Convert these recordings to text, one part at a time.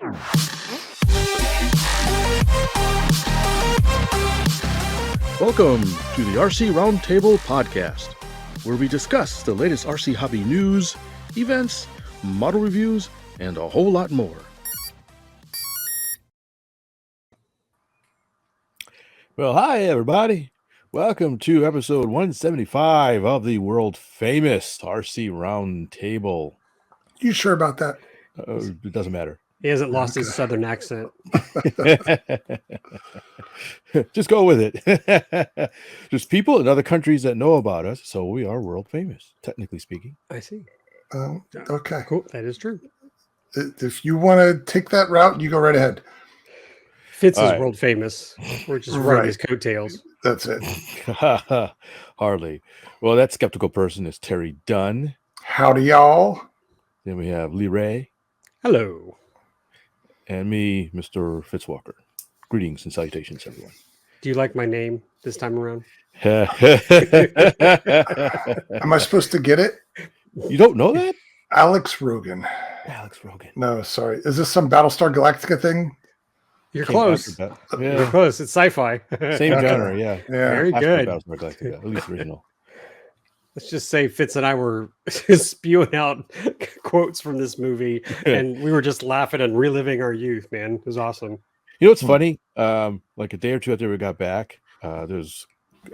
Welcome to the RC Roundtable podcast, where we discuss the latest RC hobby news, events, model reviews, and a whole lot more. Well, hi, everybody. Welcome to episode 175 of the world famous RC Roundtable. You sure about that? It doesn't matter. He hasn't lost his southern accent. Just go with it. There's people in other countries that know about us, so we are world famous, technically speaking. I see. Okay. Cool. That is true. If you want to take that route, you go right ahead. Fitz is world famous. We're just riding his coattails. That's it. Hardly. Well, that skeptical person is Terry Dunn. Howdy, y'all. Then we have Lee Ray. Hello. And me, Mr. Fitzwalker. Greetings and salutations, everyone. Do you like my name this time around? Am I supposed to get it? You don't know that? Alex Rogan. Alex Rogan. No, sorry. Is this some Battlestar Galactica thing? You're close. Yeah. You're close. It's sci-fi. Same genre, yeah. Very good. Battlestar Galactica, at least original. Let's just say Fitz and I were spewing out quotes from this movie, and we were just laughing and reliving our youth, man. It was awesome. You know what's funny? Like a day or two after we got back, there's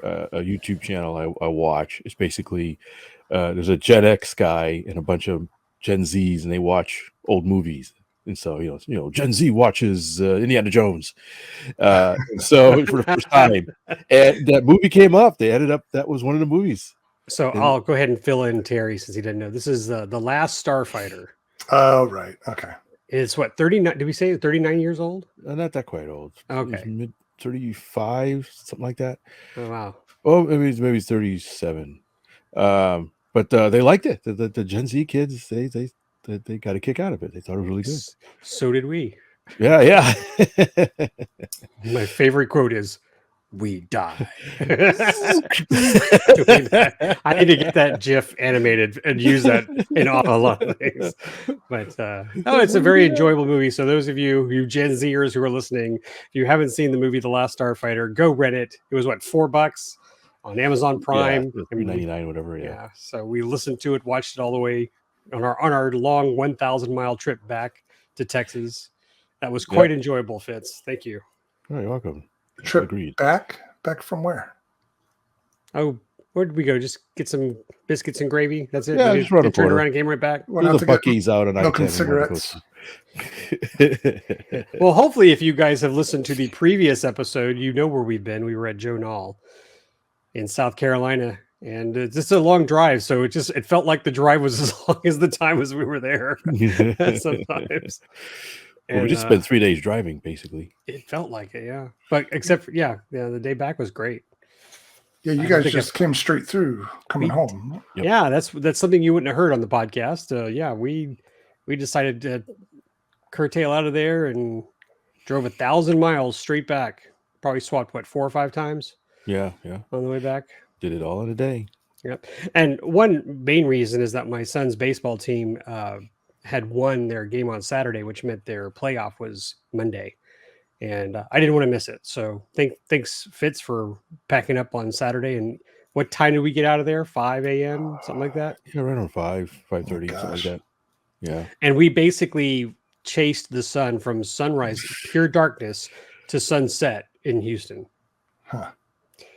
a YouTube channel I watch. It's basically there's a Gen X guy and a bunch of Gen Zs, and they watch old movies. And so, you know, Gen Z watches Indiana Jones. So for the first time, and that movie came up. They ended up that was one of the movies. So I'll go ahead and fill in Terry since he didn't know. This is The Last Starfighter. Oh, right. Okay. It's what, 39? Did we say 39 years old? Not that quite old. Okay. Mid 35, something like that. Oh, wow. Oh, maybe 37. But they liked it. The Gen Z kids, they got a kick out of it. They thought it was really good. So did we. Yeah. My favorite quote is, "We die." I need to get that GIF animated and use that in a lot of things. But it's a very enjoyable movie. So those of you Gen Zers who are listening, if you haven't seen the movie The Last Starfighter, go rent it. It was what, $4 on Amazon Prime, $3.99, whatever. Yeah. So we listened to it, watched it all the way on our long 1,000-mile trip back to Texas. That was quite enjoyable, Fitz. Thank you. Oh, you're welcome. Trip Agreed. back from where? Oh, where did we go? Just get some biscuits and gravy. That's it. Yeah, just run a turn quarter. around and came right back. Went out The to Buc-ee's out on milk and I-10 cigarettes. Well, hopefully, if you guys have listened to the previous episode, you know where we've been. We were at Joe Nall in South Carolina, and it's just a long drive. So it felt like the drive was as long as the time as we were there. Sometimes. Well, we just spent 3 days driving, basically. It felt like it, yeah. But except for the day back was great. Yeah, you guys just came straight through coming home. Yep. Yeah, that's something you wouldn't have heard on the podcast. We decided to curtail out of there and drove 1,000 miles straight back. Probably swapped 4 or 5 times. Yeah. On the way back. Did it all in a day. Yep. And one main reason is that my son's baseball team had won their game on Saturday, which meant their playoff was Monday. And I didn't want to miss it. So thanks, Fitz, for packing up on Saturday. And what time did we get out of there? 5 a.m., something like that? Yeah, right on 5:30, something like that. Yeah. And we basically chased the sun from sunrise, pure darkness, to sunset in Houston. Huh.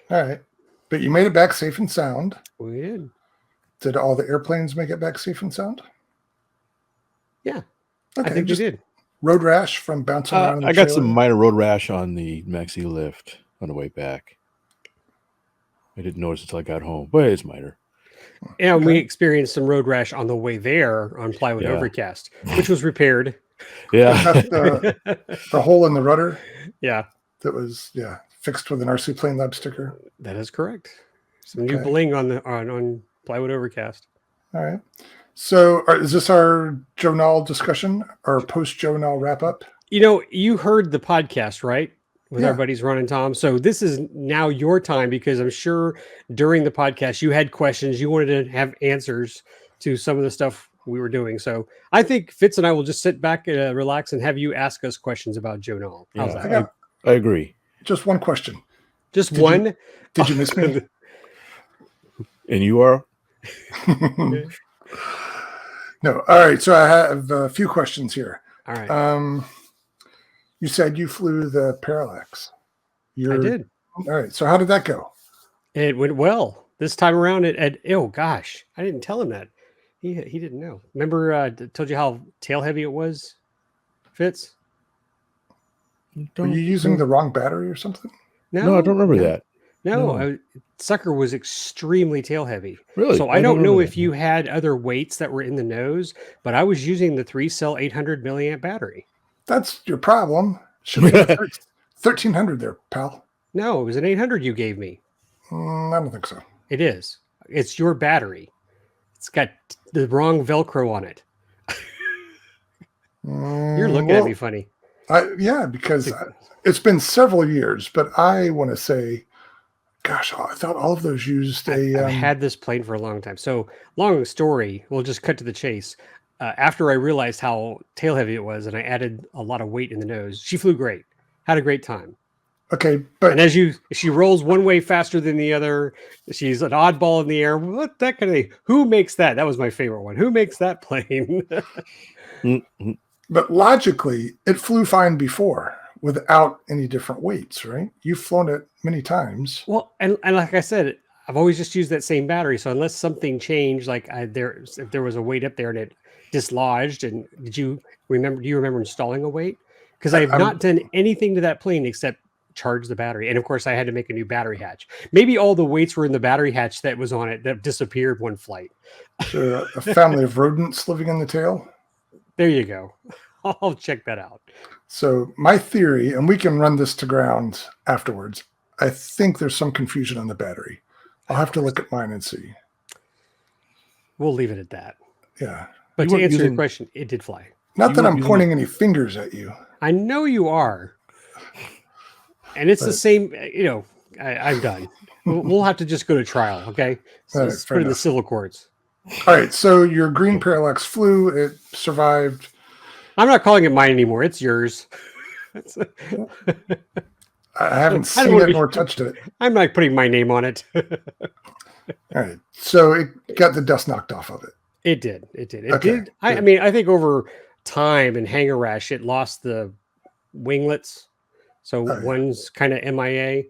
All right. But you made it back safe and sound. We did. Did all the airplanes make it back safe and sound? Yeah. Okay, I think we did. Road rash from bouncing around in the I got trailer? some minor road rash on the maxi lift on the way back. I didn't notice until I got home, but it's minor. And we experienced some road rash on the way there on Plywood Overcast, which was repaired. Yeah. the hole in the rudder Yeah. that was fixed with an RC Plane Lab sticker. That is correct. Some new bling on Plywood Overcast. All right. So is this our Joe Nall discussion or post Joe Nall wrap up? You know, you heard the podcast, right? With our buddies Ron and Tom. So this is now your time, because I'm sure during the podcast you had questions. You wanted to have answers to some of the stuff we were doing. So I think Fitz and I will just sit back, relax, and have you ask us questions about Joe Nall. How's that? I agree. Just one question. Just one? Did you miss me? And you are? No. All right. So I have a few questions here. All right. You said you flew the Parallax. I did. All right. So how did that go? It went well this time around. Oh gosh, I didn't tell him that. He didn't know. Remember, I told you how tail heavy it was, Fitz? Were you using the wrong battery or something? No, I don't remember that. No, sucker was extremely tail heavy. Really? So I don't know if you had other weights that were in the nose, but I was using the 3-cell 800 milliamp battery. That's your problem. Should be 1300 there, pal. No, it was an 800 you gave me. I don't think so. It is. It's your battery. It's got the wrong Velcro on it. You're looking at me funny. Yeah, because it's been several years, but I want to say, gosh, I thought all of those used I've had this plane for a long time. So long story, we'll just cut to the chase. After I realized how tail heavy it was and I added a lot of weight in the nose, she flew great. Had a great time. Okay, but and she rolls one way faster than the other. She's an oddball in the air. What that kind of who makes that? That was my favorite one. Who makes that plane? But logically, it flew fine before without any different weights, right? You've flown it many times. Well, and like I said, I've always just used that same battery. So unless something changed, like if there was a weight up there and it dislodged, and do you remember installing a weight? Because I have not done anything to that plane except charge the battery. And of course I had to make a new battery hatch. Maybe all the weights were in the battery hatch that was on it that disappeared one flight. So a family of rodents living in the tail. There you go. I'll check that out. So my theory, and we can run this to ground afterwards, I think there's some confusion on the battery. I'll have to look at mine and see. We'll leave it at that. Yeah. But to answer your question, it did fly. Not that I'm pointing any fingers at you. I know you are. And it's the same, I'm done. We'll have to just go to trial, okay? So let's put it in the civil courts. All right, so your green Parallax flew. It survived. I'm not calling it mine anymore. It's yours. I haven't seen it nor touched it. I'm not putting my name on it. All right, so it got the dust knocked off of it. It did. It did. I mean, I think over time and hanger rash, it lost the winglets. So one's kind of MIA,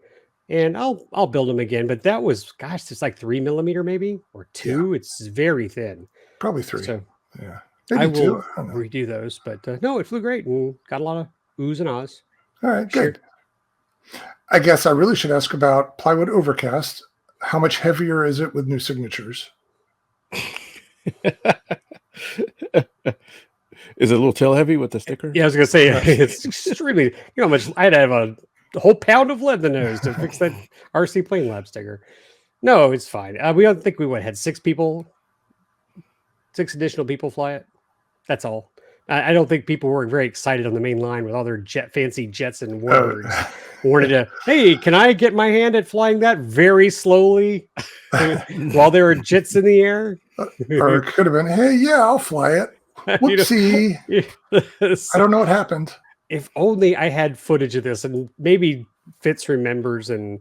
and I'll build them again. But that was, gosh, it's like 3 millimeter maybe or 2. Yeah. It's very thin. Probably 3. So yeah, maybe I will redo those. But no, it flew great and got a lot of oohs and ahs. All right, good. I guess I really should ask about Plywood Overcast. How much heavier is it with new signatures? Is it a little tail heavy with the sticker? Yeah, I was going to say it's extremely. How much I had to have a whole pound of lead in the nose to fix that RC Plane Lab sticker. No, it's fine. We don't think we had 6 additional people fly it. That's all. I don't think people were very excited on the main line with all their fancy jets and words. Wanted to, hey, can I get my hand at flying that very slowly while there are jets in the air? Or it could have been, hey, yeah, I'll fly it. Whoopsie. I don't know what happened. If only I had footage of this, and maybe Fitz remembers and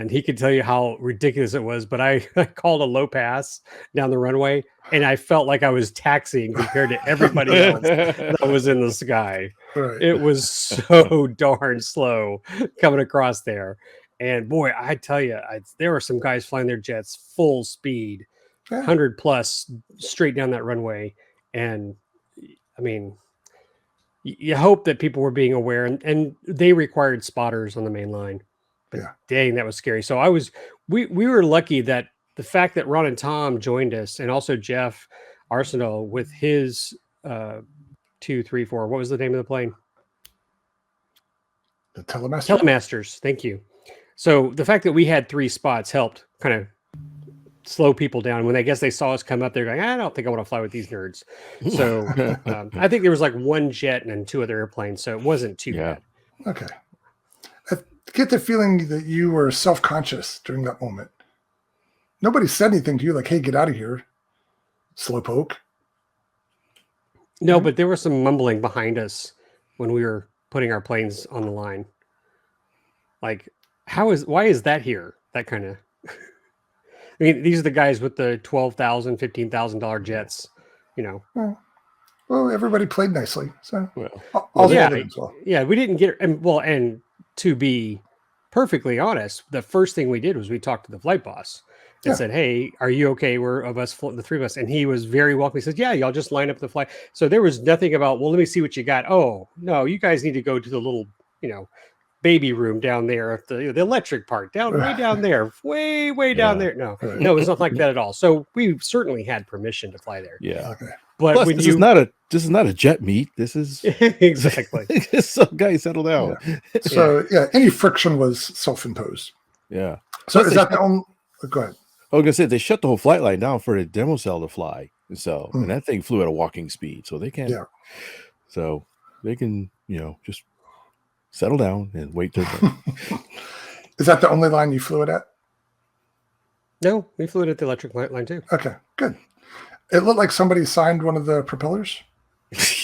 he could tell you how ridiculous it was, but I called a low pass down the runway and I felt like I was taxiing compared to everybody else that was in the sky. Right. It was so darn slow coming across there. And boy, I tell you, there were some guys flying their jets full speed, 100 plus straight down that runway. And I mean, you hope that people were being aware, and they required spotters on the main line. But dang, that was scary. So we were lucky that the fact that Ron and Tom joined us, and also Jeff Arsenault with his 2, 3, 4. What was the name of the plane? The Telemaster. Telemasters. Thank you. So the fact that we had 3 spots helped kind of slow people down. When they saw us come up, they're going, I don't think I want to fly with these nerds. So I think there was like 1 jet and then 2 other airplanes. So it wasn't too bad. Okay. I get the feeling that you were self-conscious during that moment. Nobody said anything to you like, hey, get out of here, slowpoke. No, but there was some mumbling behind us when we were putting our planes on the line. Like, why is that here? That kind of. I mean, these are the guys with the $12,000, $15,000 jets. Well, everybody played nicely, so yeah, we didn't get and to be perfectly honest, the first thing we did was we talked to the flight boss and said, "Hey, are you okay? We're the three of us," and he was very welcome. He said, "Yeah, y'all just line up the flight." So there was nothing about, well, let me see what you got. Oh no, you guys need to go to the little, baby room down there, the electric part way down there, way down there. No, it's not like that at all. So we certainly had permission to fly there. Yeah. Okay. But plus, this is not a jet meet. This is exactly. Some guy settled out. Yeah. So any friction was self-imposed. Yeah. So is that the only? Go ahead. I was gonna say they shut the whole flight line down for the demo cell to fly, and that thing flew at a walking speed, so they can't. Yeah. So they can, just settle down and wait their turn. Is that the only line you flew it at? No, we flew it at the electric line too. Okay, good. It looked like somebody signed one of the propellers.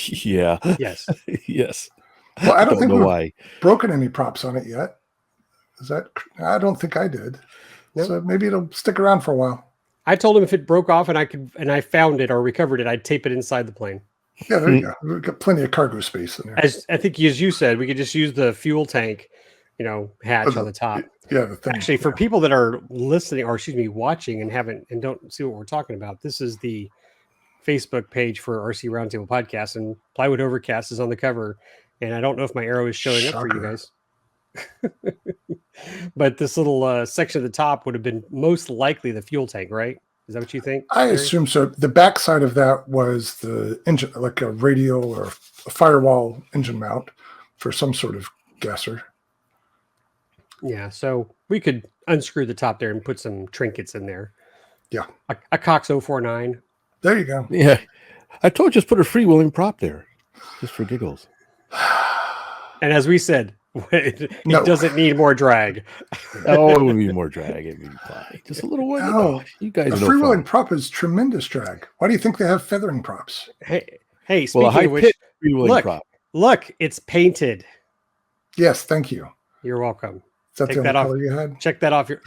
Yeah. Yes. Yes. Well, I don't think we've broken any props on it yet. I don't think I did. Nope. So maybe it'll stick around for a while. I told him if it broke off and I found it or recovered it, I'd tape it inside the plane. Yeah, there you go. We've got plenty of cargo space in there. As you said, we could just use the fuel tank, hatch on the top. Yeah, the thing. Actually, for people that are listening, or watching and don't see what we're talking about, this is the Facebook page for RC Roundtable Podcast, and Plywood Overcast is on the cover. And I don't know if my arrow is showing up for you guys. But this little section at the top would have been most likely the fuel tank, right? Is that what you think? I assume so. The backside of that was the engine, like a radio or a firewall engine mount for some sort of gasser. Yeah, so we could unscrew the top there and put some trinkets in there. Yeah. A Cox 049. There you go. Yeah. I told you just put a freewheeling prop there, just for giggles. And as we said, it doesn't need more drag. Oh, it would be more drag. It would be fine. Just a little one. No, you guys. A freewheeling prop is tremendous drag. Why do you think they have feathering props? Hey, speaking of which, look, it's painted. Yes, thank you. You're welcome. Is that the only color you had? Check that off your.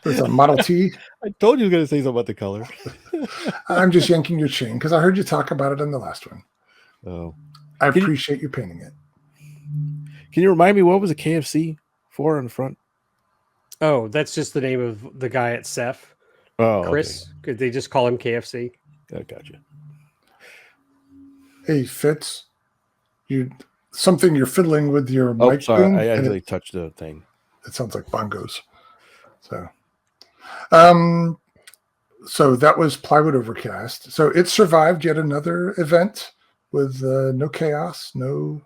There's a Model T. I told you going to say something about the color. I'm just yanking your chain because I heard you talk about it in the last one. Oh, I appreciate you painting it. Can you remind me what was a KFC for on the front? Oh, that's just the name of the guy at Ceph. Oh, Chris. Could they just call him KFC? I gotcha. Hey, Fitz, something you're fiddling with your mic. Sorry, I actually touched the thing. It sounds like bongos. So that was Plywood Overcast. So it survived yet another event with no chaos, no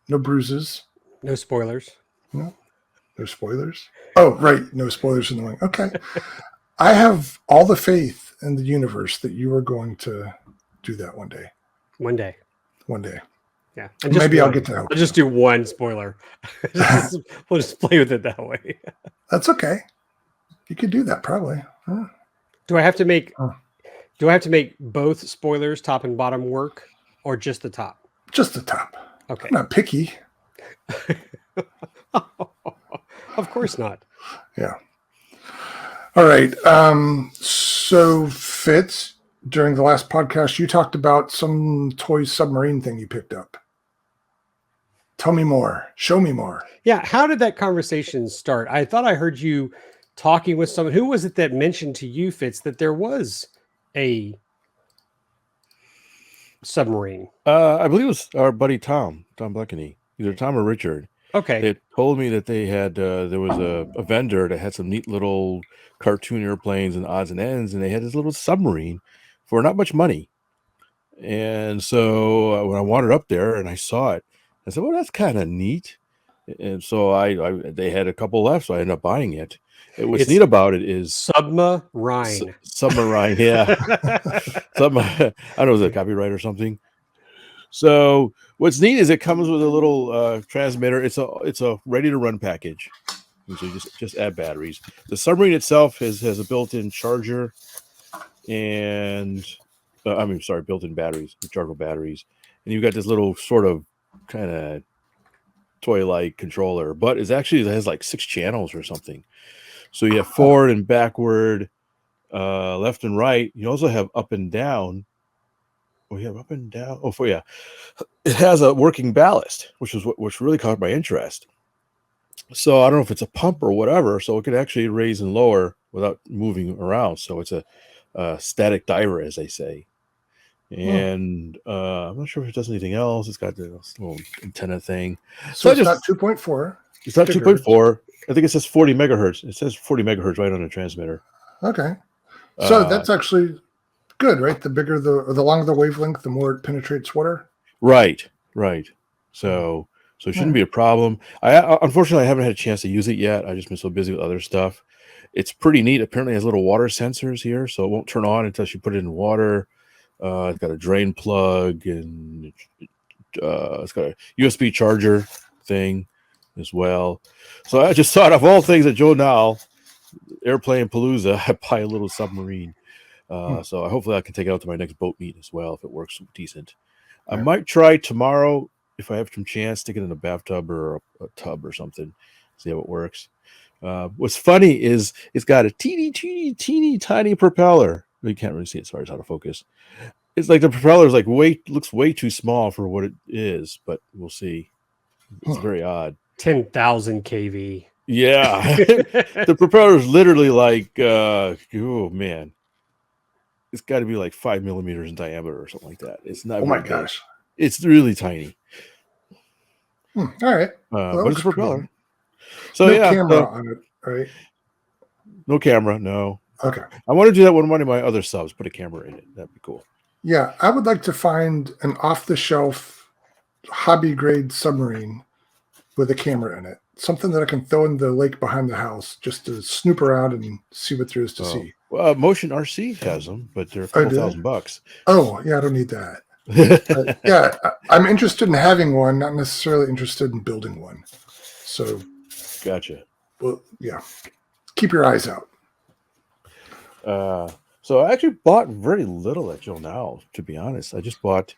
bruises, no spoilers. No spoilers. Oh, right, no spoilers in the wing. Okay, I have all the faith in the universe that you are going to do that one day. One day. Yeah, maybe I'll get to that. I'll just do one spoiler. We'll just play with it that way. That's okay. You could do that probably. Huh. Do I have to make both spoilers, top and bottom, work, or just the top? Just the top. Okay. I'm not picky. Of course not. Yeah. All right. So Fitz, during the last podcast, you talked about some toy submarine thing you picked up. Tell me more. Show me more. Yeah. How did that conversation start? I thought I heard you talking with someone. Who was it that mentioned to you, Fitz, that there was a submarine? I believe it was our buddy Tom Bleckeny, either Tom or Richard. Okay. They told me that they had there was a vendor that had some neat little cartoon airplanes and odds and ends, and they had this little submarine for not much money. And so when I wandered up there and I saw it, I said, "Well, that's kind of neat." And so they had a couple left, so I ended up buying it. What's neat about it is Submarine. Submarine, yeah. I don't know, is it copyright or something? So what's neat is it comes with a little transmitter. It's a ready to run package. And so you just add batteries. The submarine itself has a built-in charger and built-in batteries, rechargeable batteries, and you've got this little sort of kind of toy-like controller, but it has like 6 channels or something. So you have forward and backward, left and right. You also have up and down. Oh, you have up and down. It has a working ballast, which really caught my interest. So I don't know if it's a pump or whatever. So it could actually raise and lower without moving around. So it's a static diver, as they say. And I'm not sure if it does anything else. It's got this little antenna thing. So it's not 2.4. It's not 2.4. I think it says 40 megahertz. It says 40 megahertz right on the transmitter. Okay. So that's actually good, right? The bigger the longer the wavelength, the more it penetrates water. Right. So it shouldn't be a problem. Unfortunately, I haven't had a chance to use it yet. I've just been so busy with other stuff. It's pretty neat. Apparently, it has little water sensors here, so it won't turn on until you put it in water. It's got a drain plug, and it's got a USB charger thing as well. So I just thought of all things at Joe Nall Airplane Palooza, I buy a little submarine. So hopefully I can take it out to my next boat meet as well if it works decent. I might try tomorrow if I have some chance to get in a bathtub or a tub or something, see how it works. What's funny is it's got a teeny tiny propeller. You can't really see it, sorry, it's out of focus. It's like the propeller is like looks way too small for what it is, but we'll see. It's very odd. 10,000 kV. Yeah. The propeller is literally like, oh man, it's got to be like 5 millimeters in diameter or something like that. It's not. Oh my gosh. It's really tiny. All right. But it's a propeller. Cool. So no camera on it, right? No camera, no. Okay. I want to do that with one of my other subs, put a camera in it. That'd be cool. Yeah, I would like to find an off-the-shelf hobby grade submarine with a camera in it. Something that I can throw in the lake behind the house just to snoop around and see what there is to see. Well, Motion RC has them, but they're a couple $1,000. Oh, yeah, I don't need that. Yeah, I'm interested in having one, not necessarily interested in building one. So, gotcha. Well, yeah, keep your eyes out. So I actually bought very little at Joe Nall, to be honest. I just bought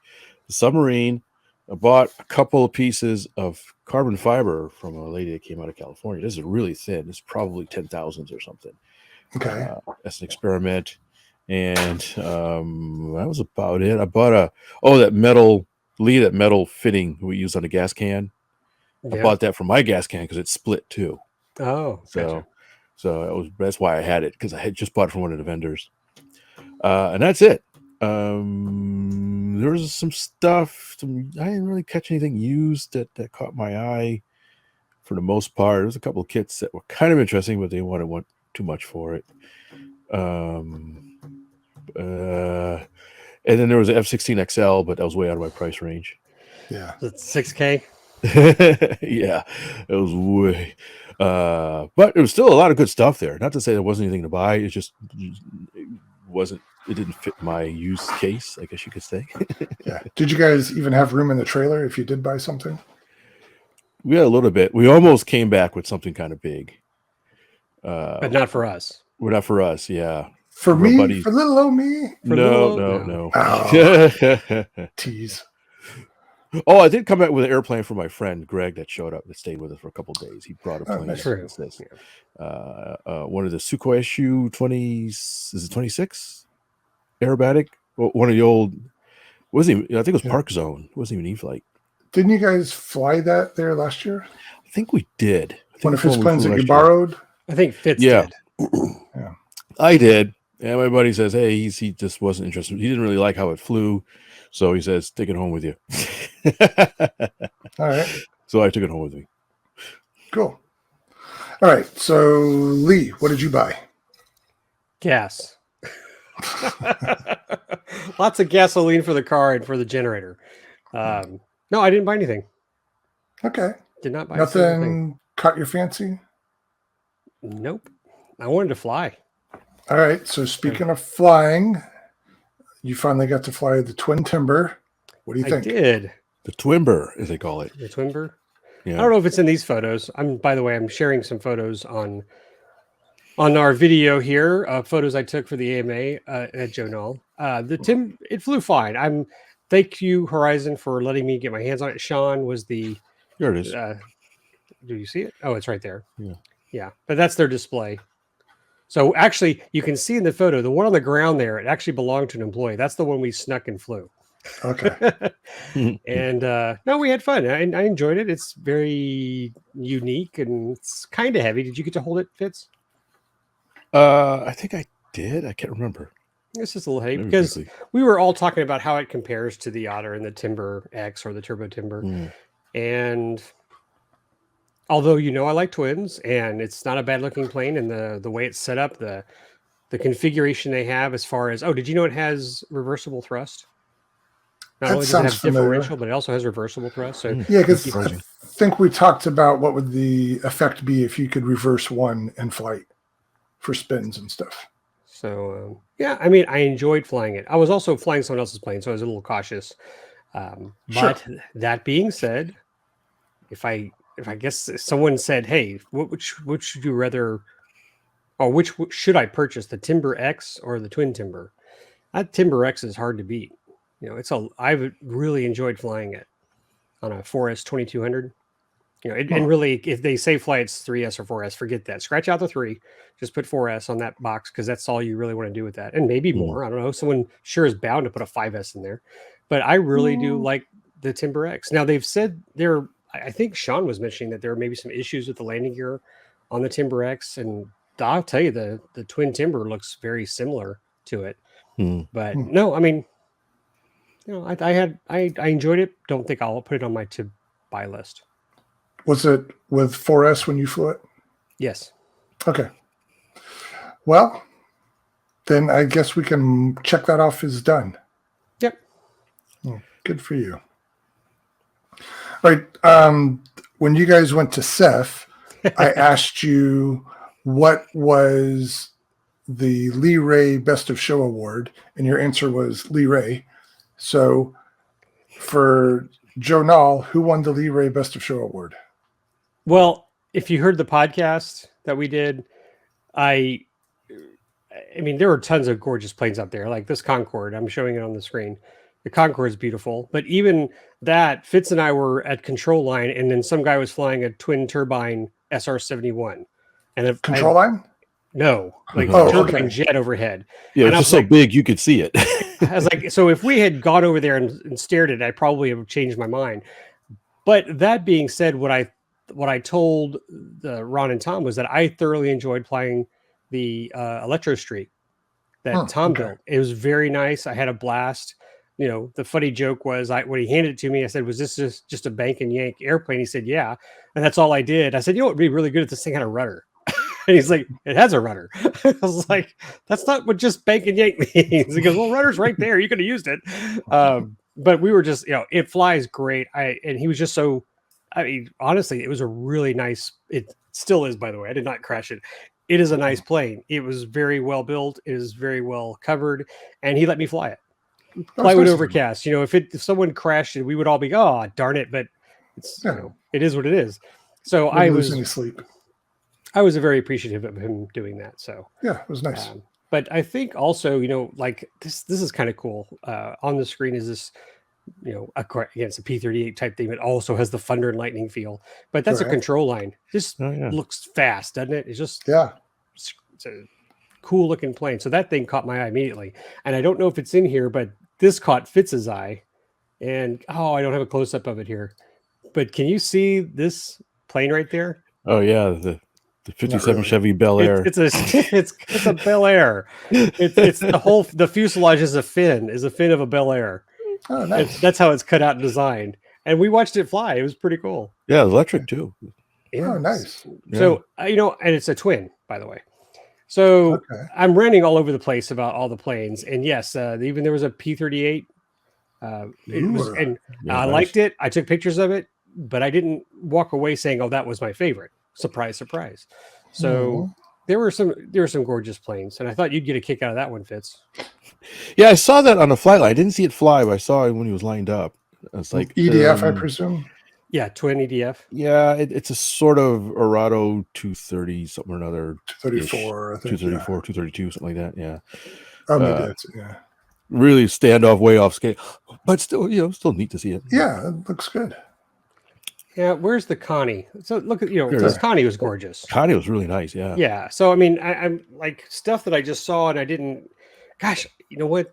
the submarine. I bought a couple of pieces of carbon fiber from a lady that came out of California. This is really thin. It's probably 10,000s or something. Okay. That's an experiment. And that was about it. I bought that metal fitting we used on a gas can. Yeah. I bought that for my gas can because it's split too. Oh, gotcha. So that's why I had it, because I had just bought it from one of the vendors. And that's it. There was some stuff. I didn't really catch anything used that caught my eye for the most part. There was a couple of kits that were kind of interesting, but they wanted too much for it. And then there was an F-16 XL, but that was way out of my price range. Yeah. It's $6K. Yeah, it was way. But it was still a lot of good stuff there. Not to say there wasn't anything to buy. It just wasn't. It didn't fit my use case, I guess you could say. Yeah. Did you guys even have room in the trailer if you did buy something? We had a little bit. We almost came back with something kind of big. But not for us. Well, not for us, yeah. For me? Buddies. For little old me? No. Oh. Tease. Oh, I did come back with an airplane for my friend Greg that showed up, that stayed with us for a couple of days. He brought a plane. That's true. One of the Sukhoi Su 20, is it 26? Aerobatic? Well, one of the old, I think it was Park Zone. It wasn't even E-Flight. Didn't you guys fly that there last year? I think we did. One of his planes that you borrowed? I think Fitz did. Yeah. I did. And my buddy says, hey, he just wasn't interested. He didn't really like how it flew. So he says, take it home with you. All right. So I took it home with me. Cool. All right. So, Lee, what did you buy? Gas. Lots of gasoline for the car and for the generator. No, I didn't buy anything. Okay. Did not buy nothing. Caught your fancy? Nope. I wanted to fly. All right. So speaking of flying, you finally got to fly the Twin Timber. What do you think? I did. The Twimber, as they call it. The Twimber? Yeah. I don't know if it's in these photos. By the way, I'm sharing some photos on our video here, photos I took for the AMA at Joe Nall. It flew fine. Thank you, Horizon, for letting me get my hands on it. Sean was the. Here it is. Do you see it? Oh, it's right there. Yeah. Yeah, but that's their display. So actually, you can see in the photo, the one on the ground there, it actually belonged to an employee. That's the one we snuck and flew. Okay. And no, we had fun. I enjoyed it. It's very unique and it's kind of heavy. Did you get to hold it, Fitz? I think I did. I can't remember. It's just a little heavy Maybe because quickly. we were all talking about how it compares to the Otter and the Timber X or the Turbo Timber. And although, I like twins and it's not a bad looking plane, and the way it's set up, the configuration they have as far as, did you know it has reversible thrust? Not only does it have differential, but it also has reversible thrust. So yeah, because I think we talked about what would the effect be if you could reverse one in flight for spins and stuff. So yeah, I mean, I enjoyed flying it. I was also flying someone else's plane, so I was a little cautious. But that being said, if I guess someone said, "Hey, which should you rather, or which should I purchase, the Timber X or the Twin Timber?" That Timber X is hard to beat. I've really enjoyed flying it on a 4S 2200. And really, if they say fly it's 3S or 4S, forget that. Scratch out the 3, just put 4S on that box because that's all you really want to do with that, and maybe more. I don't know. Someone sure is bound to put a 5S in there, but I really do like the Timber X. Now they've said I think Sean was mentioning that there are maybe some issues with the landing gear on the Timber X, and I'll tell you the Twin Timber looks very similar to it. But no, I mean. I enjoyed it. Don't think I'll put it on my to buy list. Was it with 4S when you flew it? Yes. Okay. Well, then I guess we can check that off as done. Yep. Oh, good for you. All right. When you guys went to CEF, I asked you what was the Lee Ray Best of Show Award, and your answer was Lee Ray. So, for Joe Nall, who won the Lee Ray Best of Show Award? Well, if you heard the podcast that we did, I mean, there were tons of gorgeous planes out there, like this Concorde. I'm showing it on the screen. The Concorde is beautiful, but even that, Fitz and I were at control line, and then some guy was flying a twin turbine SR-71. And control line? No, like turbine jet overhead. Yeah, it's just so big you could see it. I was like, so if we had gone over there and stared at it, I probably have changed my mind. But that being said, what I told Ron and Tom was that I thoroughly enjoyed flying the Electro Streak that Tom built. It was very nice. I had a blast. The funny joke was when he handed it to me, I said, "Was this just a bank and yank airplane?" He said, "Yeah." And that's all I did. I said, "It would be really good if this thing had a rudder." And he's like, "It has a rudder." I was like, "That's not what just bank and yank means." He goes, "Well, rudder's right there. You could have used it." But we were just, it flies great. And he was just so, I mean, honestly, it was a really nice, it still is, by the way. I did not crash it. It is a nice plane. It was very well built. It is very well covered. And he let me fly it. Plywood Overcast. If someone crashed it, we would all be, "Oh, darn it." But it's, it is what it is. So I was losing sleep. I was very appreciative of him doing that. So yeah, it was nice. But I think also, like this is kind of cool. On the screen is this, again, it's a P-38 type thing. It also has the thunder and lightning feel, but that's a control line. Just looks fast, doesn't it? It's just it's a cool looking plane. So that thing caught my eye immediately. And I don't know if it's in here, but this caught Fitz's eye. And I don't have a close up of it here. But can you see this plane right there? Oh yeah, the 57 Chevy Bel Air. It's a Bel Air. It's the fuselage is a fin of a Bel Air. Oh, nice. That's how it's cut out and designed. And we watched it fly. It was pretty cool. Yeah, electric too. Yeah. Oh, nice. So and it's a twin, by the way. So I'm ranting all over the place about all the planes. And yes, even there was a P-38. I liked it. I took pictures of it, but I didn't walk away saying, "Oh, that was my favorite." Surprise, surprise. So there were some gorgeous planes, and I thought you'd get a kick out of that one, Fitz. Yeah, I saw that on the flight line. I didn't see it fly, but I saw it when he was lined up. It's like EDF, I presume. Yeah, twin EDF. Yeah, it's a sort of Arado 230 something or another. 234, I think. 234, 232, something like that. Yeah. Oh, maybe that's it. Yeah. really standoff, way off scale, but still, still neat to see it. Yeah, it looks good. Yeah, where's the Connie? So look at Here, this Connie was gorgeous. Connie was really nice. Yeah. Yeah. So I mean, I'm like stuff that I just saw and I didn't. Gosh, you know what?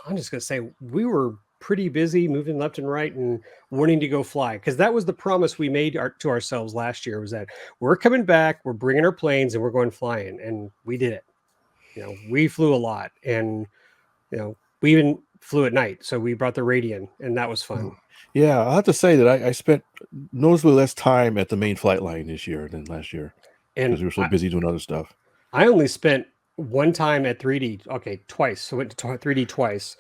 I'm just gonna say we were pretty busy moving left and right and wanting to go fly because that was the promise we made to ourselves last year was that we're coming back, we're bringing our planes and we're going flying, and we did it. We flew a lot, and we even flew at night, so we brought the Radian, and that was fun. Yeah, I have to say that I spent noticeably less time at the main flight line this year than last year because we were so busy doing other stuff. I only spent one time at 3D. Okay, twice. So I went to 3D twice.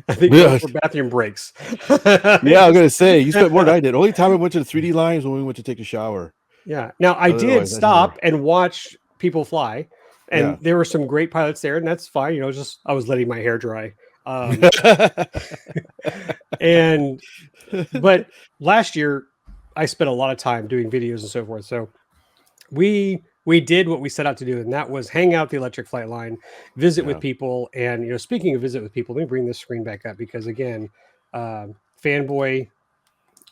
I think for bathroom breaks. Yeah, I was gonna say you spent more than I did. Only time I went to the 3D lines when we went to take a shower. Yeah. Now I did stop and watch people fly, and there were some great pilots there, and that's fine. Just I was letting my hair dry. But last year I spent a lot of time doing videos and so forth. So we did what we set out to do, and that was hang out the electric flight line, visit with people. And speaking of visit with people, let me bring this screen back up because again, fanboy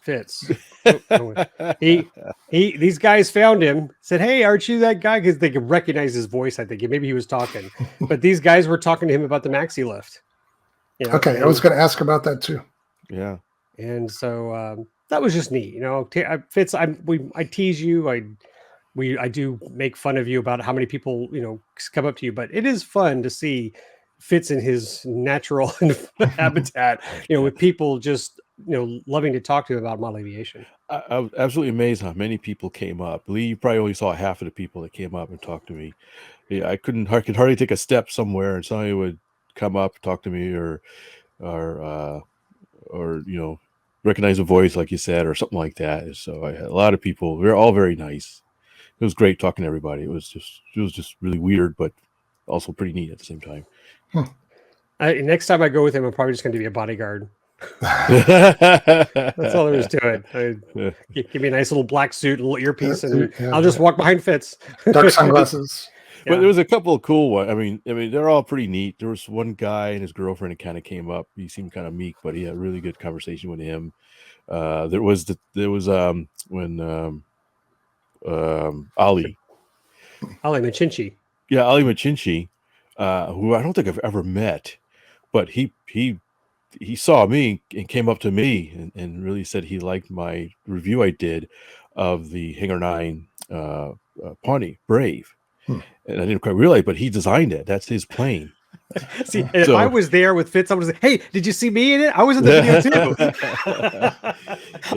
Fitz, these guys found him, said, "Hey, aren't you that guy?" Because they could recognize his voice. I think maybe he was talking, but these guys were talking to him about the maxi lift. Okay, I was going to ask about that too. Yeah, and so that was just neat. Fitz, I tease you. I do make fun of you about how many people come up to you, but it is fun to see Fitz in his natural habitat. With people just loving to talk to him about model aviation. I was absolutely amazed how many people came up. Lee, you probably only saw half of the people that came up and talked to me. Yeah, I could hardly take a step somewhere, and somebody would come up, talk to me, or recognize a voice, like you said, or something like that. So I had a lot of people. We were all very nice. It was great talking to everybody. It was just really weird, but also pretty neat at the same time. Next time I go with him, I'm probably just going to be a bodyguard. That's all there is to it. Give me a nice little black suit, a little earpiece, and I'll just walk behind Fitz. Dark sunglasses. But there was a couple of cool ones. I mean, they're all pretty neat. There was one guy and his girlfriend that kind of came up. He seemed kind of meek, but he had a really good conversation with him. There was when Ali Machinchi. Yeah, Ali Machinchi, who I don't think I've ever met, but he saw me and came up to me and really said he liked my review I did of the Hangar 9 Pawnee Brave. And I didn't quite realize, but he designed it. That's his plane. See, if I was there with Fitz, I would say, "Hey, did you see me in it? I was in the video too.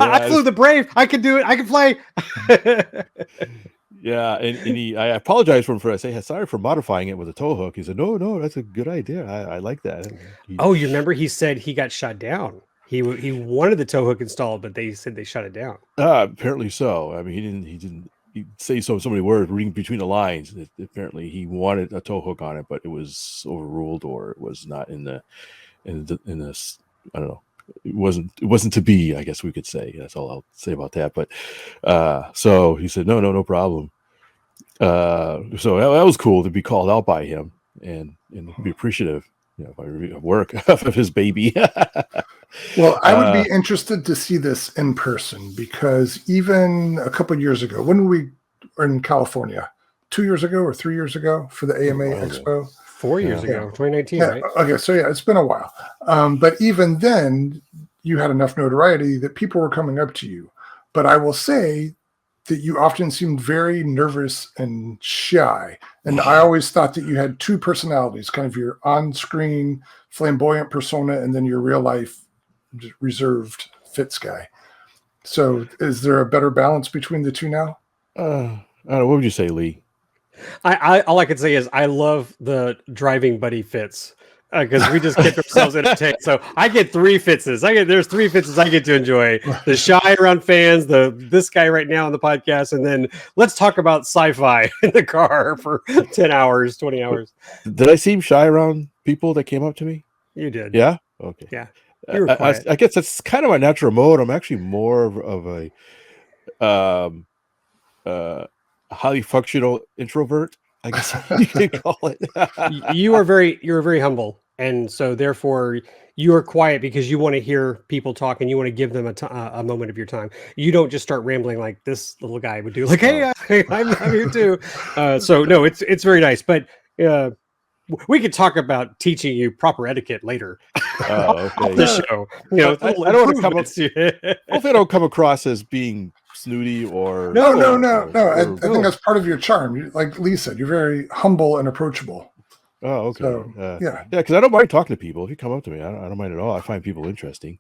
I flew the Brave. I can do it. I can fly." Yeah, and I apologized for him for I say, "Hey, sorry for modifying it with a tow hook." He said, "No, that's a good idea. I like that." You remember he said he got shot down. He wanted the tow hook installed, but they said they shut it down. Apparently so. I mean, he didn't say so many words reading between the lines. Apparently he wanted a tow hook on it, but it was overruled, or it was not in this. I don't know. It wasn't to be, I guess we could say. That's all I'll say about that. But so he said, no problem. So that was cool to be called out by him and be appreciative, of work of his baby. Well, I would be interested to see this in person because even a couple of years ago, when we were in California, 2 years ago or 3 years ago for the AMA Expo. 4 years ago, 2019, right? Okay, so it's been a while. But even then, you had enough notoriety that people were coming up to you. But I will say that you often seemed very nervous and shy. And I always thought that you had two personalities, kind of your on-screen flamboyant persona and then your real-life reserved Fitz guy. So is there a better balance between the two now? I don't know. What would you say, Lee? I all I can say is I love the driving buddy Fitz because we just kept ourselves entertained. So I get three Fitzes. There's three Fitzes I get to enjoy: the shy around fans, this guy right now on the podcast, and then let's talk about sci-fi in the car for 10 hours, 20 hours. Did I seem shy around people that came up to me? You did. Yeah. Okay. Yeah. You were quiet. I guess that's kind of my natural mode. I'm actually more of a highly functional introvert, I guess you can call it. You're very humble. And so therefore you are quiet because you want to hear people talk and you want to give them a moment of your time. You don't just start rambling like this little guy would do, like, hey, I'm here too. So no, it's very nice. But we could talk about teaching you proper etiquette later. Oh, okay. The show. You know, I don't want to come up. Hopefully, I don't come across as being snooty or no. I think that's part of your charm. Like Lee said, you're very humble and approachable. Oh, okay. So, yeah, because I don't mind talking to people. If you come up to me, I don't mind at all. I find people interesting,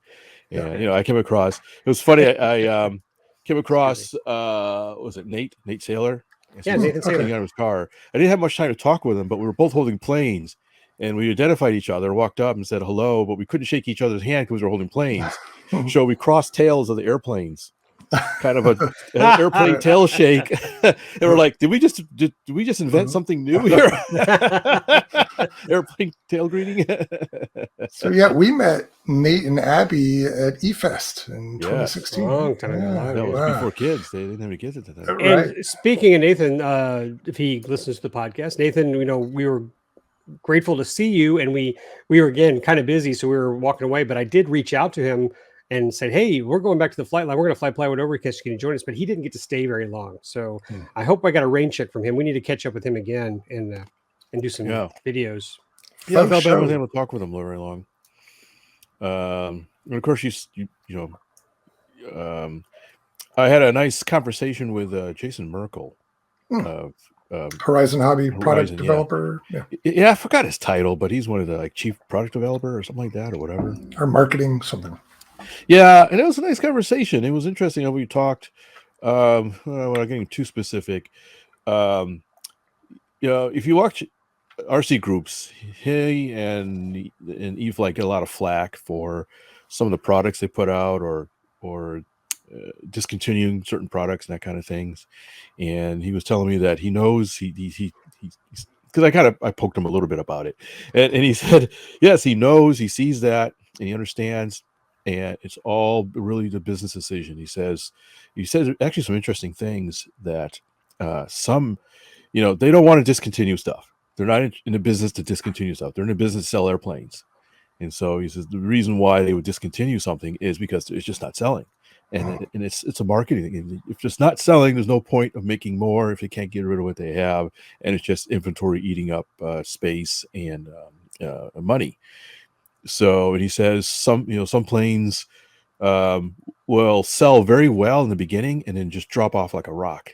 and I came across. It was funny. I came across. Was it Nate Saylor? Yeah, Nathan Saylor. Out of his car. I didn't have much time to talk with him, but we were both holding planes, and we identified each other, walked up and said hello, but we couldn't shake each other's hand because we were holding planes. So we crossed tails of the airplanes, kind of an airplane tail shake. And we're like, did we just invent something new here? Airplane tail greeting. So yeah, we met Nate and Abby at eFest in 2016. Long time ago. That was before kids. They didn't have any kids at the time. And speaking of Nathan, if he listens to the podcast, Nathan, we were grateful to see you, and we were again kind of busy, so we were walking away. But I did reach out to him and said, hey, we're going back to the flight line. We're going to fly Plywood Overcast. Can you join us? But he didn't get to stay very long. So I hope I got a rain check from him. We need to catch up with him again and do some videos. Yeah, I felt bad with him to talk with him very long. And of course, I had a nice conversation with Jason Merkel. Horizon Hobby product developer. Yeah, I forgot his title, but he's one of the chief product developer or something like that, or whatever. Or marketing something. Yeah, and it was a nice conversation. It was interesting how we talked. Without getting too specific, if you watch RC groups, he and Eve get a lot of flack for some of the products they put out, or discontinuing certain products and that kind of things. And he was telling me that he knows he because I poked him a little bit about it, and he said yes, he knows, he sees that, and he understands, and it's all really the business decision. He says actually some interesting things that some they don't want to discontinue stuff. They're not in the business to discontinue stuff. They're in the business to sell airplanes. And so he says the reason why they would discontinue something is because it's just not selling. And it's a marketing thing. If it's not selling, there's no point of making more if they can't get rid of what they have. And it's just inventory eating up space and money. So, and he says some planes will sell very well in the beginning and then just drop off like a rock.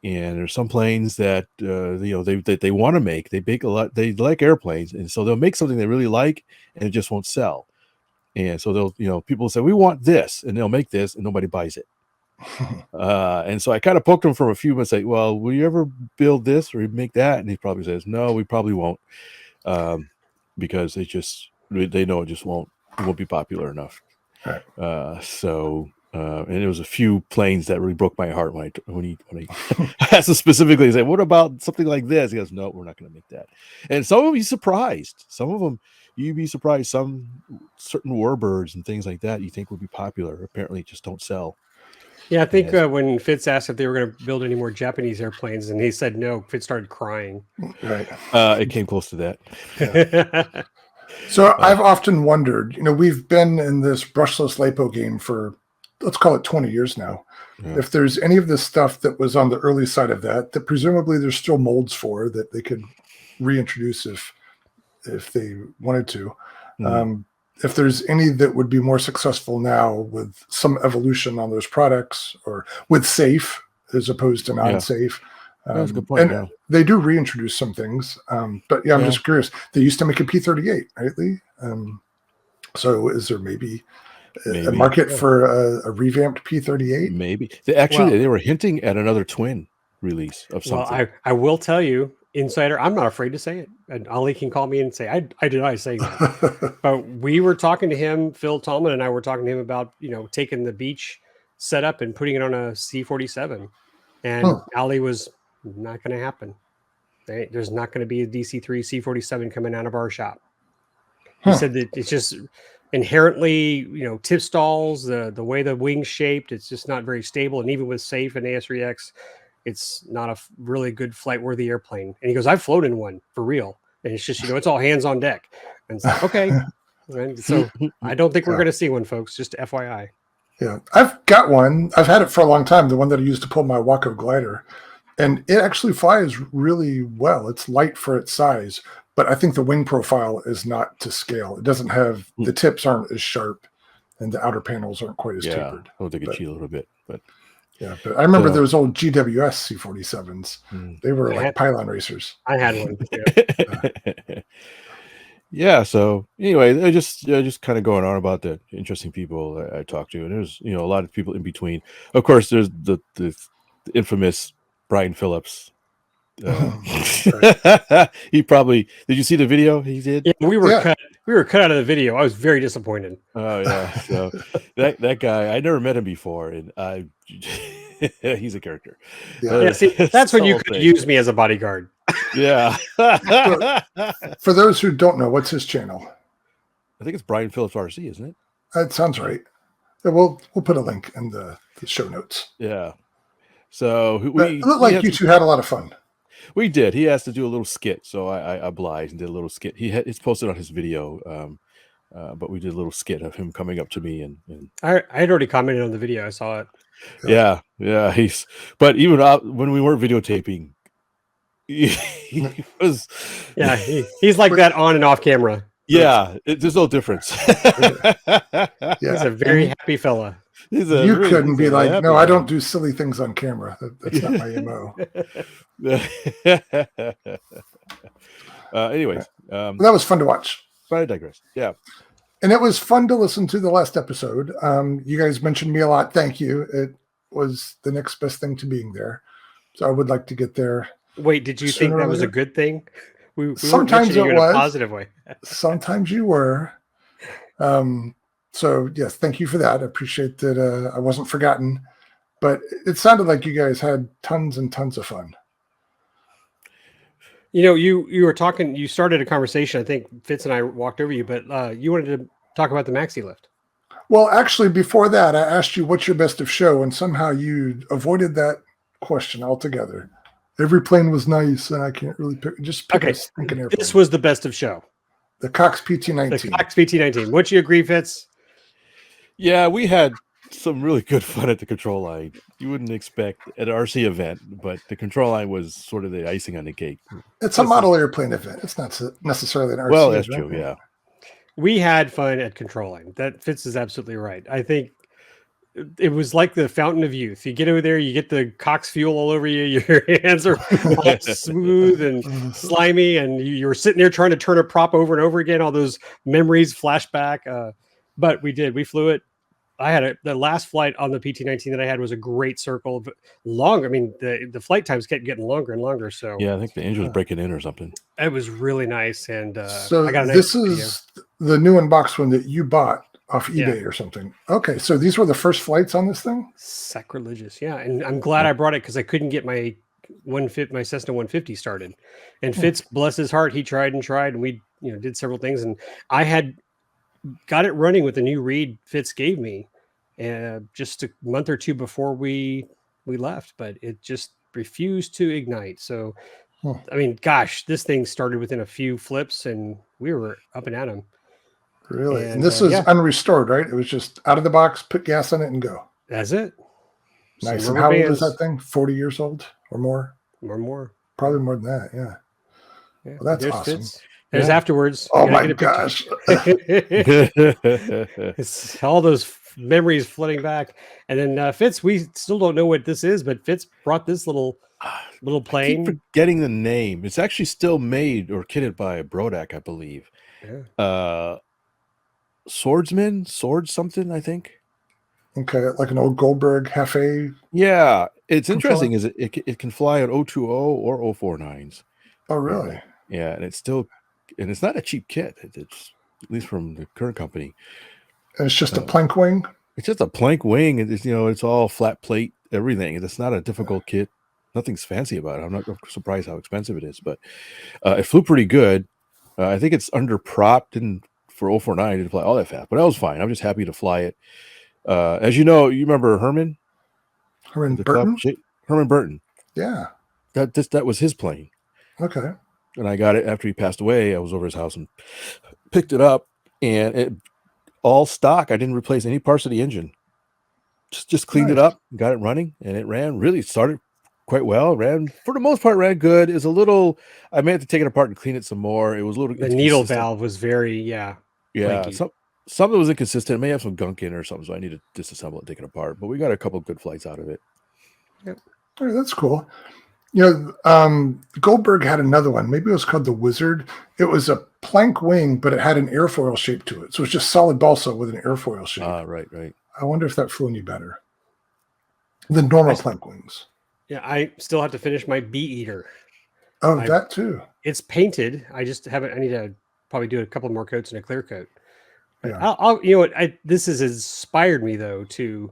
And there's some planes that they want to make. They make a lot. They like airplanes, and so they'll make something they really like, and it just won't sell. And so they'll people say we want this, and they'll make this, and nobody buys it. And so I kind of poked him for a few minutes. Like, well, will you ever build this or make that? And he probably says, no, we probably won't, because they know it won't be popular enough. Right. And there was a few planes that really broke my heart when he asked him specifically. He said, "What about something like this?" He goes, "No, we're not going to make that." And some of them, he's surprised. Some of them, you'd be surprised. Some certain warbirds and things like that you think would be popular, apparently just don't sell. Yeah, I think when Fitz asked if they were going to build any more Japanese airplanes, and he said no, Fitz started crying. Right. It came close to that. Yeah. So I've often wondered, we've been in this brushless LiPo game for, let's call it 20 years now. Yeah. If there's any of this stuff that was on the early side of that presumably there's still molds for that they could reintroduce if they wanted to. If there's any that would be more successful now with some evolution on those products, or with safe as opposed to non-safe. That's a good point. And they do reintroduce some things. But I'm just curious. They used to make a P-38, right, Lee? So is there maybe a market for a revamped P-38? Maybe. They were hinting at another twin release of something. Well, I will tell you, Insider, I'm not afraid to say it. And Ollie can call me and say, I deny saying that. But we were talking to him, Phil Tallman and I were talking to him about, taking the beach setup and putting it on a C-47. And Ollie was not going to happen. There's not going to be a DC-3 C-47 coming out of our shop. He said that it's just inherently, tip stalls, the way the wing's shaped, it's just not very stable. And even with safe and AS3X, it's not a really good flight worthy airplane. And he goes, I've flown in one for real. And it's just, it's all hands on deck. And it's like, okay. And so I don't think we're going to see one, folks. Just FYI. Yeah, I've got one. I've had it for a long time. The one that I used to pull my Waco glider, and it actually flies really well. It's light for its size, but I think the wing profile is not to scale. It doesn't have the tips aren't as sharp, and the outer panels aren't quite as tapered. I think it cheat a little bit, but yeah. But I remember those old GWS C47s. They were like pylon racers. I had one. Yeah. Yeah, so anyway, I just kind of going on about the interesting people I talked to, and there's a lot of people in between. Of course, there's the infamous Brian Phillips. He probably did. You see the video he did? Yeah, we were cut out of the video. I was very disappointed. Oh yeah, so that guy, I never met him before, and he's a character. Yeah, see, that's when you could use me as a bodyguard. Yeah. For those who don't know, what's his channel? I think it's Brian Phillips RC, isn't it? That sounds right. Yeah, we'll put a link in the show notes. Yeah. So it looked like you two had a lot of fun. We did. He has to do a little skit, so I obliged and did a little skit. It's posted on his video, but we did a little skit of him coming up to me and I had already commented on the video. I saw it. Yeah. But even when we weren't videotaping, he was. Yeah, he's like that on and off camera. Yeah, there's no difference. He's a very happy fella. You couldn't be like, no, I don't do silly things on camera. That's not my MO. Anyways, that was fun to watch. But I digress. Yeah. And it was fun to listen to the last episode. You guys mentioned me a lot. Thank you. It was the next best thing to being there. So I would like to get there. Wait, did you think that was a good thing? We sometimes it was in a positive way. Sometimes you were. So yes, thank you for that. I appreciate that. I wasn't forgotten, but it sounded like you guys had tons and tons of fun. You were talking. You started a conversation. I think Fitz and I walked over you, but you wanted to talk about the maxi lift. Well, actually, before that, I asked you what's your best of show, and somehow you avoided that question altogether. Every plane was nice, and I can't really pick a stinking airplane. This was the best of show. The Cox PT-19. The Cox PT-19. Would you agree, Fitz? Yeah, we had some really good fun at the control line. You wouldn't expect at an RC event, but the control line was sort of the icing on the cake. It's a model airplane event. It's not necessarily an RC event. Well, that's true, yeah. We had fun at control line. That Fitz is absolutely right. I think it was like the fountain of youth. You get over there, you get the Cox fuel all over you. Your hands are all smooth and slimy, and you're sitting there trying to turn a prop over and over again. All those memories flash back. But we flew it. I had the last flight on the PT-19 that I had was a great circle, but long. I mean, the flight times kept getting longer and longer. So yeah, I think the engine was breaking in or something. It was really nice. And so I got this is the new unboxed one that you bought off eBay or something. Okay, so these were the first flights on this thing. Sacrilegious, yeah. And I'm glad I brought it because I couldn't get my Cessna 150 started. And Fitz, bless his heart, he tried, and we did several things. And I had got it running with the new reed Fitz gave me just a month or two before we left, but it just refused to ignite. So, I mean, gosh, this thing started within a few flips, and we were up and at him. Really? And this is unrestored, right? It was just out of the box, put gas in it, and go. That's it. Nice. And how old is that thing? 40 years old or more? Or more. Probably more than that, yeah. Well, that's awesome. Fitz. There's afterwards. Oh my gosh. It's all those memories flooding back. And then Fitz, we still don't know what this is, but Fitz brought this little plane. I keep forgetting the name. It's actually still made or kitted by Brodak, I believe. Yeah. Swordsman, something, I think. Okay, like an old Goldberg Hefe. Yeah, it's interesting. Is it can fly on 020 or 049s. Oh, really? Yeah, and it's not a cheap kit. It's at least from the current company. And it's just a plank wing. It's just a plank wing, and it's all flat plate, everything. It's not a difficult kit. Nothing's fancy about it. I'm not surprised how expensive it is, but it flew pretty good. I think it's under propped, and for 049 didn't fly all that fast, but that was fine. I'm just happy to fly it. As you know, you remember Herman? Herman Burton? Herman Burton. Yeah. That was his plane. Okay. And I got it after he passed away. I was over his house and picked it up, and it all stock. I didn't replace any parts of the engine. Just cleaned it up, got it running, and it ran. Really started quite well. Ran for the most part, ran good. Is a little. I may have to take it apart and clean it some more. It was a little. The needle valve was very flaky. Something was inconsistent. It may have some gunk in or something, so I need to disassemble it, take it apart. But we got a couple of good flights out of it. Yep. All right, that's cool. Goldberg had another one. Maybe it was called the Wizard. It was a plank wing, but it had an airfoil shape to it. So it's just solid balsa with an airfoil shape. Right. I wonder if that flew any better than normal plank wings. Yeah, I still have to finish my Bee Eater. Oh, that too. It's painted. I just haven't. I need to probably do a couple more coats and a clear coat. Yeah. I'll this has inspired me though to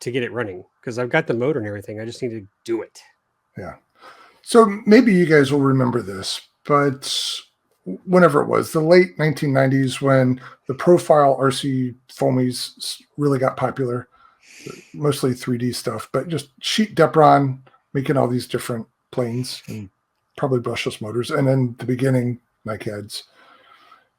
get it running because I've got the motor and everything. I just need to do it. Yeah. So maybe you guys will remember this, but whenever it was, the late 1990s, when the profile RC foamies really got popular, mostly 3D stuff, but just sheet Depron making all these different planes and probably brushless motors, and then the beginning Nike heads.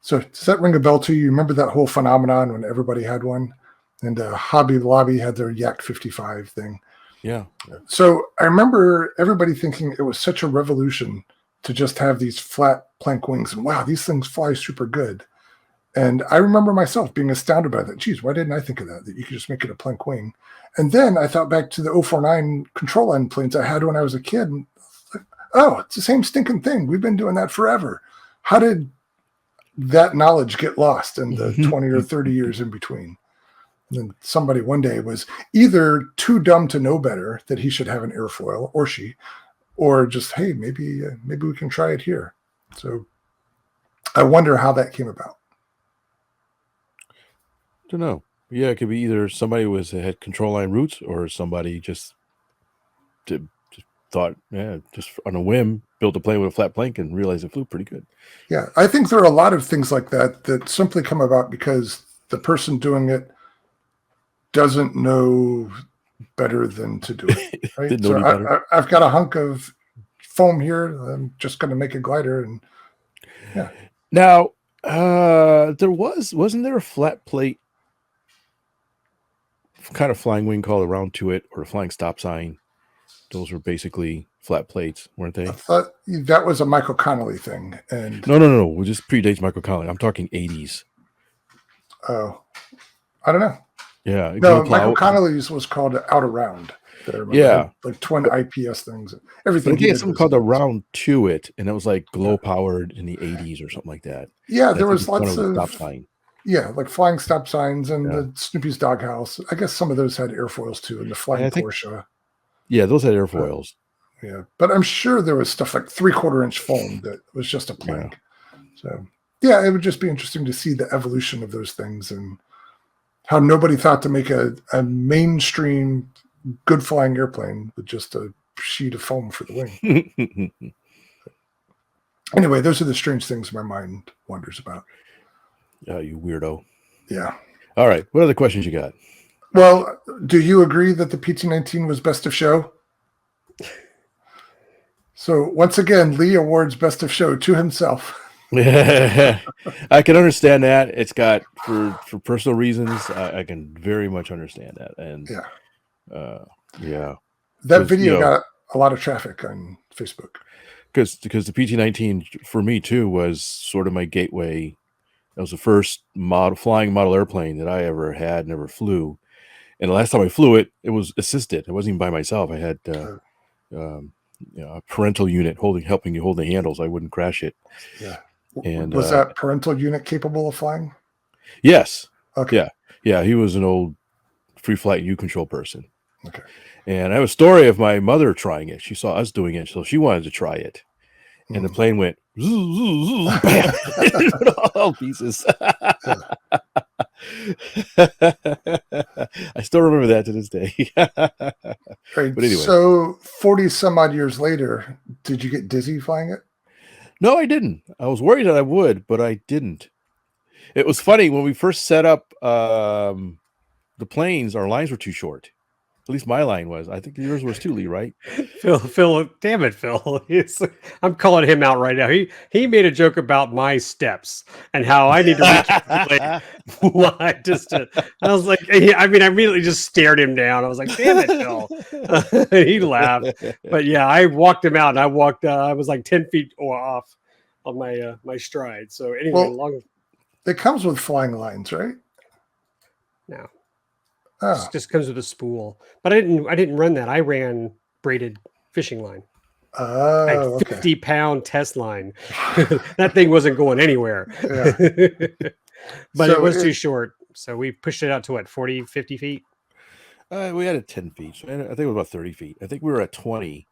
So does that ring a bell to you? You remember that whole phenomenon when everybody had one, and Hobby Lobby had their Yak 55 thing. Yeah. So I remember everybody thinking it was such a revolution to just have these flat plank wings, and wow, these things fly super good. And I remember myself being astounded by that. Geez, why didn't I think of that? That you could just make it a plank wing. And then I thought back to the 049 control end planes I had when I was a kid. And like, oh, it's the same stinking thing. We've been doing that forever. How did that knowledge get lost in the 20 or 30 years in between? And then somebody one day was either too dumb to know better that he should have an airfoil, or she, or just, hey, maybe we can try it here. So I wonder how that came about. Don't know. Yeah, it could be either somebody had control line roots, or somebody just thought, just on a whim, built a plane with a flat plank and realized it flew pretty good. Yeah, I think there are a lot of things like that simply come about because the person doing it doesn't know better than to do it. Right? So I've got a hunk of foam here. I'm just going to make a glider, and yeah. Now, wasn't there a flat plate kind of flying wing called a round to it, or a flying stop sign? Those were basically flat plates, weren't they? I thought that was a Michael Connolly thing. And no. It just predates Michael Connolly. I'm talking 80s. Oh, I don't know. Yeah. No, Michael Connolly's was called Out Around. Yeah. Like twin IPS things. Everything. He had something called a round to it, and it was like glow powered in the 80s or something like that. Yeah, there was lots of stop sign. Yeah, like flying stop signs and the Snoopy's Doghouse. I guess some of those had airfoils too, and the flying Porsche. Yeah, those had airfoils. Yeah, but I'm sure there was stuff like 3/4 inch foam that was just a plank. Yeah. So yeah, it would just be interesting to see the evolution of those things and how nobody thought to make a mainstream good flying airplane with just a sheet of foam for the wing. Anyway, those are the strange things my mind wonders about. You weirdo. Yeah. All right. What other questions you got? Well, do you agree that the PT-19 was best of show? So once again, Lee awards best of show to himself. I can understand that. It's got for personal reasons. I can very much understand that. And that video got a lot of traffic on Facebook because the PT-19 for me too was sort of my gateway. That was the first flying model airplane that I ever had, never flew. And the last time I flew it, it was assisted. It wasn't even by myself. I had a parental unit helping you hold the handles. I wouldn't crash it. Yeah. And was that parental unit capable of flying? Yes. Okay. Yeah. He was an old free flight U control person. Okay. And I have a story of my mother trying it. She saw us doing it, so she wanted to try it. And the plane went bam, all pieces. I still remember that to this day. Right. But anyway, so 40 some odd years later, did you get dizzy flying it? No, I didn't. I was worried that I would, but I didn't. It was funny when we first set up the planes. Our lines were too short, least my line was. I think yours was too, Lee, right? Phil, damn it, Phil. I'm calling him out right now. He made a joke about my steps and how I need to recalculate my distance. I was like, I immediately just stared him down. I was like, damn it, Phil. He laughed. But yeah, I walked him out and I was like 10 feet off on my my stride. So anyway, it comes with flying lines, right? No. Oh. Just comes with a spool. But I didn't run that. I ran braided fishing line. Oh, I had 50-pound test line. That thing wasn't going anywhere. Yeah. But it was too short. So we pushed it out to what, 40, 50 feet? We had it 10 feet. So I think it was about 30 feet. I think we were at 20.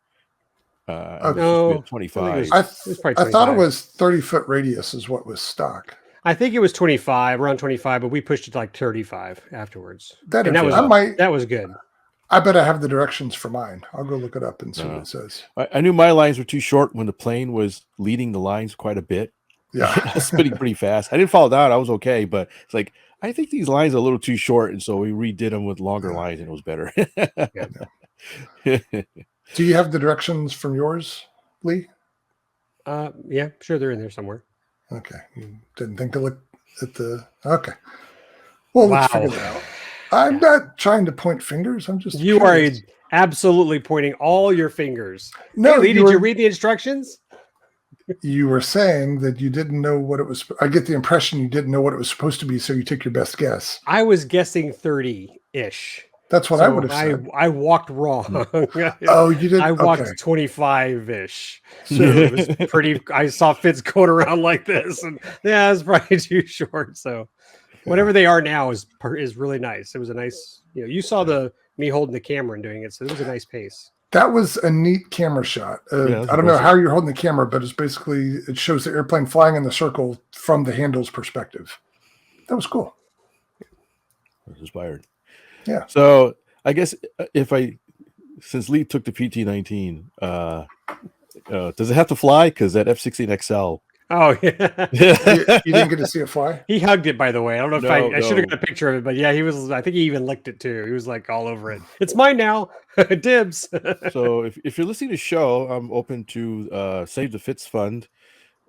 No, 25. I thought it was 30-foot radius is what was stock. I think it was 25, around 25, but we pushed it to like 35 afterwards. That was good. I bet I have the directions for mine. I'll go look it up and see what it says. I knew my lines were too short when the plane was leading the lines quite a bit. Yeah. Spinning pretty fast. I didn't fall down. I was okay, but it's like, I think these lines are a little too short. And so we redid them with longer lines and it was better. Do you have the directions from yours, Lee? Yeah, sure. They're in there somewhere. Okay. You didn't think to look at the... Okay. Well, let's figure that out. I'm not trying to point fingers. I'm just... You curious. Are absolutely pointing all your fingers. No, hey, Lee, did you read the instructions? You were saying that you didn't know what it was. I get the impression you didn't know what it was supposed to be, so you took your best guess. I was guessing 30-ish. That's what I would have said. I walked wrong. Oh, you did? I walked 25-ish. So it was pretty... I saw Fitz going around like this. And yeah, it's probably too short. So whatever they are now is really nice. It was a nice... You saw me holding the camera and doing it, so it was a nice pace. That was a neat camera shot. I don't know how you're holding the camera, but it's basically... It shows the airplane flying in the circle from the handle's perspective. That was cool. I was inspired. Yeah. So I guess since Lee took the PT-19, does it have to fly? Because that F-16XL. Oh yeah. You didn't get to see it fly? He hugged it, by the way. I don't know if I should have got a picture of it, but yeah, he was. I think he even licked it too. He was like all over it. It's mine now. Dibs. So if you're listening to the show, I'm open to Save the Fitz Fund,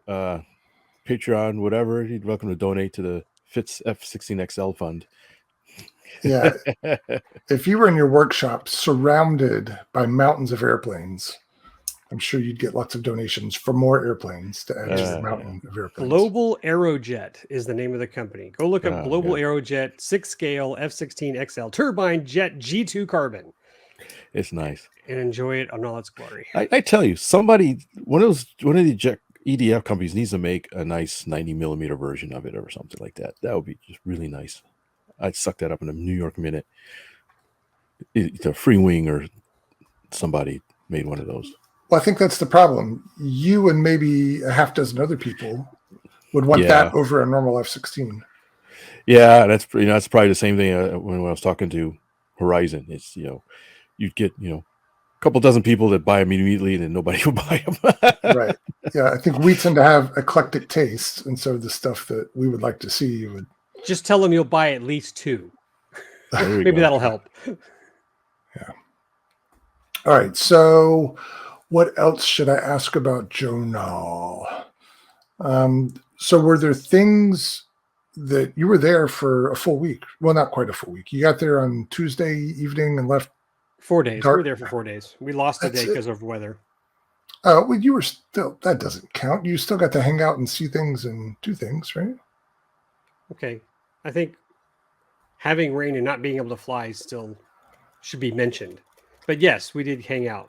Patreon, whatever. You're welcome to donate to the Fitz F-16XL Fund. Yeah. If you were in your workshop surrounded by mountains of airplanes, I'm sure you'd get lots of donations for more airplanes to add to the mountain of airplanes. Global Aerojet is the name of the company. Go look up Global Aerojet 6-scale F-16XL turbine jet G2 carbon. It's nice. And enjoy it on all its glory. I tell you, one of the jet EDF companies needs to make a nice 90 millimeter version of it or something like that. That would be just really nice. I'd suck that up in a New York minute. It's a Free Wing or somebody made one of those. Well, I think that's the problem. You and maybe a half dozen other people would want that over a normal F-16. Yeah, that's probably the same thing when I was talking to Horizon. It's you'd get a couple dozen people that buy them immediately, and then nobody will buy them. Right. Yeah, I think we tend to have eclectic tastes, and so the stuff that we would like to see would. Just tell them you'll buy at least 2. Maybe that'll help. Yeah. All right. So what else should I ask about Joe Nall? So were there things that you were there for a full week? Well, not quite a full week. You got there on Tuesday evening and left 4 days. We were there for 4 days. We lost a day because of weather. Well, you were still, that doesn't count. You still got to hang out and see things and do things, right? Okay. I think having rain and not being able to fly still should be mentioned. But yes, we did hang out.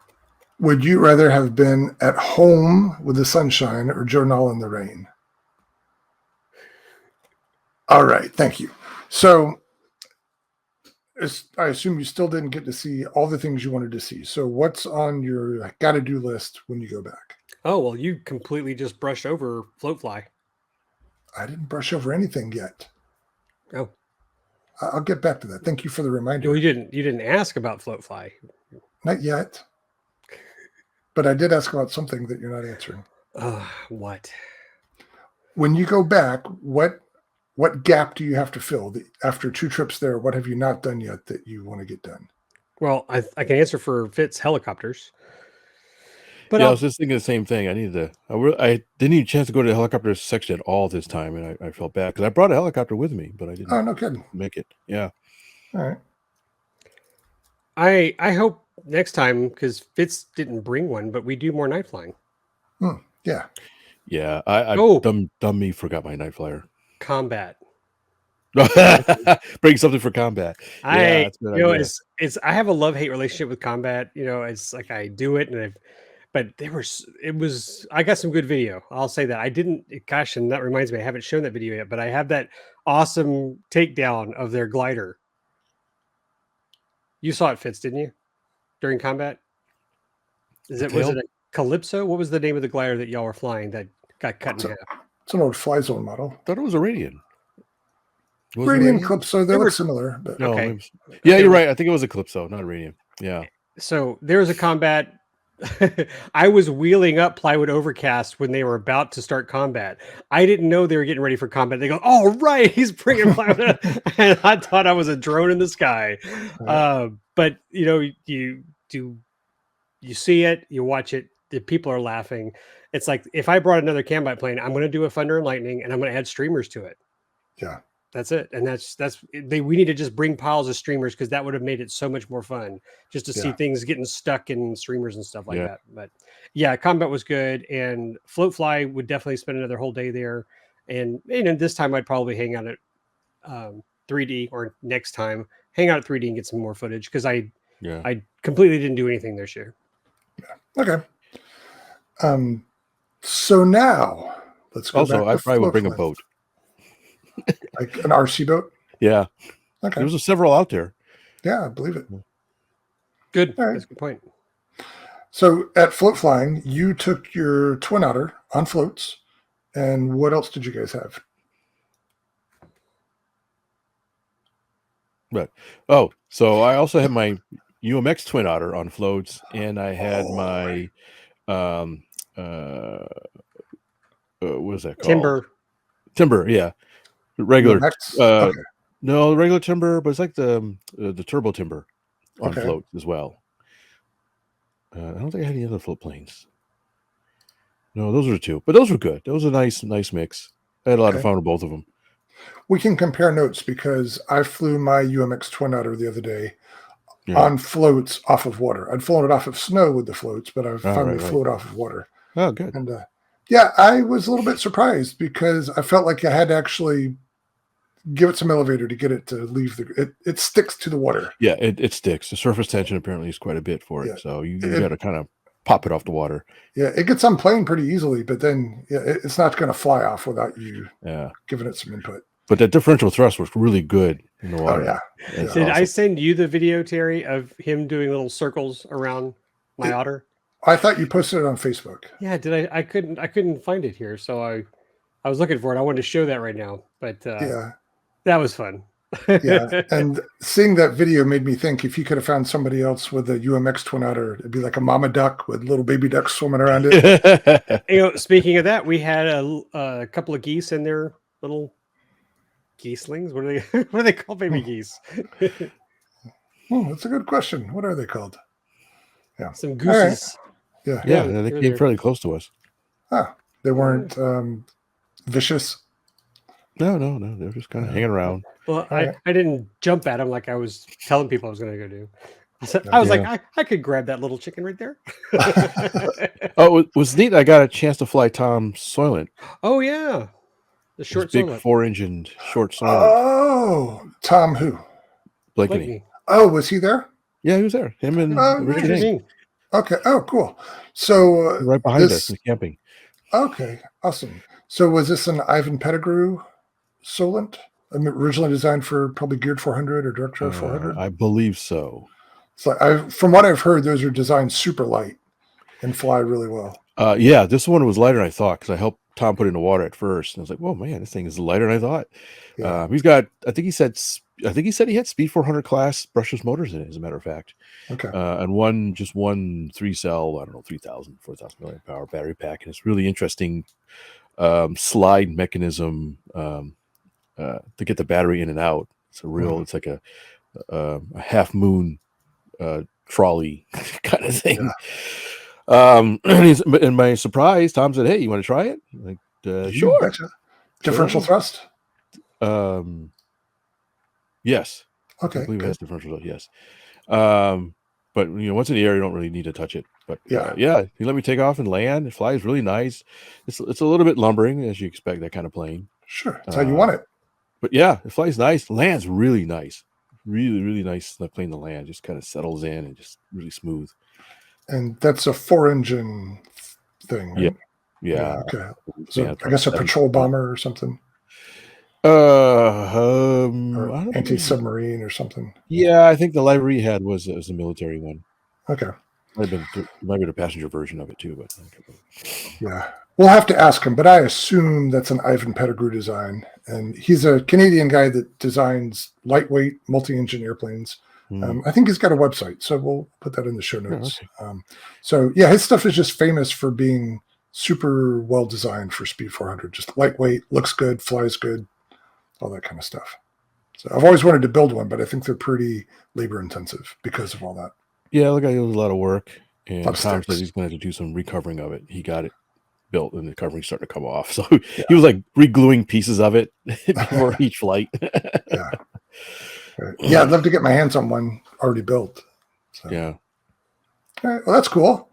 Would you rather have been at home with the sunshine or Joe Nall in the rain? All right. Thank you. So I assume you still didn't get to see all the things you wanted to see. So what's on your got-to-do list when you go back? Oh, well, you completely just brushed over float fly. I didn't brush over anything yet. Oh. I'll get back to that. Thank you for the reminder. You didn't ask about float fly. Not yet. But I did ask about something that you're not answering. What? When you go back, what gap do you have to fill? After 2 trips there, what have you not done yet that you want to get done? Well, I can answer for Fitz helicopters. But Yeah, I I'll, was just thinking the same thing. I needed to. I didn't even chance to go to the helicopter section at all this time, and I felt bad because I brought a helicopter with me, but I didn't Oh, no kidding. make it. Yeah. All right. I hope next time, because Fitz didn't bring one, but we do more night flying. Yeah. Yeah. I Oh. dumb me forgot my night flyer. Combat. Bring something for combat. Yeah, that's a good idea. It's I have a love-hate relationship with combat. It's like I do it, but I got some good video. I'll say that. I didn't, gosh, and that reminds me, I haven't shown that video yet, but I have that awesome takedown of their glider. You saw it, Fitz, didn't you? During combat? Was it a Calypso? What was the name of the glider that y'all were flying that got cut in half? It's an old Fly Zone model. I thought it was a Radian. Radian Calypso, they look similar. But no, okay. Yeah, you're right. I think it was a Calypso, not a Radian. Yeah. So there was a combat. I was wheeling up Plywood Overcast when they were about to start combat. I didn't know they were getting ready for combat. They go, "Oh, right, he's bringing Plywood," and I thought I was a drone in the sky. But you see it, you watch it. The people are laughing. It's like if I brought another combat plane, I'm going to do a Thunder and Lightning, and I'm going to add streamers to it. Yeah. That's it. And we need to just bring piles of streamers because that would have made it so much more fun just to see things getting stuck in streamers and stuff like that. But yeah, combat was good. And Float Fly would definitely spend another whole day there. And this time I'd probably hang out at 3D, or next time hang out at 3D and get some more footage because I completely didn't do anything this year. Yeah. Okay. So now let's go also, back I probably would bring a boat. Like an RC boat? Yeah. Okay. There's several out there. Yeah, I believe it. Good. All right. That's a good point. So at Float Flying, you took your Twin Otter on floats. And what else did you guys have? Right. Oh, so I also had my UMX Twin Otter on floats, and I had my what is that called? Timber, yeah. Regular okay. No, the regular timber, but it's like the turbo timber on float as well. I don't think I had any other float planes. No, those were two, but those were good. Those were a nice mix. I had a lot of fun with both of them. We can compare notes because I flew my UMX Twin Otter the other day on floats off of water. I'd flown it off of snow with the floats, but I finally flew it off of water. Oh, good. And I was a little bit surprised because I felt like I had to actually give it some elevator to get it to leave it sticks to the water. Yeah, it sticks. The surface tension apparently is quite a bit for it. So you got to kind of pop it off the water. Yeah, it gets on plane pretty easily, but then it's not going to fly off without you giving it some input. But that differential thrust was really good in the water. Oh, yeah. Did I send you the video, Terry, of him doing little circles around my otter? I thought you posted it on Facebook. Yeah, did I couldn't find it here, so I was looking for it. I wanted to show that right now, but that was fun. Yeah, and seeing that video made me think if you could have found somebody else with a UMX Twin Otter, it'd be like a mama duck with little baby ducks swimming around it. Speaking of that, we had a couple of geese in their little geeslings. What are they called, baby geese? That's a good question. What are they called? Yeah, some gooses. Right. Yeah, they came fairly close to us. Oh, they weren't vicious. No, they were just kind of hanging around. Well, I didn't jump at them like I was telling people I was going to go do. I was like, I could grab that little chicken right there. Oh, it was neat. I got a chance to fly Tom Soylent. Oh yeah, the short big Soylent. 4-engined short Soylent. Oh, Tom who? Blakeney. Oh, was he there? Yeah, he was there. Him and Richard. Okay. Oh, cool. So right behind us in camping. Okay, awesome. So was this an Ivan Pettigrew Solent? Originally designed for probably Geared 400 or Direct Drive 400? I believe so. So from what I've heard, those are designed super light and fly really well. Yeah, this one was lighter than I thought because I helped Tom put it in the water at first. And I was like, whoa, man, this thing is lighter than I thought. Yeah. He's got, I think he said he had Speed 400 class brushless motors in it, as a matter of fact. Okay. And one 3-cell, I don't know, 3,000, 4,000 milliamp hour battery pack. And it's really interesting slide mechanism to get the battery in and out. It's a real, it's like a half moon trolley kind of thing. Yeah. And my surprise, Tom said, "Hey, you want to try it?" I'm like, sure. Betcha. Differential thrust? Yes. Okay. I believe it has differential thrust. Yes. But once in the air, you don't really need to touch it. But he let me take off and land. It flies really nice. It's a little bit lumbering, as you expect that kind of plane. Sure, that's how you want it. But yeah, it flies nice. Lands really nice. Really, really nice plane to land. Just kind of settles in and just really smooth. And that's a 4-engine thing, right? Yeah. Okay. So I guess a patrol bomber or something. Or anti-submarine or something. Yeah, I think the library he had was a military one. Okay. Might have been a passenger version of it too, but yeah, we'll have to ask him. But I assume that's an Ivan Pettigrew design, and he's a Canadian guy that designs lightweight multi-engine airplanes. I think he's got a website, so we'll put that in the show notes. Okay. So yeah, his stuff is just famous for being super well designed for Speed 400. Just lightweight, looks good, flies good, all that kind of stuff. So I've always wanted to build one, but I think they're pretty labor intensive because of all that. Yeah, look, it was a lot of work, and Tom said he's going to have to do some recovering of it. He got it built, and the covering's starting to come off. So he was like re-gluing pieces of it before each flight. Yeah. Right. Yeah, I'd love to get my hands on one already built. So. Yeah. All right, well, that's cool.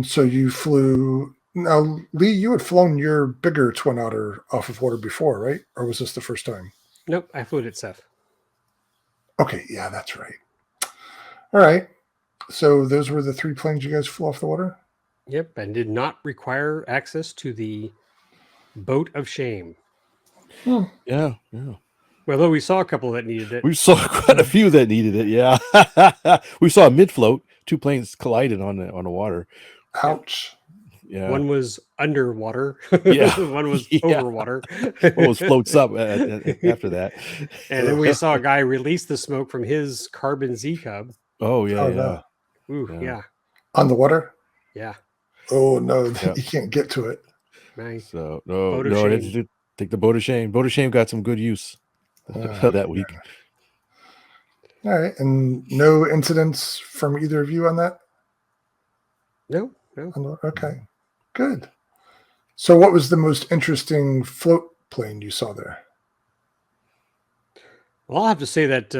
So you flew. Now, Lee, you had flown your bigger Twin Otter off of water before, right? Or was this the first time? Nope, I flew it at Seth. Okay, yeah, that's right. All right. So those were the 3 planes you guys flew off the water? Yep, and did not require access to the boat of shame. Yeah. Well, though we saw a couple that needed it. We saw quite a few that needed it, yeah. We saw a mid-float. 2 planes collided on the water. Ouch. Yeah. One was underwater. Yeah. One was over water. One was floats up after that. And then we saw a guy release the smoke from his carbon Z Cub. Oh, yeah, no. Ooh, yeah. On the water? Yeah. Oh, no, you can't get to it. Nice. So, take the boat of shame. Boat of shame got some good use that week. All right. And no incidents from either of you on that? No. Okay. Good. So what was the most interesting float plane you saw there? Well, I'll have to say that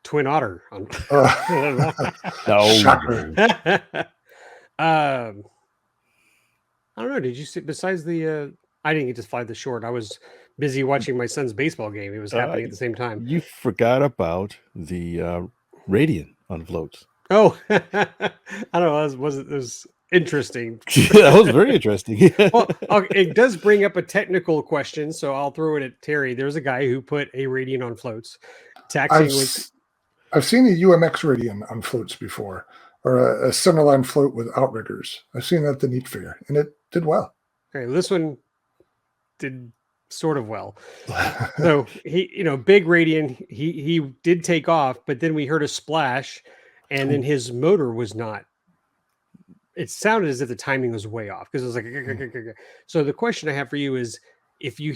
Twin Otter. No. I don't know. Did you see, besides the, I didn't get to fly the short. I was busy watching my son's baseball game. It was happening at the same time. You forgot about the Radian on floats. Oh, I don't know. It was interesting. That was very interesting. Well, it does bring up a technical question, so I'll throw it at Terry. There's a guy who put a Radian on floats. I've seen a UMX Radian on floats before, or a centerline float with outriggers. I've seen that at the Neat Fair, and it did well. Okay, well, this one did sort of well. So he, big Radian, he did take off, but then we heard a splash, and then his motor was not. It sounded as if the timing was way off because it was like. So the question I have for you is, if you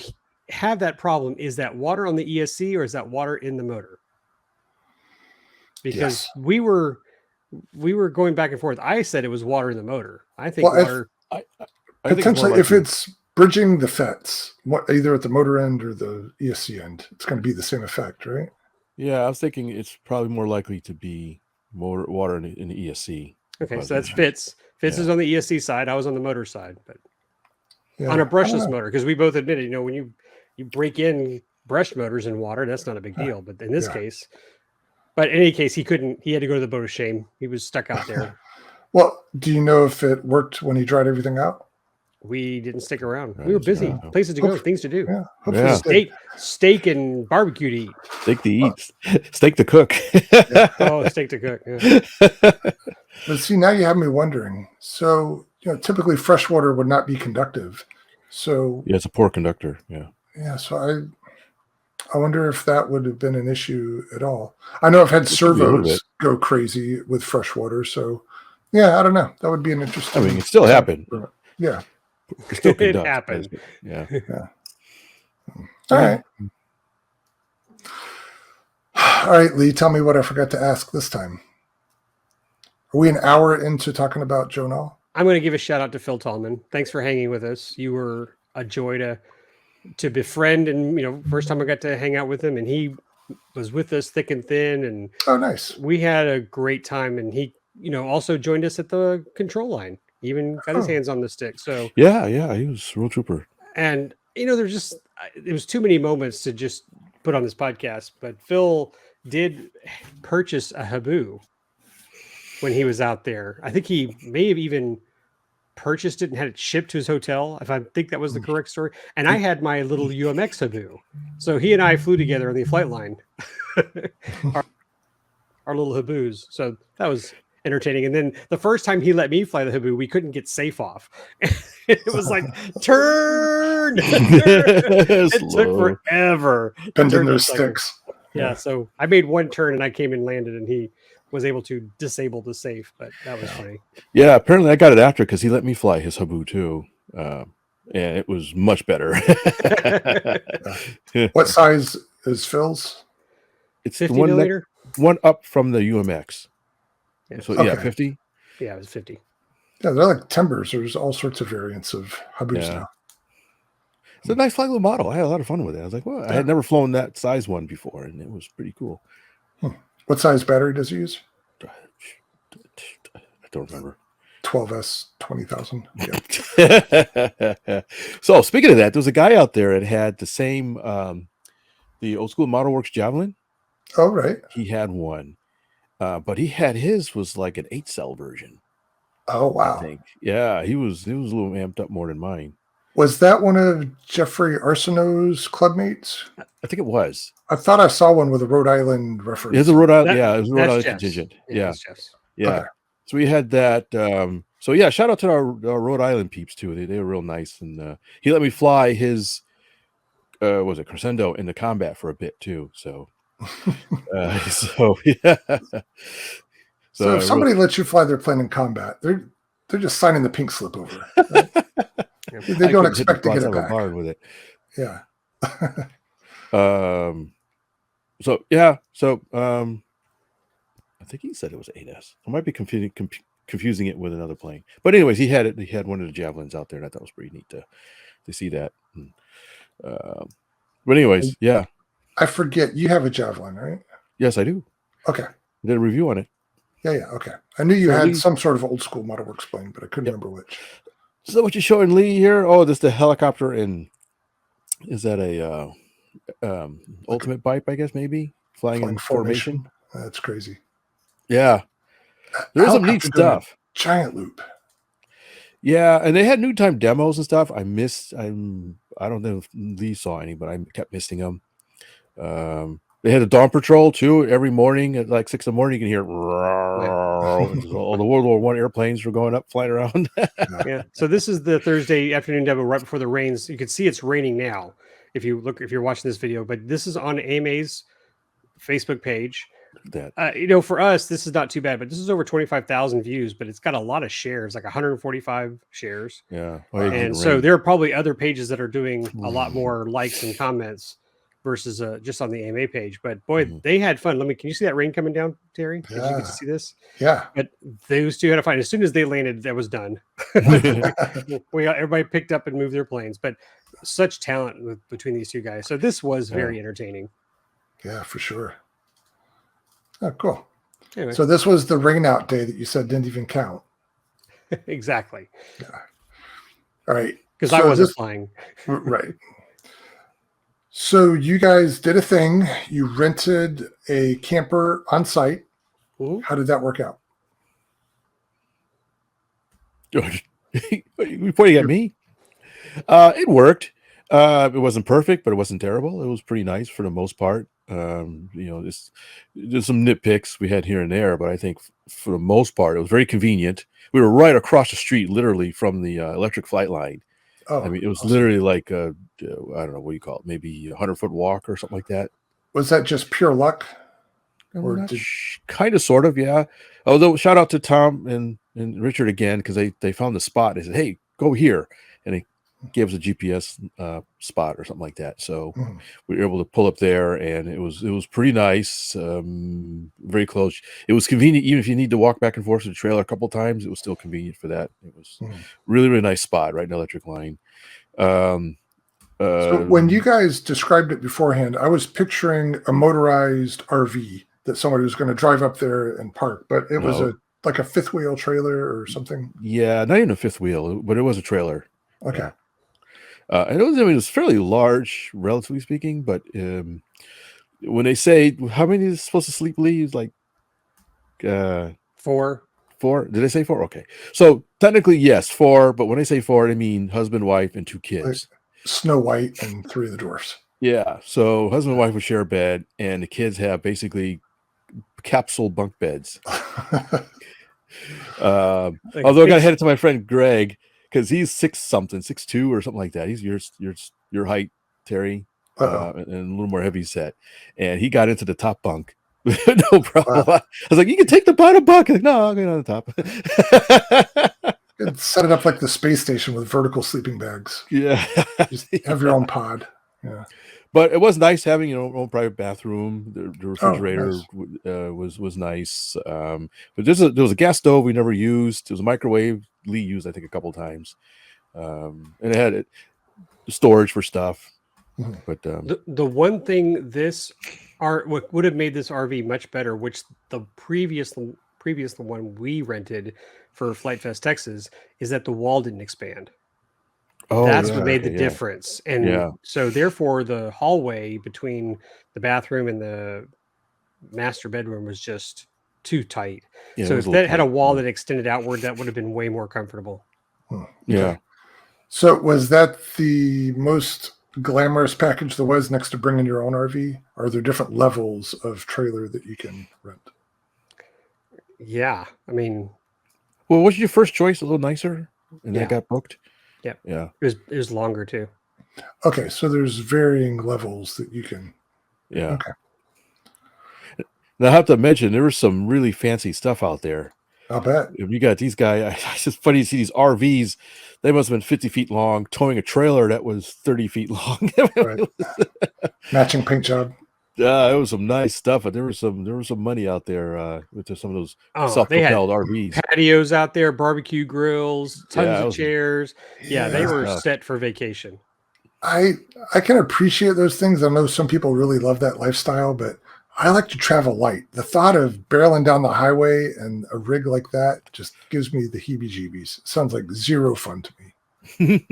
have that problem, is that water on the ESC or is that water in the motor? Because we were going back and forth. I said it was water in the motor. I think water. Potentially, if it's bridging the FETs, either at the motor end or the ESC end, it's going to be the same effect, right? Yeah, I was thinking it's probably more likely to be water in the ESC. Okay, so that's Fitz. Fitz is on the ESC side. I was on the motor side, but on a brushless motor, because we both admitted, when you break in brushed motors in water, that's not a big deal. But in this case, but in any case, he had to go to the boat of shame. He was stuck out there. Well, do you know if it worked when he dried everything out? We didn't stick around. We were busy. Places to go, things to do. Yeah. Steak and barbecue to eat. Steak to eat. Steak to cook. Oh, steak to cook. Yeah. But see, now you have me wondering. So, typically fresh water would not be conductive. So yeah, it's a poor conductor. Yeah. Yeah. So I wonder if that would have been an issue at all. I know I've had servos go crazy with fresh water. So yeah, I don't know. That would be an interesting. I mean, it still happened. Yeah. It happened. Yeah. All right. All right, Lee, tell me what I forgot to ask this time. Are we an hour into talking about Joe Nall? I'm going to give a shout out to Phil Tallman. Thanks for hanging with us. You were a joy to befriend, and first time I got to hang out with him, and he was with us thick and thin, and Oh, nice. we had a great time. And he, also joined us at the control line. He even got his hands on the stick. So yeah, he was a real trooper. And there was too many moments to just put on this podcast, but Phil did purchase a Habu when he was out there. I think he may have even purchased it and had it shipped to his hotel, if I think that was the correct story. And I had my little UMX Habu. So he and I flew together on the flight line, our little Habus. So that was entertaining. And then the first time he let me fly the Habu, we couldn't get safe off. It was like, turn. It took forever. Bending those sticks. Yeah. So I made one turn and I came and landed, and he was able to disable the safe, but that was funny. Yeah, apparently I got it after because he let me fly his Habu too. And it was much better. What size is Phil's? It's 50 the one, millimeter? One up from the UMX. Yeah. So yeah, 50. Yeah, it was 50. Yeah, they're like timbers. There's all sorts of variants of Habus now. It's a nice flight little model. I had a lot of fun with it. I was like, well, I had never flown that size one before, and it was pretty cool. What size battery does he use? I don't remember. 12S 20,000. Yeah. So speaking of that, there was a guy out there that had the same, the old school Model Works Javelin. Oh, right. He had one, but his was like an 8-cell version. Oh, wow. I think. Yeah, he was a little amped up more than mine. Was that one of Jeffrey Arsenault's clubmates? I think it was. I thought I saw one with a Rhode Island reference. It's a Rhode Island, it was a Rhode Island Jeff's. contingent. Yeah. Okay. So we had that. So yeah, shout out to our Rhode Island peeps too. They were real nice, and he let me fly his was it Crescendo in the combat for a bit too. So so yeah. So if somebody lets you fly their plane in combat, they're just signing the pink slip over. Right? They don't expect to get it back. Hard with it. Yeah. So yeah. So I think he said it was 8S. I might be confusing it with another plane. But anyways, he had it. He had one of the Javelins out there, and I thought it was pretty neat to see that. And, but anyways, yeah. I forget you have a Javelin, right? Yes, I do. Okay. I did a review on it. Yeah. Okay. I knew you had some sort of old school Model Works plane, but I couldn't remember which. So what you're showing Lee here? Oh, this is the helicopter in. Is that a ultimate bike? I guess maybe flying in formation. That's crazy. Yeah, there's some neat stuff. Giant loop. Yeah, and they had new time demos and stuff. I don't know if Lee saw any, but I kept missing them. They had a dawn patrol too. Every morning at like 6 a.m, you can hear all the World War I airplanes were going up, flying around. Yeah. So this is the Thursday afternoon demo right before the rains. You can see it's raining now if you're watching this video, but this is on AMA's Facebook page. For us, this is not too bad, but this is over 25,000 views, but it's got a lot of shares, like 145 shares. Yeah. And so there are probably other pages that are doing a lot more likes and comments versus just on the AMA page. But boy, they had fun. Can you see that rain coming down, Terry? Did you get to see this? Yeah. But those two had to find. As soon as they landed, that was done. Everybody picked up and moved their planes. But such talent between these two guys. So this was very entertaining. Yeah, for sure. Oh, cool. Anyway. So this was the rain out day that you said didn't even count. Exactly. Yeah. All right. Because I wasn't flying. Right. So you guys did a thing. You rented a camper on site. Mm-hmm. How did that work out? You pointing at me? It worked. It wasn't perfect, but it wasn't terrible. It was pretty nice for the most part. There's some nitpicks we had here and there, but I think for the most part, it was very convenient. We were right across the street, literally from the electric flight line. Oh, I mean, it was literally like I don't know what you call it, maybe 100-foot walk or something like that. Was that just pure luck? Or kind of, sort of, yeah. Although shout out to Tom and Richard again because they found the spot. They said, "Hey, go here," and gave us a GPS spot or something like that. So we were able to pull up there, and it was pretty nice, very close. It was convenient, even if you need to walk back and forth to the trailer a couple times. It was still convenient for that. It was really, really nice spot, right in the electric line. So when you guys described it beforehand, I was picturing a motorized RV that somebody was going to drive up there and park, but it was like a fifth wheel trailer or something. Yeah, not even a fifth wheel, but it was a trailer. Okay. Yeah. And it was fairly large, relatively speaking, but when they say how many is supposed to sleep leaves, like 4. Did they say 4? Okay, so technically yes, 4, but when they say 4, they mean husband, wife, and 2 kids. Like Snow White and 3 of the dwarfs. Yeah, so husband and wife would share a bed, and the kids have basically capsule bunk beds. Although I got to hand it to my friend Greg, because he's 6'2" or something like that. He's your height, Terry, and a little more heavy set. And he got into the top bunk. No problem. Wow. I was like, you can take the bottom bunk. Like, no, I'll get on the top. Set it up like the space station with vertical sleeping bags. Yeah. Just have your own pod. Yeah. But it was nice having your own private bathroom. The refrigerator was nice. But there was a gas stove we never used. It was a microwave Lee used, I think, a couple of times. And it had storage for stuff. But the one thing what would have made this RV much better, which the previous one we rented for Flight Fest Texas, is that the wall didn't expand. That's what made the difference. And so therefore the hallway between the bathroom and the master bedroom was just too tight. So if that had a wall that extended outward, that would have been way more comfortable. Yeah. So was that the most glamorous package there was next to bringing your own RV? Are there different levels of trailer that you can rent? Yeah. I mean, well, was your first choice a little nicer and that got booked? Yeah. Yeah. It was longer too. Okay. So there's varying levels that you can. Yeah. Okay. Now I have to mention there was some really fancy stuff out there. I'll bet. If you got these guys, it's just funny to see these RVs. They must have been 50 feet long, towing a trailer that was 30 feet long. Right. Matching paint job. It was some nice stuff, but there was some money out there with some of those self-propelled RVs. Patios out there, barbecue grills, tons of chairs. Yeah, they were set for vacation. I can appreciate those things. I know some people really love that lifestyle, but I like to travel light. The thought of barreling down the highway and a rig like that just gives me the heebie-jeebies. It sounds like zero fun to me.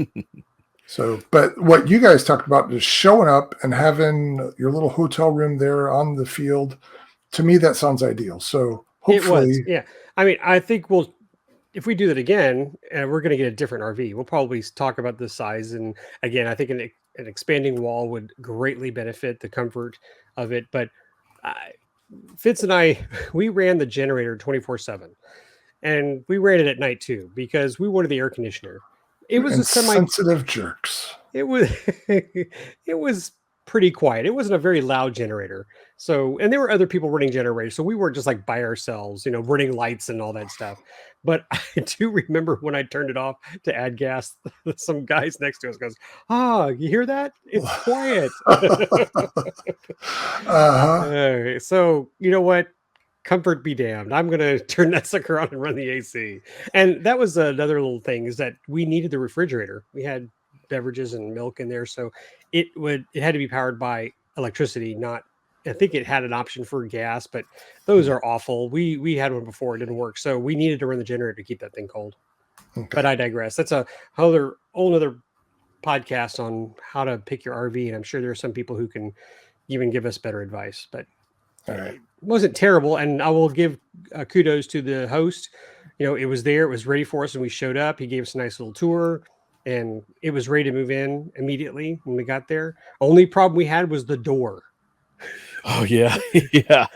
So, but what you guys talked about is showing up and having your little hotel room there on the field. To me, that sounds ideal. So hopefully, I mean, I think if we do that again, we're going to get a different RV. We'll probably talk about the size. And again, I think an expanding wall would greatly benefit the comfort of it. But Fitz and I, we ran the generator 24/7, and we ran it at night too, because we wanted the air conditioner. It was sensitive jerks. It was pretty quiet. It wasn't a very loud generator. So, and there were other people running generators. So we weren't just like by ourselves, running lights and all that stuff. But I do remember when I turned it off to add gas, some guys next to us goes, you hear that? It's quiet. So you know what? Comfort be damned. I'm going to turn that sucker on and run the AC. And that was another little thing, is that we needed the refrigerator. We had beverages and milk in there. So it had to be powered by electricity, I think it had an option for gas, but those are awful. We had one before, it didn't work. So we needed to run the generator to keep that thing cold. Okay. But I digress. That's a whole other podcast on how to pick your RV. And I'm sure there are some people who can even give us better advice, but it wasn't terrible. And I will give kudos to the host. It was there, it was ready for us, and we showed up. He gave us a nice little tour, and it was ready to move in immediately when we got there. Only problem we had was the door. Oh yeah. Yeah.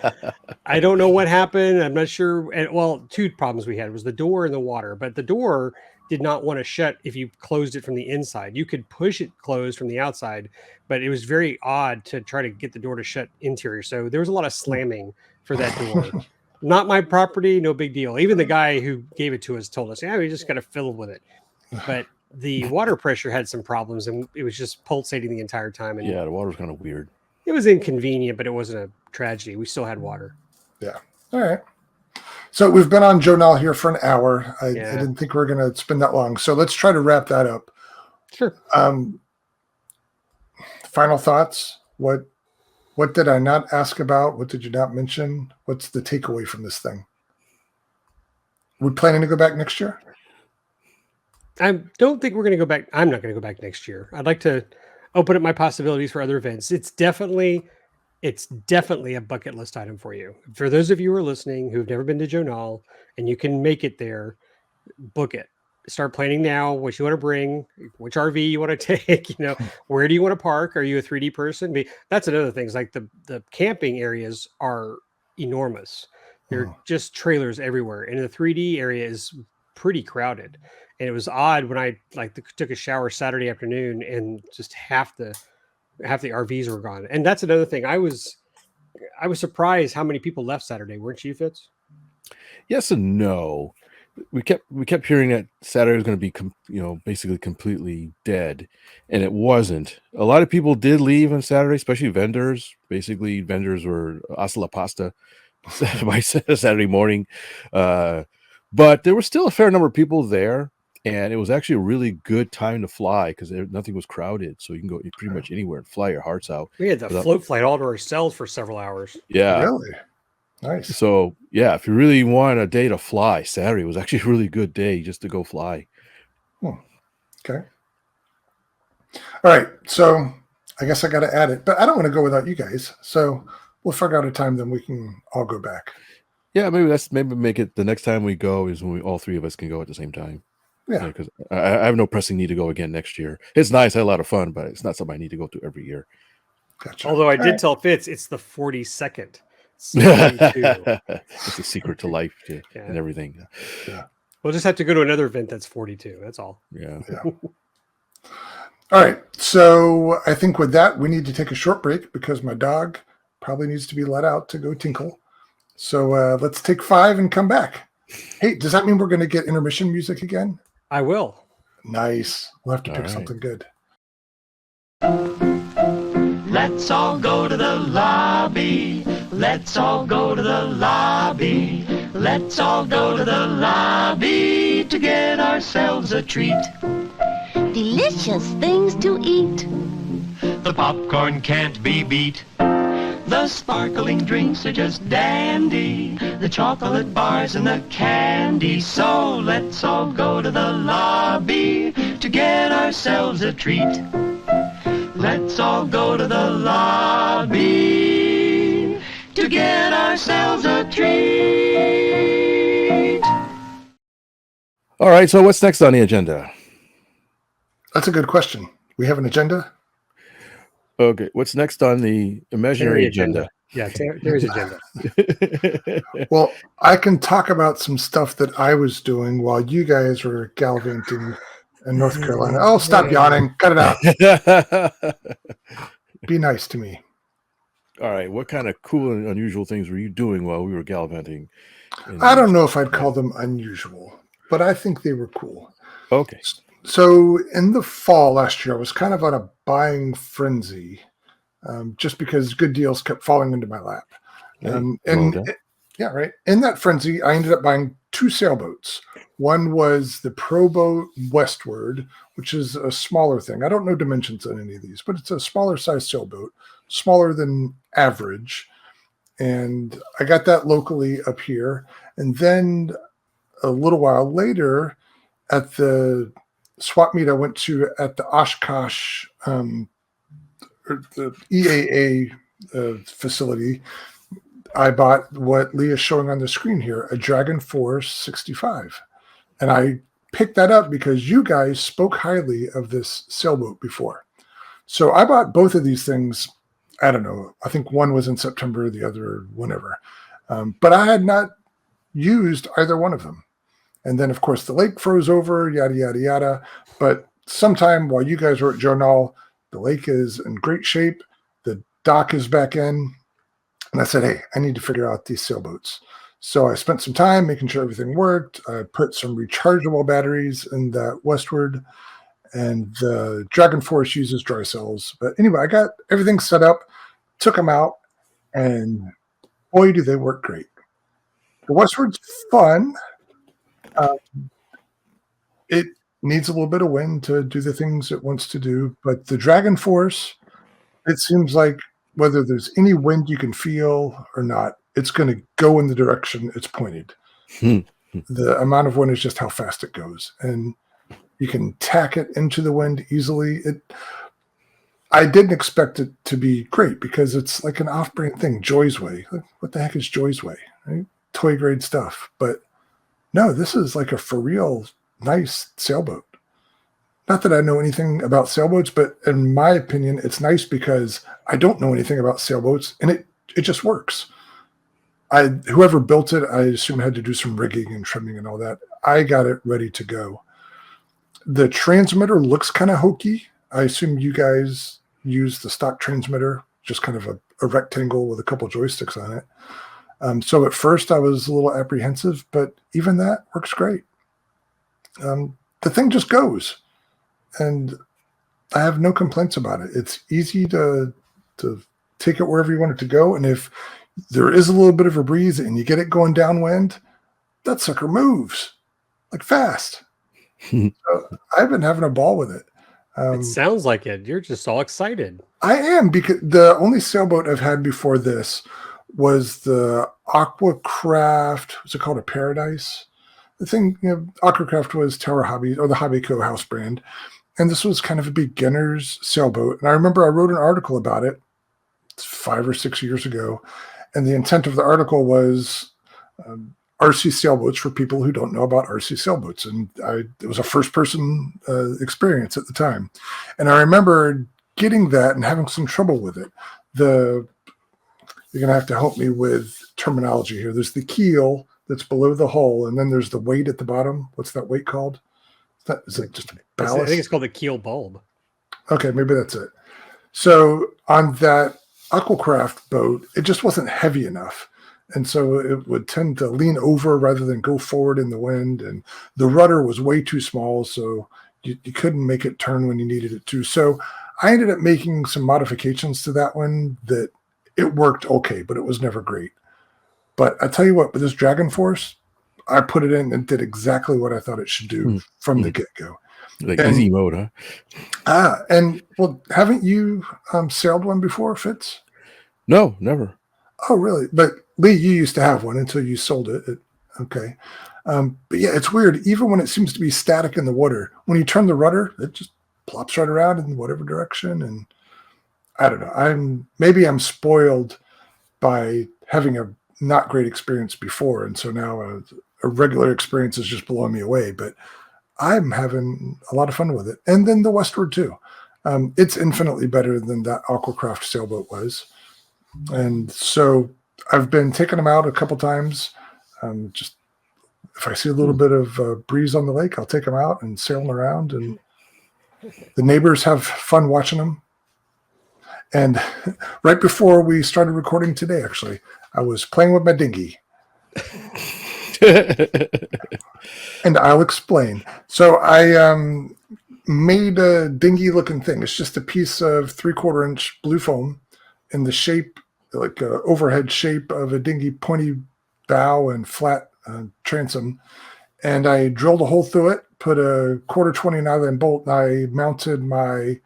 I don't know what happened. I'm not sure. Well, two problems we had was the door and the water, but the door did not want to shut if you closed it from the inside. You could push it closed from the outside, but it was very odd to try to get the door to shut interior. So there was a lot of slamming for that door. Not my property, no big deal. Even the guy who gave it to us told us, we just got to fiddle with it. But the water pressure had some problems, and it was just pulsating the entire time. And Yeah, the water was kind of weird. it was inconvenient, but it wasn't a tragedy. We still had water. Yeah. All right. So we've been on Joe Nall here for an hour. I didn't think we were going to spend that long. So let's try to wrap that up. Sure. Final thoughts. What did I not ask about? What did you not mention? What's the takeaway from this thing? We planning to go back next year? I don't think we're going to go back. I'm not going to go back next year. I'd like to open up my possibilities for other events. It's definitely a bucket list item for you. For those of you who are listening who've never been to Joe Nall and you can make it there, book it. Start planning now what you want to bring, which RV you want to take, where do you want to park? Are you a 3D person? That's another thing. It's like the camping areas are enormous. They're just trailers everywhere. And the 3D area is pretty crowded. And it was odd when I took a shower Saturday afternoon and just half the RVs were gone. And that's another thing. I was surprised how many people left Saturday. Weren't you, Fitz? Yes and no. We kept hearing that Saturday was going to be, basically completely dead, and it wasn't. A lot of people did leave on Saturday, especially vendors. Basically, vendors were hasta la pasta by Saturday morning, but there was still a fair number of people there, and it was actually a really good time to fly because nothing was crowded, so you can go pretty much anywhere and fly your hearts out. We had the float flight all to ourselves for several hours. Yeah, really. Nice. So, yeah, if you really want a day to fly, Saturday was actually a really good day just to go fly. Okay. All right. So I guess I got to add it, but I don't want to go without you guys. So we'll figure out a time, then we can all go back. Yeah, maybe make it the next time we go is when all three of us can go at the same time. Yeah. Because I have no pressing need to go again next year. It's nice. I had a lot of fun, but it's not something I need to go to every year. Gotcha. Although I did tell Fitz it's the 42nd. It's a secret to life and everything. Yeah. We'll just have to go to another event that's 42. That's all. Yeah. All right. So I think with that, we need to take a short break because my dog probably needs to be let out to go tinkle. So let's take 5 and come back. Hey, does that mean we're going to get intermission music again? I will. Nice. We'll have to pick something good. Let's all go to the lobby. Let's all go to the lobby. Let's all go to the lobby to get ourselves a treat. Delicious things to eat. The popcorn can't be beat. The sparkling drinks are just dandy. The chocolate bars and the candy. So let's all go to the lobby to get ourselves a treat. Let's all go to the lobby to get ourselves a treat. All right, so what's next on the agenda? That's a good question. We have an agenda? Okay, what's next on the imaginary agenda? Yeah, Terry's agenda. Well, I can talk about some stuff that I was doing while you guys were gallivanting in North Carolina. Oh, stop yawning. Cut it out. Be nice to me. All right, what kind of cool and unusual things were you doing while we were gallivanting? I don't know if I'd call them unusual, but I think they were cool. Okay. So in the fall last year, I was kind of on a buying frenzy just because good deals kept falling into my lap. In that frenzy, I ended up buying 2 sailboats. One was the Pro Boat Westward, which is a smaller thing. I don't know dimensions on any of these, but it's a smaller size sailboat, smaller than average. And I got that locally up here. And then a little while later at the swap meet I went to at the Oshkosh, the EAA facility, I bought what Leah's showing on the screen here, a Dragon Force 65. And I picked that up because you guys spoke highly of this sailboat before. So I bought both of these things. I don't know. I think one was in September, the other whenever. But I had not used either one of them. And then, of course, the lake froze over, yada, yada, yada. But sometime while you guys were at Joe Nall, the lake is in great shape. The dock is back in. And I said, hey, I need to figure out these sailboats. So I spent some time making sure everything worked. I put some rechargeable batteries in that Westward. and the Dragon Force uses dry cells. But anyway, I got everything set up, took them out, and boy, do they work great. The Westward's fun. It needs a little bit of wind to do the things it wants to do, but the Dragon Force, it seems like whether there's any wind you can feel or not, it's going to go in the direction it's pointed. The amount of wind is just how fast it goes, and you can tack it into the wind easily. I didn't expect it to be great because it's like an off-brand thing, Joy's Way. What the heck is Joy's Way? Right? Toy grade stuff. But no, this is like a for real nice sailboat. Not that I know anything about sailboats, but in my opinion, it's nice because I don't know anything about sailboats, and it just works. Whoever built it, I assume had to do some rigging and trimming and all that. I got it ready to go. The transmitter looks kind of hokey. I assume you guys use the stock transmitter, just kind of a rectangle with a couple joysticks on it. So at first I was a little apprehensive, but even that works great. The thing just goes, and I have no complaints about it. It's easy to take it wherever you want it to go, and if there is a little bit of a breeze and you get it going downwind, that sucker moves like fast. So I've been having a ball with it. It sounds like it. You're just all excited. I am, because the only sailboat I've had before this was the Aquacraft. What's it called? A Paradise? The thing, Aquacraft was Tower Hobby, or the Hobby Co. house brand. And this was kind of a beginner's sailboat. And I remember I wrote an article about it 5 or 6 years ago. And the intent of the article was RC sailboats for people who don't know about RC sailboats. And it was a first-person experience at the time. And I remember getting that and having some trouble with it. You're going to have to help me with terminology here. There's the keel that's below the hull, and then there's the weight at the bottom. What's that weight called? Is it just a ballast? I think it's called the keel bulb. Okay, maybe that's it. So on that Aquacraft boat, it just wasn't heavy enough. And so it would tend to lean over rather than go forward in the wind. And the rudder was way too small, so you couldn't make it turn when you needed it to. So I ended up making some modifications to that one that it worked okay, but it was never great. But I tell you what, with this Dragon Force, I put it in and did exactly what I thought it should do from the get-go. Like easy mode, huh? And well, haven't you sailed one before, Fitz? No, never. Oh, really? But Lee, you used to have one until you sold it. Okay. But yeah, it's weird. Even when it seems to be static in the water, when you turn the rudder, it just plops right around in whatever direction. And I don't know. Maybe I'm spoiled by having a not great experience before. And so now a regular experience is just blowing me away. But I'm having a lot of fun with it. And then the Westward too. It's infinitely better than that Aquacraft sailboat was. And so I've been taking them out a couple times. Just if I see a little bit of breeze on the lake, I'll take them out and sail them around. And the neighbors have fun watching them. And right before we started recording today, actually, I was playing with my dinghy. And I'll explain. So I made a dinghy-looking thing. It's just a piece of 3/4 inch blue foam in the shape, like an overhead shape of a dinghy, pointy bow and flat transom. And I drilled a hole through it, put a 1/4 nylon bolt, and I mounted my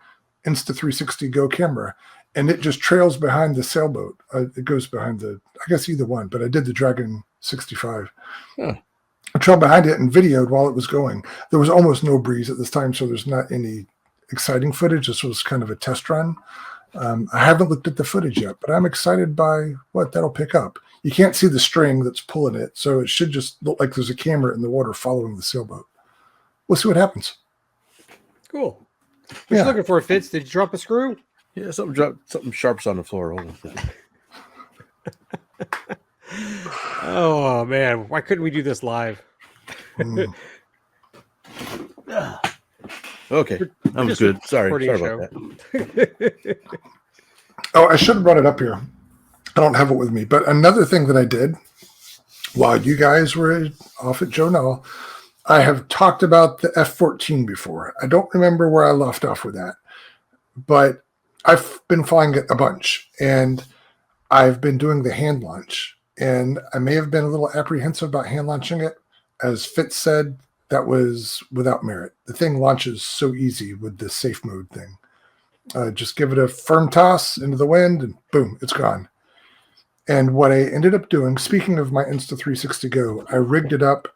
Insta360 Go camera. And it just trails behind the sailboat. It goes behind I guess either one, but I did the Dragon 65. Huh. I trailed behind it and videoed while it was going. There was almost no breeze at this time, so there's not any exciting footage. This was kind of a test run. I haven't looked at the footage yet, but I'm excited by what that'll pick up. You can't see the string that's pulling it, so it should just look like there's a camera in the water following the sailboat. We'll see what happens. Cool. What you looking for, Fitz? Did you drop a screw? Yeah, something sharp's on the floor. Hold on. Oh man, why couldn't we do this live? Okay, that was good. Sorry about that. Oh, I should have brought it up here. I don't have it with me. But another thing that I did while you guys were off at Joe Nall, I have talked about the F-14 before. I don't remember where I left off with that, but I've been flying it a bunch, and I've been doing the hand launch, and I may have been a little apprehensive about hand launching it. As Fitz said, that was without merit. The thing launches so easy with the safe mode thing. Just give it a firm toss into the wind, and boom, it's gone. And what I ended up doing, speaking of my Insta360 Go, I rigged it up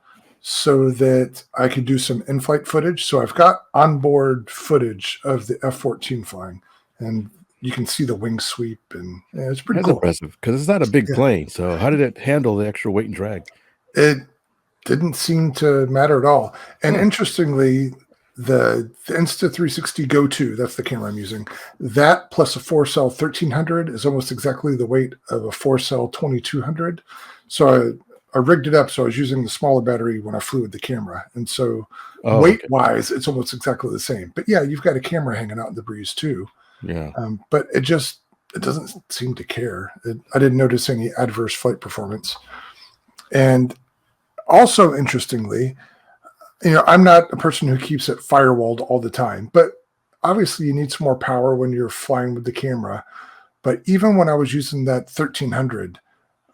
so that I could do some in-flight footage. So I've got onboard footage of the F-14 flying, and you can see the wing sweep, and it's pretty That's cool. impressive because it's not a big plane. So how did it handle the extra weight and drag? It didn't seem to matter at all. And interestingly, the Insta360 Go 2, that's the camera I'm using, that plus a 4-cell 1300 is almost exactly the weight of a 4-cell 2200. So I rigged it up so I was using the smaller battery when I flew with the camera. And so weight-wise, it's almost exactly the same. But yeah, you've got a camera hanging out in the breeze too. Yeah. But it doesn't seem to care. I didn't notice any adverse flight performance. And also, interestingly, I'm not a person who keeps it firewalled all the time, but obviously you need some more power when you're flying with the camera. But even when I was using that 1300,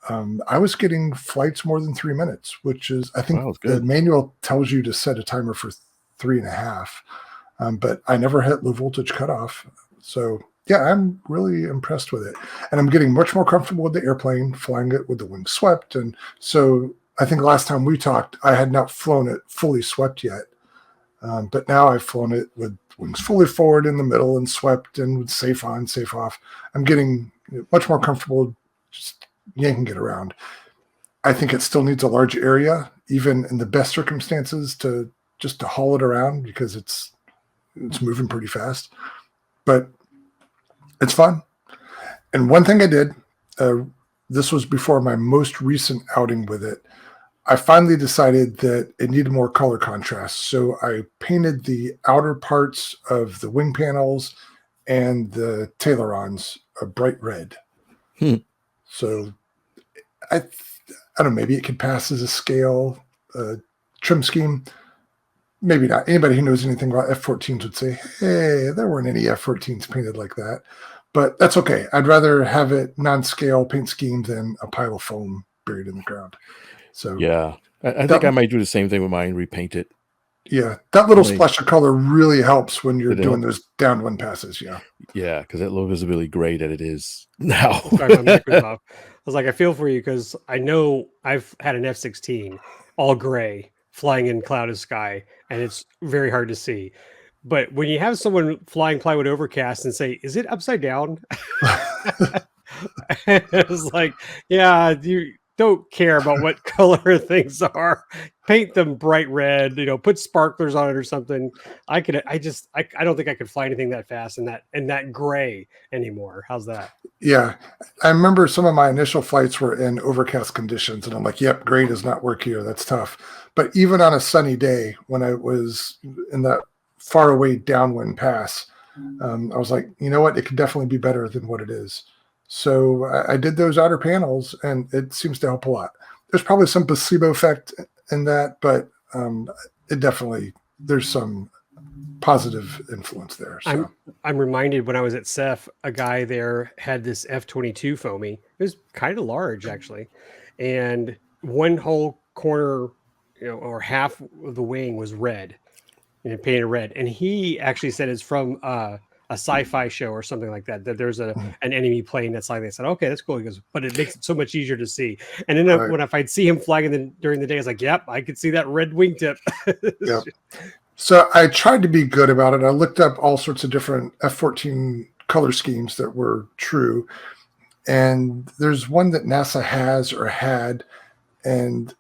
I was getting flights more than 3 minutes, which is, I think the manual tells you to set a timer for 3.5. But I never hit low voltage cutoff. So yeah, I'm really impressed with it. And I'm getting much more comfortable with the airplane, flying it with the wings swept. And so I think last time we talked, I had not flown it fully swept yet. But now I've flown it with wings fully forward in the middle and swept and with safe on, safe off. I'm getting much more comfortable just yanking it around. I think it still needs a large area, even in the best circumstances, to haul it around because it's moving pretty fast. But it's fun. And one thing I did, this was before my most recent outing with it, I finally decided that it needed more color contrast. So I painted the outer parts of the wing panels and the ailerons a bright red. So I don't know, maybe it could pass as a scale trim scheme. Maybe not. Anybody who knows anything about F-14s would say, hey, there weren't any F-14s painted like that. But that's okay. I'd rather have it non-scale paint scheme than a pile of foam buried in the ground. So yeah, I think I might do the same thing with mine, repaint it. Yeah, that little splash of color really helps when you're doing those downwind passes. Yeah. Yeah, because that low visibility gray that it is now. Sorry, my mic was off. I was like, I feel for you because I know I've had an F-16 all gray flying in clouded sky, and it's very hard to see. But when you have someone flying Plywood Overcast and say, is it upside down? It's like, yeah, you don't care about what color things are. Paint them bright red, put sparklers on it or something. I don't think I could fly anything that fast in that gray anymore. How's that? Yeah. I remember some of my initial flights were in overcast conditions, and I'm like, yep, gray does not work here. That's tough. But even on a sunny day, when I was in that far away downwind pass, I was like, you know what? It could definitely be better than what it is. So I did those outer panels, and it seems to help a lot. There's probably some placebo effect in that, but there's some positive influence there. So. I'm reminded when I was at CEF, a guy there had this F-22 foamy. It was kind of large, actually. And one whole corner, or half of the wing was red, and painted red. And he actually said it's from a sci-fi show or something like that, that there's an enemy plane that's like, they said, okay, that's cool. He goes, but it makes it so much easier to see. And then when if I'd see him flying during the day, I was like, yep, I could see that red wingtip. Yep. So I tried to be good about it. I looked up all sorts of different F-14 color schemes that were true. And there's one that NASA has or had, and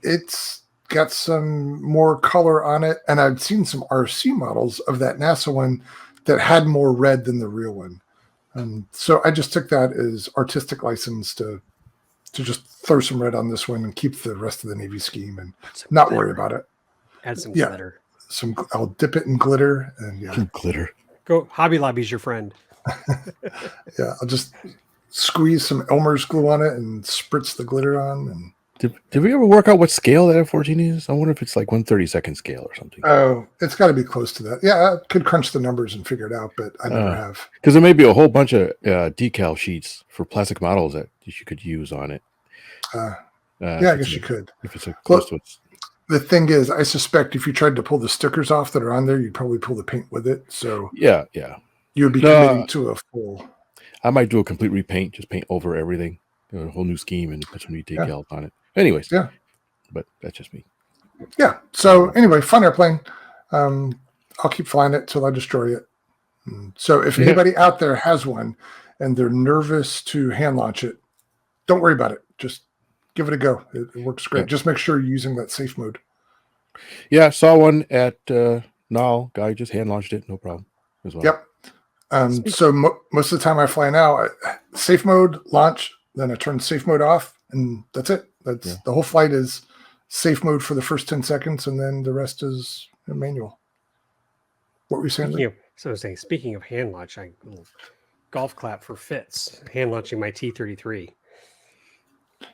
it's got some more color on it. And I've seen some RC models of that NASA one that had more red than the real one. So I just took that as artistic license to just throw some red on this one and keep the rest of the Navy scheme and not worry about it. Add some glitter. I'll dip it in glitter and glitter. Go, Hobby Lobby's your friend. Yeah, I'll just squeeze some Elmer's glue on it and spritz the glitter on. And Did we ever work out what scale that F-14 is? I wonder if it's like 1/32nd scale or something. Oh, it's got to be close to that. Yeah, I could crunch the numbers and figure it out, but I never have. Because there may be a whole bunch of decal sheets for plastic models that you could use on it. Yeah, I guess you could. If it's close to it. The thing is, I suspect if you tried to pull the stickers off that are on there, you'd probably pull the paint with it. So yeah, you would be committing to a full. I might do a complete repaint, just paint over everything, a whole new scheme, and put some new decals on it. Anyways, yeah, but that's just me. Yeah. So anyway, fun airplane. I'll keep flying it till I destroy it. So if anybody out there has one and they're nervous to hand launch it, don't worry about it. Just give it a go. It works great. Just make sure you're using that safe mode. Yeah, I saw one at Nall. Guy just hand launched it, no problem as well. Yep. So most of the time I fly now, safe mode, launch, then I turn safe mode off, and that's it. That's the whole flight is safe mode for the first 10 seconds, and then the rest is manual. What were you saying? Speaking of hand launch, golf clap for Fitz hand launching my T-33.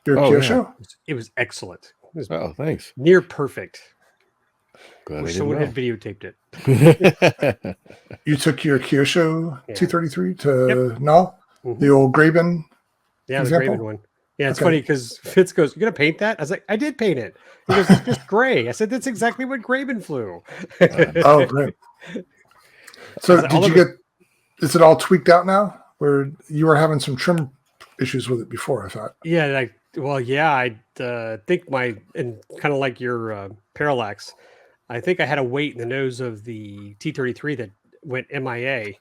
Your Kyosho? It was excellent. It was thanks. Near perfect. Glad Wish someone had videotaped it. You took your Kyosho T-33 to Nall? The old Graben? Yeah, the Graben one. Yeah, it's funny because Fitz goes, "You're gonna paint that?" I was like, "I did paint it." He goes, "It's just gray." I said, "That's exactly what Graben flew." Oh, great. So did you get? Is it all tweaked out now? Where you were having some trim issues with it before? I thought. Yeah, I think and kind of like your Parallax, I think I had a weight in the nose of the T-33 that went MIA.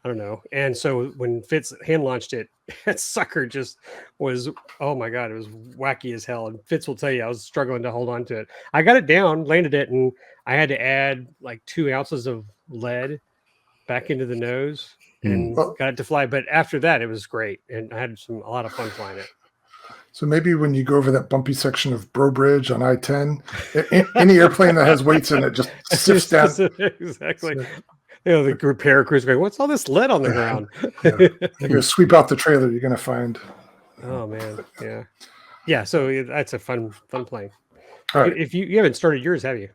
I don't know. And so when Fitz hand launched it, that sucker just was, oh my God, it was wacky as hell. And Fitz will tell you, I was struggling to hold on to it. I got it down, landed it, and I had to add like 2 ounces of lead back into the nose and got it to fly. But after that, it was great. And I had a lot of fun flying it. So maybe when you go over that bumpy section of Bro Bridge on I-10, any airplane that has weights in it just sifts down. Exactly. So, the repair crew's going, "What's all this lead on the ground?" You're going to sweep out the trailer. You're going to find. Oh man, yeah. So that's a fun plane. All right. If you haven't started yours, have you?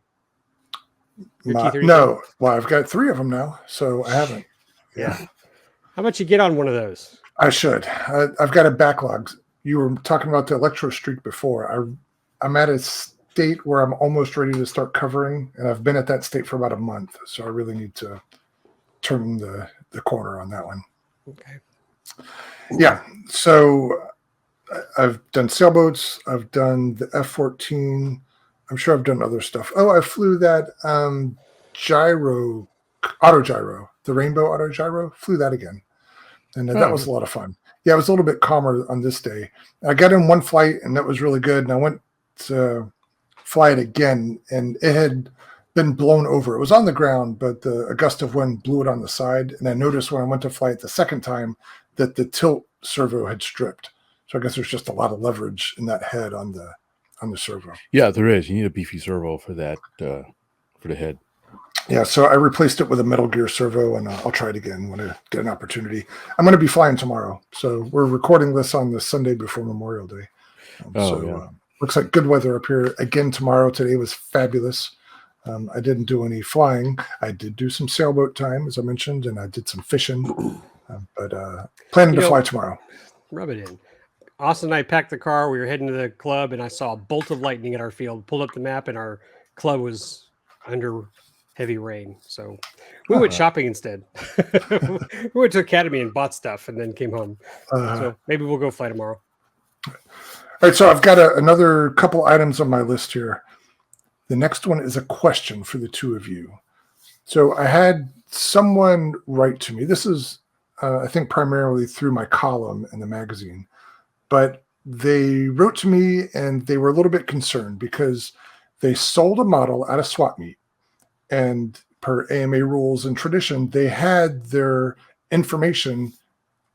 No. Well, I've got 3 of them now, so I haven't. Yeah. How about you get on one of those? I should. I've got a backlog. You were talking about the Electro Streak before. I'm at a state where I'm almost ready to start covering, and I've been at that state for about a month, so I really need to turn the corner on that one. Okay. Yeah. So I've done sailboats. I've done the F-14. I'm sure I've done other stuff. Oh, I flew that auto gyro, the Rainbow auto gyro. Flew that again, and that was a lot of fun. Yeah, it was a little bit calmer on this day. I got in one flight, and that was really good. And I went to fly it again, and it had been blown over. It was on the ground, but a gust of wind blew it on the side. And I noticed when I went to fly it the second time that the tilt servo had stripped. So I guess there's just a lot of leverage in that head on the servo. Yeah, there is. You need a beefy servo for that, for the head. Yeah, so I replaced it with a Metal Gear servo, and I'll try it again when I get an opportunity. I'm going to be flying tomorrow. So we're recording this on the Sunday before Memorial Day. Looks like good weather up here again tomorrow. Today was fabulous. I didn't do any flying. I did do some sailboat time, as I mentioned, and I did some fishing. But planning to fly tomorrow. Rub it in. Austin and I packed the car. We were heading to the club, and I saw a bolt of lightning at our field. Pulled up the map, and our club was under heavy rain. So we went shopping instead. We went to Academy and bought stuff, and then came home. So maybe we'll go fly tomorrow. All right, so I've got another couple items on my list here. The next one is a question for the two of you. So I had someone write to me. This is, I think, primarily through my column in the magazine. But they wrote to me, and they were a little bit concerned because they sold a model at a swap meet. And per AMA rules and tradition, they had their information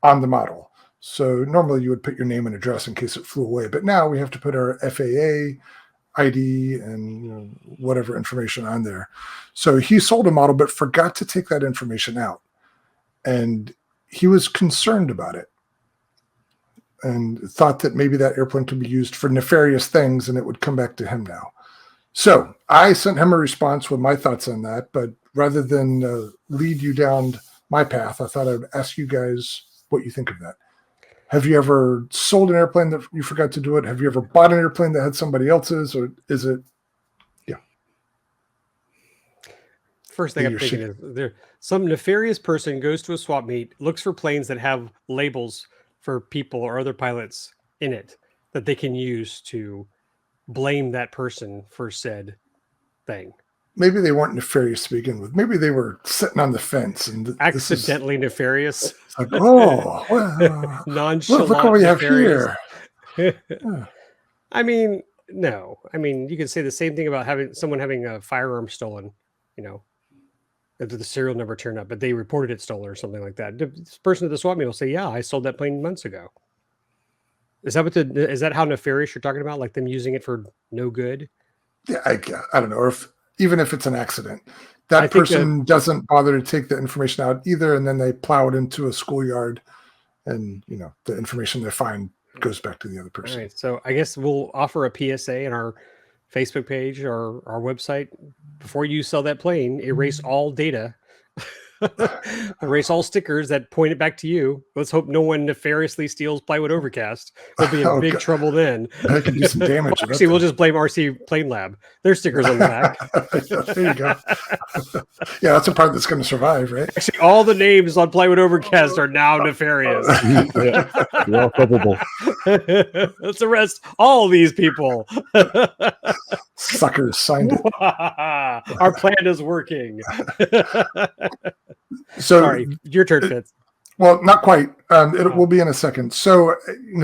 on the model. So normally you would put your name and address in case it flew away. But now we have to put our FAA, ID, and whatever information on there. So he sold a model but forgot to take that information out. And he was concerned about it. and thought that maybe that airplane could be used for nefarious things and it would come back to him now. So I sent him a response with my thoughts on that, but rather than lead you down my path, I thought I would ask you guys what you think of that. Have you ever sold an airplane that you forgot to do it? Have you ever bought an airplane that had somebody else's, or is it? Yeah. First thing I'm thinking is there some nefarious person goes to a swap meet, looks for planes that have labels for people or other pilots in it that they can use to blame that person for said thing. Maybe they weren't nefarious to begin with. Maybe they were sitting on the fence and accidentally nefarious. It's like, oh, well, nonchalant. Look what we have here. I mean, no. I mean, you could say the same thing about someone having a firearm stolen. That the serial number turned up, but they reported it stolen or something like that. This person at the swap meet will say, "Yeah, I sold that plane months ago." Is that how nefarious you're talking about? Like them using it for no good? Yeah, I don't know. Or even if it's an accident, that person doesn't bother to take the information out either, and then they plow it into a schoolyard, and the information they find goes back to the other person. All right, so I guess we'll offer a PSA in our Facebook page or our website. Before you sell that plane, erase all data. Erase all stickers that point it back to you. Let's hope no one nefariously steals Plywood Overcast. We'll be in big trouble then. That could do some damage. Well, actually, we'll just blame RC Plane Lab. Their stickers on the back. There you go. Yeah, that's a part that's going to survive, right? Actually, all the names on Plywood Overcast are now nefarious. Yeah, you're all culpable. Let's arrest all these people. Suckers signed it. Our plan is working. So, sorry, your turn, Fitz. Well, not quite. It will be in a second. So,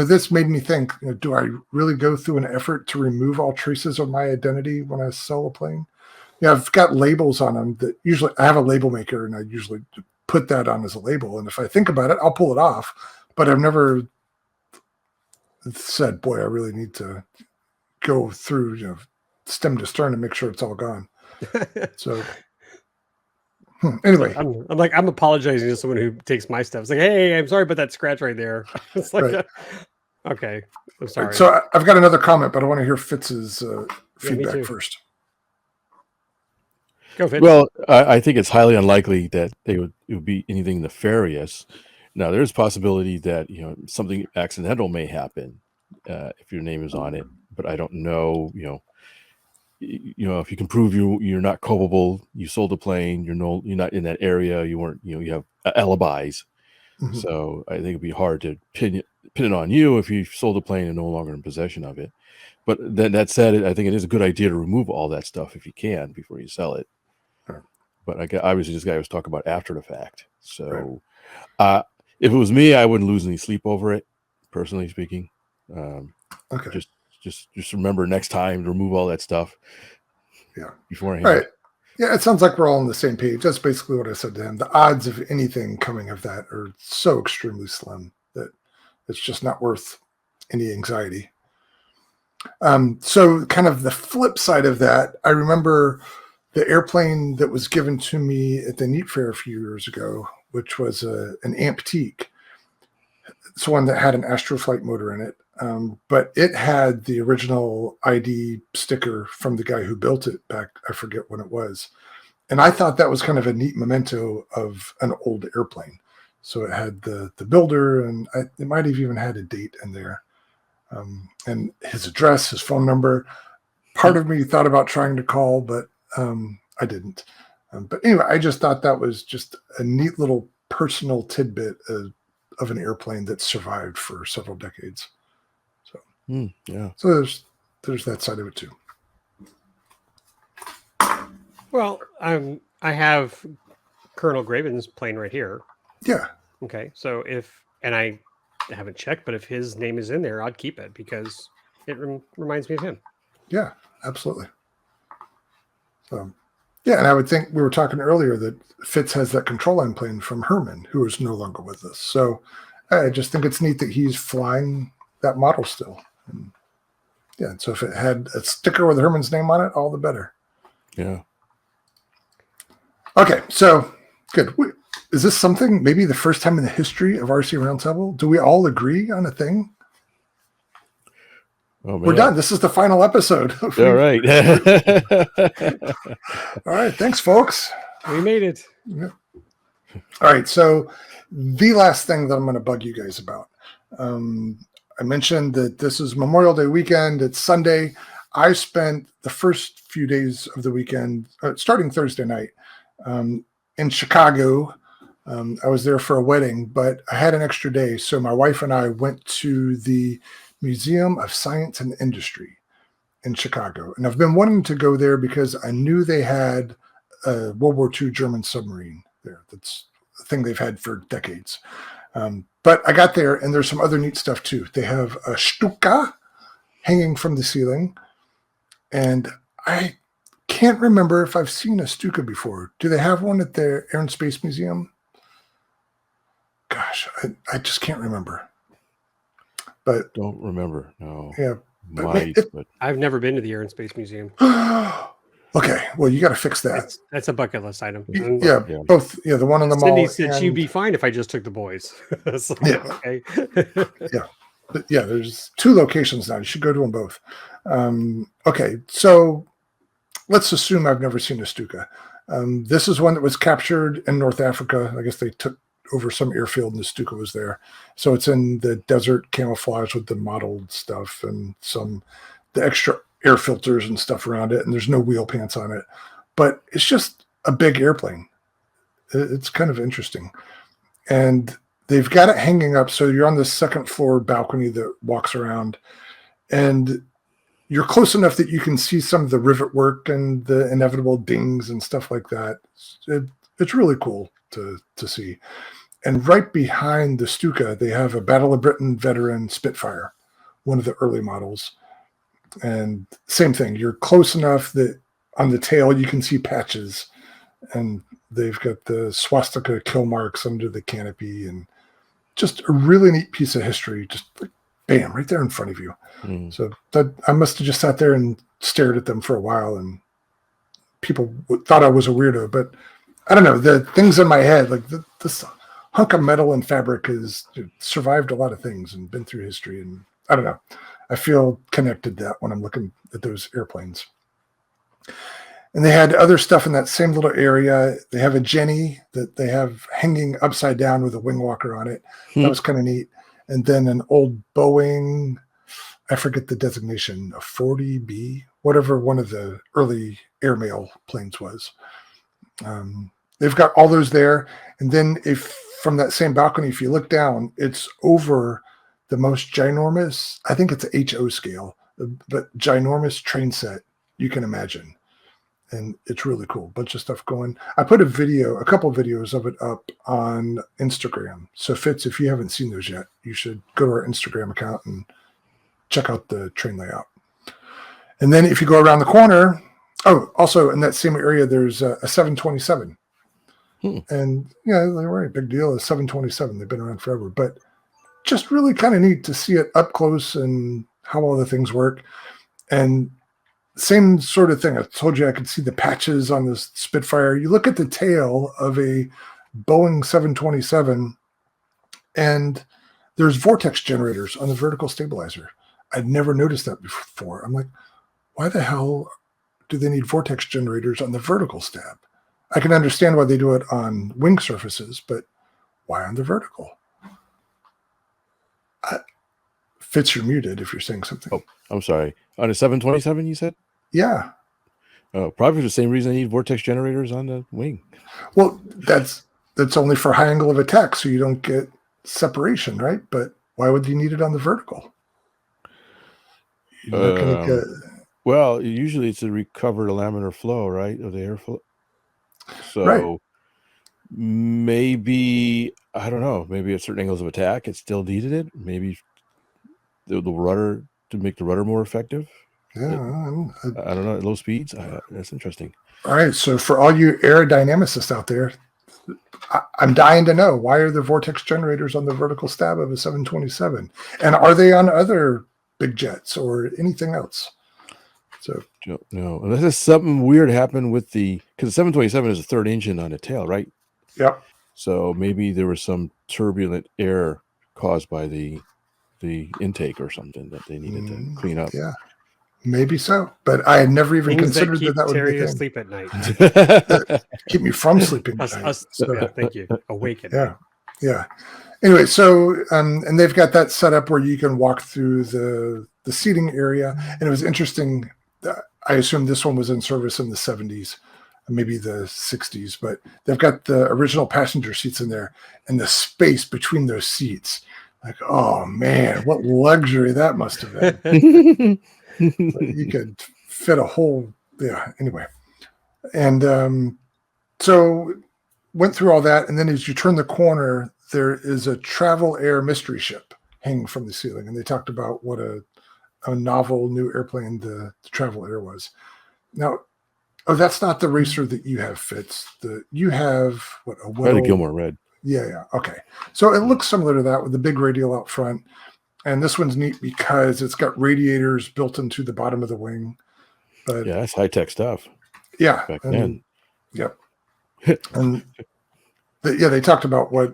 this made me think, do I really go through an effort to remove all traces of my identity when I sell a plane? Yeah, I've got labels on them that usually I have a label maker and I usually put that on as a label. And if I think about it, I'll pull it off, but I've never said, boy, I really need to go through, stem to stern and make sure it's all gone. So anyway, I'm apologizing to someone who takes my stuff. It's like, hey, I'm sorry about that scratch right there. It's like, right. Okay, I'm sorry. So I've got another comment, but I want to hear Fitz's feedback first. Go, Fitz. Well, I think it's highly unlikely that it would be anything nefarious. Now, there's a possibility that something accidental may happen if your name is on it, but I don't know. If you can prove you're not culpable, you sold the plane, you're not in that area, you weren't, you have alibis. Mm-hmm. So I think it'd be hard to pin it on you if you sold the plane and no longer in possession of it. But then that said, I think it is a good idea to remove all that stuff if you can before you sell it. Sure. But obviously this guy was talking about after the fact. So if it was me, I wouldn't lose any sleep over it, personally speaking. Okay. Just remember next time to remove all that stuff. Yeah. Beforehand. All right. Yeah, it sounds like we're all on the same page. That's basically what I said to him. The odds of anything coming of that are so extremely slim that it's just not worth any anxiety. So kind of the flip side of that, I remember the airplane that was given to me at the Neat Fair a few years ago, which was an Amptique. It's one that had an Astroflight motor in it. But it had the original ID sticker from the guy who built it back, I forget when it was. And I thought that was kind of a neat memento of an old airplane. So it had the builder, and it might have even had a date in there. And his address, his phone number. Part of me thought about trying to call, but I didn't. But anyway, I just thought that was just a neat little personal tidbit of an airplane that survived for several decades. Yeah. So there's that side of it too. Well, I have Colonel Graven's plane right here. Yeah. Okay. So I haven't checked, but if his name is in there, I'd keep it because it reminds me of him. Yeah, absolutely. So, yeah, and I would think we were talking earlier that Fitz has that control line plane from Herman, who is no longer with us. So I just think it's neat that he's flying that model still. And yeah, so if it had a sticker with Herman's name on it, all the better. Yeah. Okay, so good. Is this something, maybe the first time in the history of RC Roundtable? Do we all agree on a thing? Oh, We're done. This is the final episode. All right. All right. Thanks, folks. We made it. Yeah. All right. So the last thing that I'm going to bug you guys about. I mentioned that this is Memorial Day weekend. It's Sunday. I spent the first few days of the weekend, starting Thursday night, in Chicago. I was there for a wedding, but I had an extra day. So my wife and I went to the Museum of Science and Industry in Chicago. And I've been wanting to go there because I knew they had a World War II German submarine there. That's a thing they've had for decades. But I got there, and there's some other neat stuff too. They have a Stuka hanging from the ceiling, and I can't remember if I've seen a Stuka before. Do they have one at their Air and Space Museum? Gosh, I just can't remember. But don't remember. No. Yeah. But I've never been to the Air and Space Museum. Okay, well, you got to fix that. That's a bucket list item. Yeah, both. Yeah, the one on the mall. Cindy said she'd be fine if I just took the boys. So, yeah. Okay. Yeah. But yeah, there's 2 locations now. You should go to them both. Okay, so let's assume I've never seen a Stuka. This is one that was captured in North Africa. I guess they took over some airfield and the Stuka was there. So it's in the desert camouflage with the mottled stuff and the extra air filters and stuff around it. And there's no wheel pants on it, but it's just a big airplane. It's kind of interesting. And they've got it hanging up. So you're on the second floor balcony that walks around, and you're close enough that you can see some of the rivet work and the inevitable dings and stuff like that. It's really cool to see. And right behind the Stuka, they have a Battle of Britain veteran Spitfire, one of the early models. And same thing, you're close enough that on the tail you can see patches, and they've got the swastika kill marks under the canopy, and just a really neat piece of history. Just like, bam, right there in front of you. So I must have just sat there and stared at them for a while, and people thought I was a weirdo, but I don't know, the things in my head, like this hunk of metal and fabric has survived a lot of things and been through history. And I don't know, I feel connected to that when I'm looking at those airplanes. And they had other stuff in that same little area. They have a Jenny that they have hanging upside down with a wing walker on it. That was kind of neat. And then an old Boeing, I forget the designation, a 40B, whatever one of the early airmail planes was. They've got all those there. And then if from that same balcony, if you look down, it's over the most ginormous, I think it's a HO scale, but ginormous train set you can imagine. And it's really cool. Bunch of stuff going. I put a couple of videos of it up on Instagram. So Fitz, if you haven't seen those yet, you should go to our Instagram account and check out the train layout. And then if you go around the corner, also in that same area, there's a 727. And yeah, they were a big deal. A 727. They've been around forever, but just really kind of neat to see it up close and how all the things work. And same sort of thing. I told you I could see the patches on this Spitfire. You look at the tail of a Boeing 727, and there's vortex generators on the vertical stabilizer. I'd never noticed that before. I'm like, why the hell do they need vortex generators on the vertical stab? I can understand why they do it on wing surfaces, but why on the vertical? Fitz, you're muted if you're saying something. Oh, I'm sorry. On a 727, you said? Yeah. Probably for the same reason I need vortex generators on the wing. Well, that's only for high angle of attack, so you don't get separation, right? But why would you need it on the vertical? You're not gonna get... Well, usually it's to recover the laminar flow, right, of the airflow. So right. Maybe, I don't know, maybe at certain angles of attack, it still needed it. Maybe the rudder, to make the rudder more effective. Yeah, I don't know, at low speeds. That's interesting. All right, so for all you aerodynamicists out there, I'm dying to know, why are the vortex generators on the vertical stab of a 727? And are they on other big jets or anything else? So no, unless something weird happened with because the 727 is a third engine on the tail, right? Yep. So maybe there was some turbulent air caused by the the intake or something that they needed to clean up. Yeah, maybe so. But I had never even Things that considered keep that would be Terry a thing. asleep at night. Keep me from sleeping at night. Yeah, thank you. Awake at night. Yeah. Anyway, so and they've got that set up where you can walk through the seating area, and it was interesting. I assume this one was in service in the 70s, maybe the 60s, but they've got the original passenger seats in there, and the space between those seats. Like, oh man, what luxury that must have been. You could fit a whole, anyway. And so went through all that, and then as you turn the corner, there is a Travel Air mystery ship hanging from the ceiling, and they talked about what a novel new airplane the Travel Air was. Now, that's not the racer that you have, Fitz. You have what a Gilmore Red. Yeah. Okay. So it looks similar to that with the big radial out front. And this one's neat because it's got radiators built into the bottom of the wing. But yeah, that's high-tech stuff. Yeah. Back then. Yep. And they talked about what,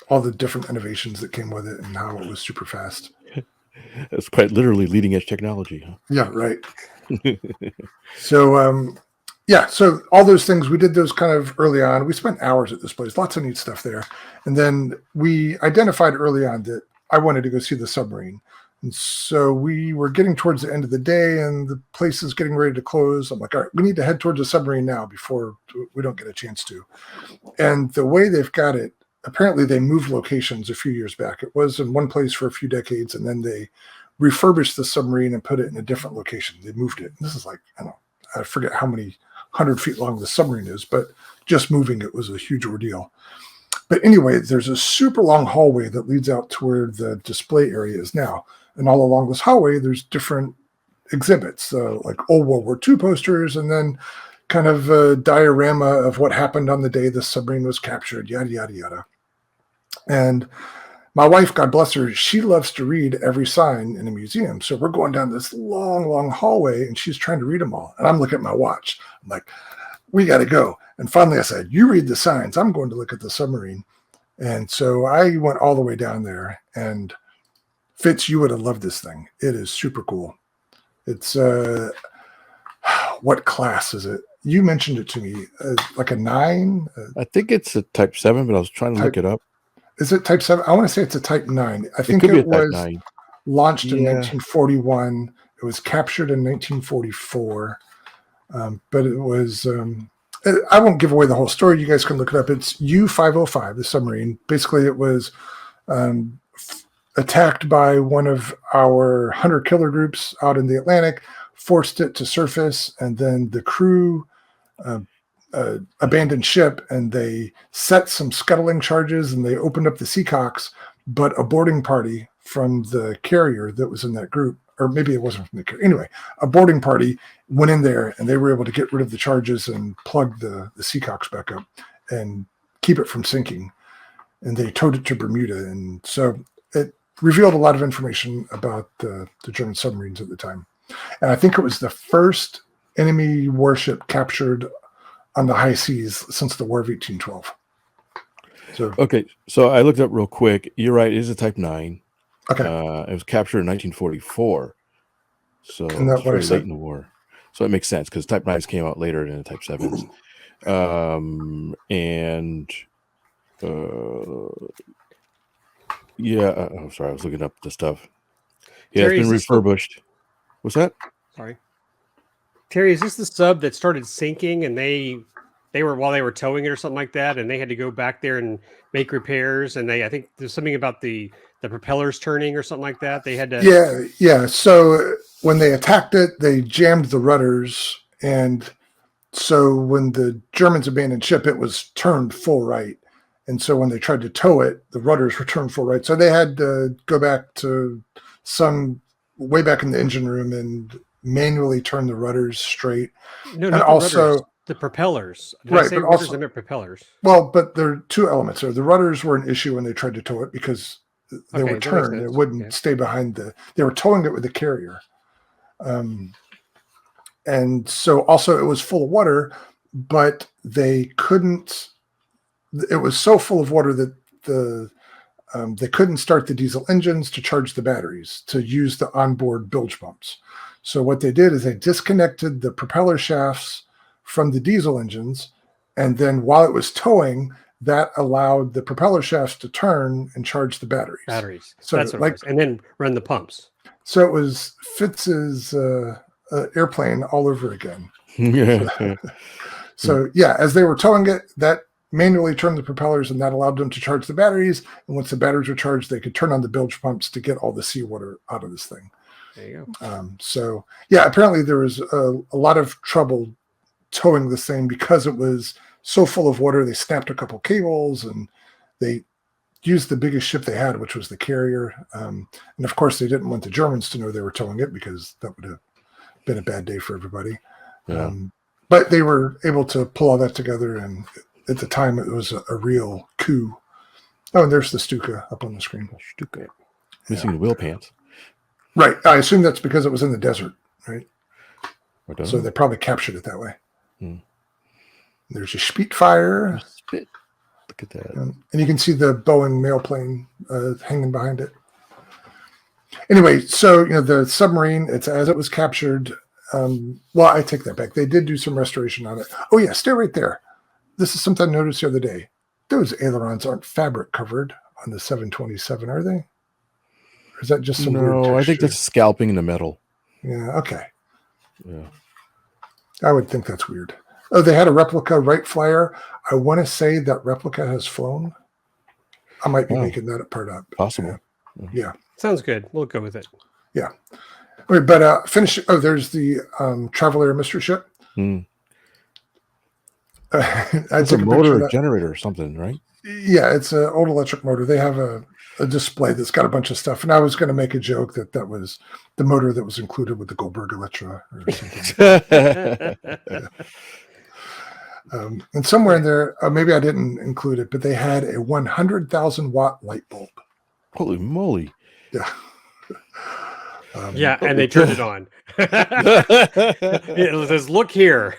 all the different innovations that came with it and how it was super fast. It's quite literally leading edge technology. Huh? Yeah, right. So, so all those things, we did those kind of early on. We spent hours at this place, lots of neat stuff there. And then we identified early on that I wanted to go see the Submarine. And so we were getting towards the end of the day and the place is getting ready to close. I'm like, all right, we need to head towards the Submarine now before we don't get a chance to. And the way they've got it, apparently they moved locations a few years back. It was in one place for a few decades, and then they refurbished the Submarine and put it in a different location. They moved it. This is like, I forget how many 100 feet long the Submarine is, but just moving it was a huge ordeal. But anyway, there's a super long hallway that leads out to where the display area is now. And all along this hallway, there's different exhibits, like old World War II posters, and then kind of a diorama of what happened on the day the submarine was captured, yada, yada, yada. And my wife, God bless her, she loves to read every sign in a museum. So we're going down this long, long hallway, and she's trying to read them all. And I'm looking at my watch. I'm like, we got to go. And finally I said, you read the signs. I'm going to look at the Submarine. And so I went all the way down there. And Fitz, you would have loved this thing. It is super cool. It's, what class is it? You mentioned it to me, like a 9? I think it's a Type 7, but I was trying to look it up. Is it Type 7? I want to say it's a Type 9. I think it was launched in 1941. It was captured in 1944. But it was, I won't give away the whole story. You guys can look it up. It's U-505, the submarine. Basically, it was attacked by one of our hunter-killer groups out in the Atlantic, forced it to surface, and then the crew abandoned ship, and they set some scuttling charges, and they opened up the seacocks, but a boarding party from the carrier that was in that group, or maybe it wasn't from the carrier. Anyway, a boarding party went in there, and they were able to get rid of the charges and plug the seacocks back up and keep it from sinking. And they towed it to Bermuda, and so it revealed a lot of information about the German submarines at the time. And I think it was the first enemy warship captured on the high seas since the War of 1812. So okay, so I looked up real quick. You're right; it is a Type 9. Okay, it was captured in 1944. So Isn't that what I very said? late in the war. So it makes sense because Type 9s came out later than the Type 7s. I'm sorry, I was looking up the stuff. Yeah, Terry, it's been refurbished. What's that? Sorry, Terry, is this the sub that started sinking and they were while they were towing it or something like that, and they had to go back there and make repairs, and I think there's something about the propellers turning or something like that. They had to Yeah. So when they attacked it, they jammed the rudders, and so when the Germans abandoned ship, it was turned full right. And so when they tried to tow it, the rudders were turned full right. So they had to go back to some way back in the engine room and manually turn the rudders straight. No, and not also the rudders, the propellers. Did I say but rudders? also, I meant propellers. Well, but there are two elements there. The rudders were an issue when they tried to tow it because they were turned. It wouldn't stay behind they were towing it with the carrier. And so also it was full of water, but they couldn't, it was so full of water that the they couldn't start the diesel engines to charge the batteries to use the onboard bilge pumps. So what they did is they disconnected the propeller shafts from the diesel engines, and then while it was towing, that allowed the propeller shafts to turn and charge the batteries. So that's what it was. And then run the pumps. So it was Fitz's airplane all over again. So yeah, as they were towing it, that manually turned the propellers, and that allowed them to charge the batteries. And once the batteries were charged, they could turn on the bilge pumps to get all the seawater out of this thing. There you go. So yeah, apparently there was a lot of trouble towing this thing because it was so full of water. They snapped a couple cables, and they used the biggest ship they had, which was the carrier. And of course, they didn't want the Germans to know they were towing it, because that would have been a bad day for everybody. Yeah. But they were able to pull all that together, and at the time, it was a real coup. Oh, and there's the Stuka up on the screen. Stuka. Missing the wheel pants. Right. I assume that's because it was in the desert, right? So know. they probably captured it that way. There's a Spitfire. Look at that. And you can see the Boeing mail plane hanging behind it. Anyway, so the submarine, it's as it was captured. Well, I take that back. They did do some restoration on it. Oh yeah, stay right there. This is something I noticed the other day. Those ailerons aren't fabric covered on the 727, are they? Or is that just some weird texture? I think that's scalping in the metal. Yeah, okay. Yeah. I would think that's weird. Oh, they had a replica Wright Flyer. I want to say that replica has flown. I might be making that part up. Possible. Yeah. Sounds good. We'll go with it. Yeah. Wait, but finish. Oh, there's the Travel Air mystery ship. It's a motor generator or something, right? Yeah, it's an old electric motor. They have a display that's got a bunch of stuff. And I was going to make a joke that was the motor that was included with the Goldberg Electra or something. And somewhere in there, maybe I didn't include it, but they had a 100,000 watt light bulb. Holy moly. Yeah. Yeah, and they turned it on. It says, "Look here."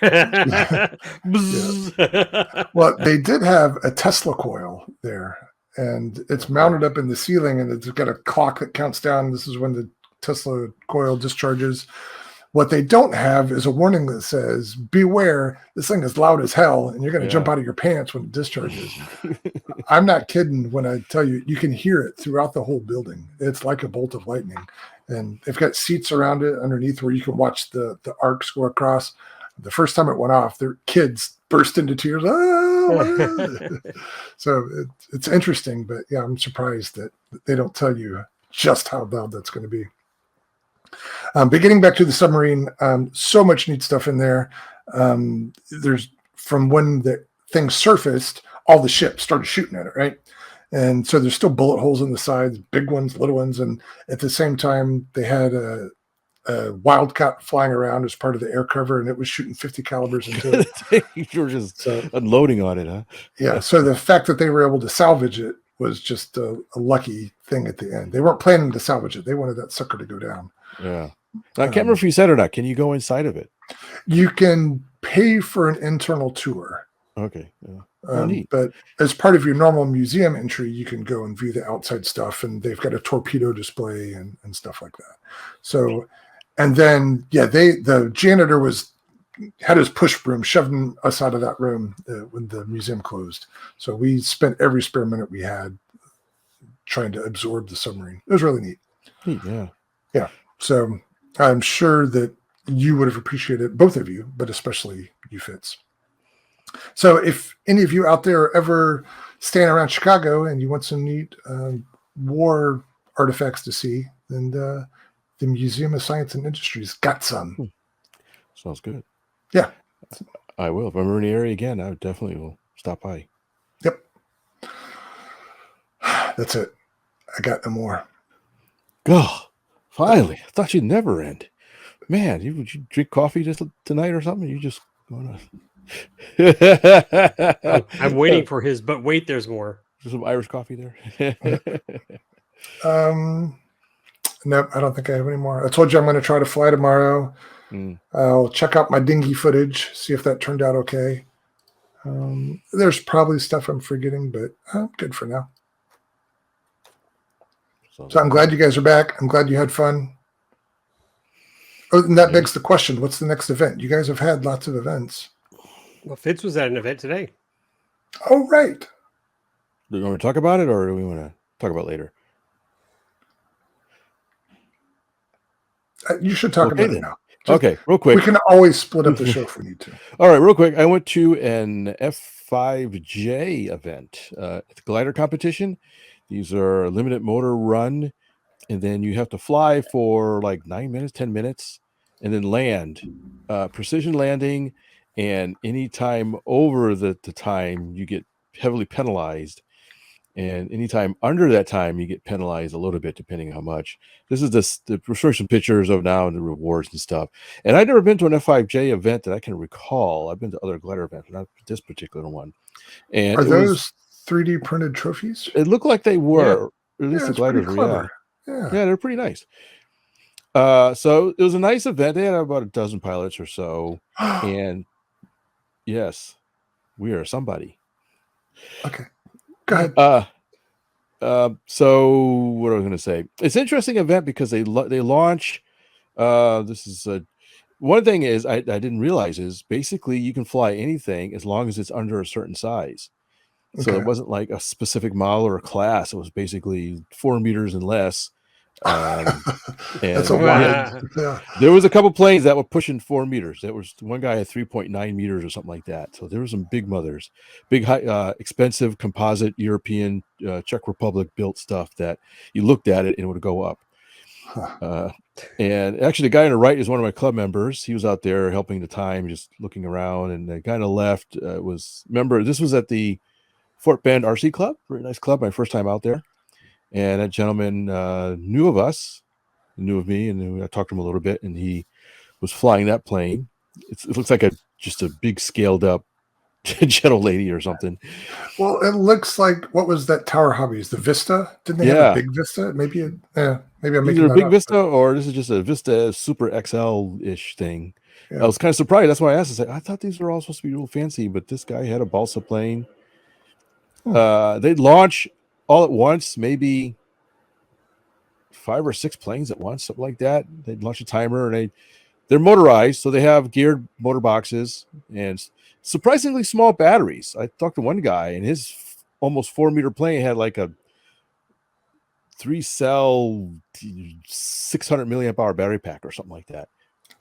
Well, they did have a Tesla coil there, and it's mounted up in the ceiling, and it's got a clock that counts down. This is when the Tesla coil discharges. What they don't have is a warning that says, "Beware, this thing is loud as hell, and you're going to jump out of your pants when it discharges." I'm not kidding when I tell you, you can hear it throughout the whole building. It's like a bolt of lightning. And they've got seats around it underneath where you can watch the arcs go across. The first time it went off, their kids burst into tears. So it's interesting, but yeah, I'm surprised that they don't tell you just how loud that's going to be. But getting back to the submarine, so much neat stuff in there. There's from when the thing surfaced, all the ships started shooting at it, right? And so there's still bullet holes in the sides, big ones, little ones. And at the same time, they had a Wildcat flying around as part of the air cover, and it was shooting 50 calibers into it. You were just unloading on it, huh? Yeah. So the fact that they were able to salvage it was just a lucky thing at the end. They weren't planning to salvage it. They wanted that sucker to go down. Yeah. Now, I can't remember if you said or not. Can you go inside of it? You can pay for an internal tour. Okay. Yeah. But as part of your normal museum entry, you can go and view the outside stuff, and they've got a torpedo display and stuff like that. So, and then, yeah, the janitor had his push broom shoving us out of that room when the museum closed. So we spent every spare minute we had trying to absorb the submarine. It was really neat. Yeah. Yeah. So I'm sure that you would have appreciated it, both of you, but especially you, Fitz. So if any of you out there are ever staying around Chicago and you want some neat war artifacts to see, then the Museum of Science and Industry's got some. Sounds good. Yeah. I will. If I'm in the area again, I definitely will stop by. Yep. That's it. I got no more. God, finally. I thought you'd never end. Man, would you drink coffee just tonight or something? You just going to... I'm waiting for his, but wait, there's more. There's some Irish coffee there. No, I don't think I have any more. I told you I'm going to try to fly tomorrow. I'll check out my dinghy footage, see if that turned out okay. There's probably stuff I'm forgetting, but I'm good for now. So I'm glad you guys are back. I'm glad you had fun. Oh, and that begs the question: what's the next event? You guys have had lots of events. Well, Fitz was at an event today. Oh, right. Do you want to talk about it, or do we want to talk about it later? You should talk about it now. Okay, real quick. We can always split up the show if we need to. All right, real quick. I went to an F5J event, the glider competition. These are a limited motor run, and then you have to fly for like 9 minutes, 10 minutes, and then land. Precision landing, and any time over the time, you get heavily penalized. And anytime under that time, you get penalized a little bit, depending on how much. This is the showing some pictures of now and the rewards and stuff. And I've never been to an F5J event that I can recall. I've been to other glider events, but not this particular one. And are those 3D printed trophies? It looked like they were. Yeah. At least the gliders were. Yeah, they're pretty nice. So it was a nice event. They had about a dozen pilots or so. And yes, we are somebody. Okay. Go ahead. So what am I going to say? It's an interesting event because they launch. This is one thing is I didn't realize is basically you can fly anything as long as it's under a certain size. So it wasn't like a specific model or a class. It was basically 4 meters and less. That's a wide. Yeah. There was a couple planes that were pushing 4 meters. There was one guy had 3.9 meters or something like that. So there were some big mothers, big, high, expensive composite European, Czech Republic built stuff that you looked at it and it would go up. And actually, the guy on the right is one of my club members. He was out there helping the time, just looking around. And the guy on the left this was at the Fort Bend RC Club, very nice club. My first time out there. And that gentleman knew of us, knew of me, and I talked to him a little bit. And he was flying that plane. It looks like just a big scaled up gentle lady or something. Well, it looks like, what was that Tower Hobbies? The Vista? Didn't they have a big Vista? Maybe I'm making either a big up, Vista or this is just a Vista Super XL-ish thing. Yeah. I was kind of surprised. That's why I asked. I thought these were all supposed to be real fancy, but this guy had a balsa plane. They'd launch all at once, maybe 5 or 6 planes at once, something like that. They'd launch a timer, and they're motorized, so they have geared motor boxes and surprisingly small batteries. I talked to one guy, and his almost 4 meter plane had like a 3-cell 600 milliamp hour battery pack or something like that.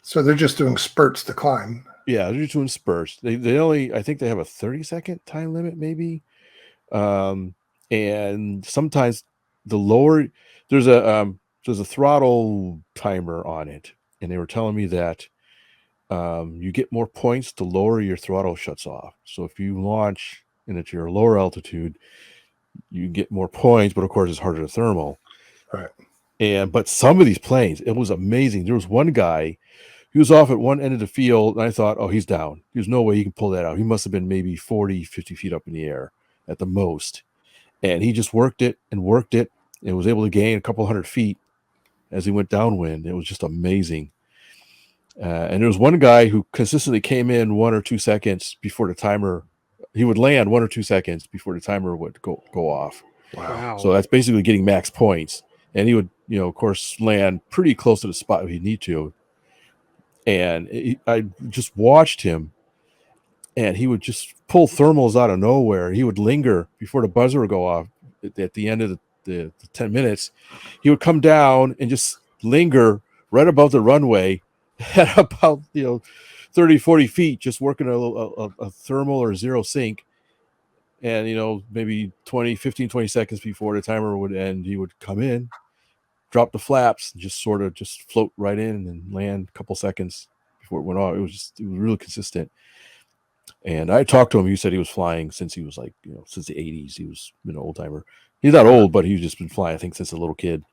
So they're just doing spurts to climb. Yeah, they're just doing spurts. They only, I think they have a 30-second time limit, maybe. And sometimes the lower there's a throttle timer on it, and they were telling me that you get more points the lower your throttle shuts off. So if you launch and at your lower altitude, you get more points, but of course it's harder to thermal. Right. But some of these planes, it was amazing. There was one guy, he was off at one end of the field, and I thought, oh, he's down. There's no way he can pull that out. He must have been maybe 40, 50 feet up in the air at the most. And he just worked it and was able to gain a couple 100 feet as he went downwind. It was just amazing. And there was one guy who consistently came in 1 or 2 seconds before the timer. He would land 1 or 2 seconds before the timer would go off. Wow. So that's basically getting max points. And he would, of course, land pretty close to the spot he'd need to. And I just watched him, and he would just pull thermals out of nowhere. He would linger before the buzzer would go off at the end of the 10 minutes. He would come down and just linger right above the runway at about 30, 40 feet, just working a thermal or zero sync. And maybe 15, 20 seconds before the timer would end, he would come in, drop the flaps, and just sort of just float right in and land a couple seconds before it went off. It was really consistent. And I talked to him. He said he was flying since he was since the 80s. He was an old timer. He's not old, but he's just been flying, I think, since a little kid.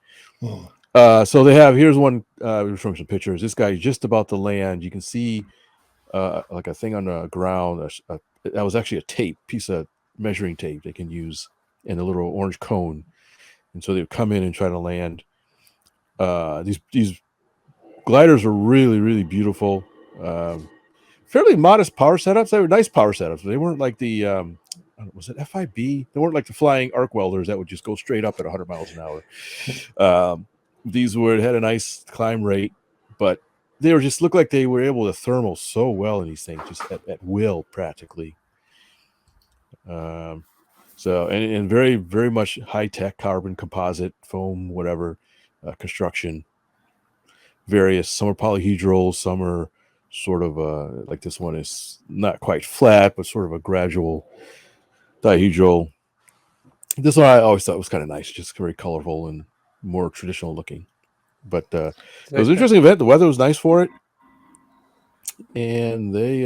So here's one, we're showing some pictures. This guy just about to land. You can see like a thing on the ground. That was actually a piece of measuring tape they can use, and a little orange cone. And so they would come in and try to land. These gliders are really, really beautiful. Fairly modest power setups. They were nice power setups. They weren't like the was it FIB? They weren't like the flying arc welders that would just go straight up at 100 miles an hour. These had a nice climb rate, but they just looked like they were able to thermal so well in these things, just at will practically. So and very, very much high tech carbon composite foam, whatever, construction. Various, some are polyhedral, some are sort of like this one is not quite flat, but sort of a gradual dihedral. This one I always thought was kind of nice, just very colorful and more traditional looking. But it was an interesting event. The weather was nice for it, and they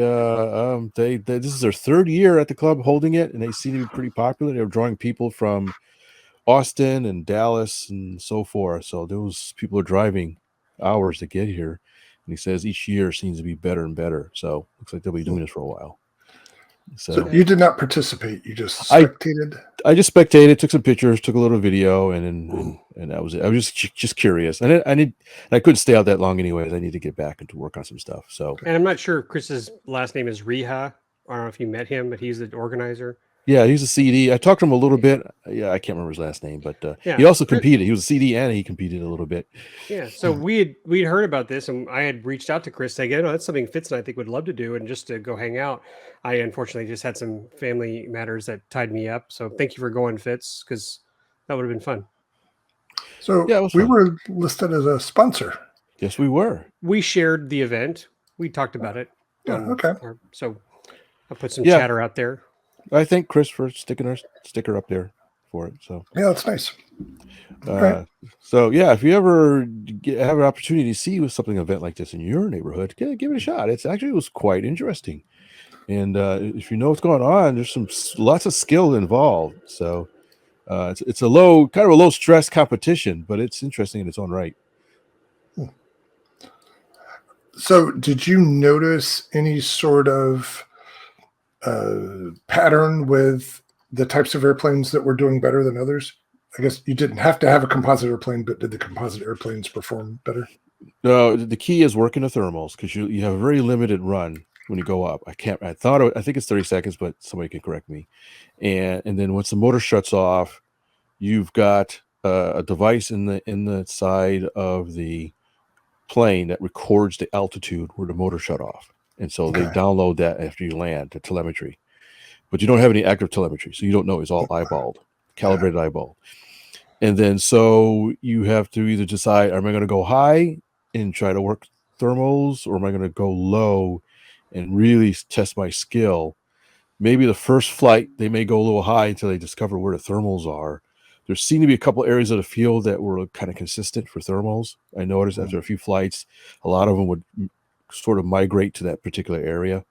this is their third year at the club holding it, and they seem to be pretty popular. They were drawing people from Austin and Dallas and so forth. So those people are driving hours to get here. And he says each year seems to be better and better. So looks like they'll be doing this for a while. So you did not participate. You just spectated. I just spectated, took some pictures, took a little video, and that was it. I was just curious, and I couldn't stay out that long anyways. I need to get back and to work on some stuff. So, and I'm not sure if Chris's last name is Reha. I don't know if you met him, but he's the organizer. Yeah, he's a CD. I talked to him a little bit. Yeah, I can't remember his last name, but he also competed. He was a CD and he competed a little bit. Yeah, so we'd heard about this, and I had reached out to Chris saying, that's something Fitz and I think would love to do, and just to go hang out. I unfortunately just had some family matters that tied me up. So thank you for going, Fitz, because that would have been fun. So yeah, we were listed as a sponsor. Yes, we were. We shared the event. We talked about it. Yeah, okay. So I put some chatter out there. I thank Chris for sticking our sticker up there for it. So yeah, that's nice. So yeah, if you ever have an opportunity to see something event like this in your neighborhood, give it a shot. It was quite interesting, and if you know what's going on, there's lots of skill involved. So it's a low stress competition, but it's interesting in its own right. So did you notice any sort of pattern with the types of airplanes that were doing better than others? I guess you didn't have to have a composite airplane, but did the composite airplanes perform better? No, the key is working the thermals, because you have a very limited run when you go up. I think it's 30 seconds, but somebody can correct me. And then once the motor shuts off, you've got a device in the side of the plane that records the altitude where the motor shut off. And so they download that after you land, the telemetry. But you don't have any active telemetry, so you don't know. It's all eyeballed, calibrated eyeball. And then so you have to either decide, am I going to go high and try to work thermals, or am I going to go low and really test my skill? Maybe the first flight, they may go a little high until they discover where the thermals are. There seem to be a couple areas of the field that were kind of consistent for thermals. I noticed after a few flights, a lot of them would sort of migrate to that particular area.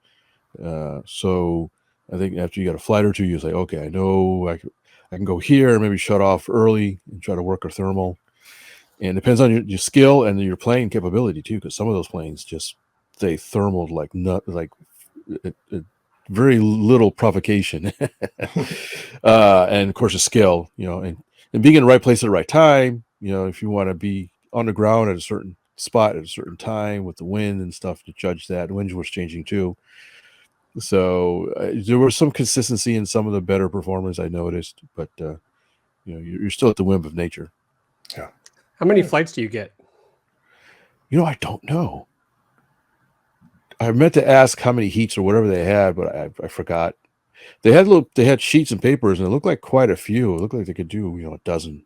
So I think after you got a flight or two, you say, okay, I know I can go here and maybe shut off early and try to work a thermal. And it depends on your skill and your plane capability too, because some of those planes they thermaled like very little provocation. And of course the skill, and being in the right place at the right time, if you want to be on the ground at a certain spot at a certain time with the wind and stuff to judge that. The wind was changing too. So there was some consistency in some of the better performers I noticed, but you're still at the whim of nature. Yeah. How many flights do you get? I don't know. I meant to ask how many heats or whatever they had, but I forgot. They had sheets and papers, and it looked like quite a few. It looked like they could do a dozen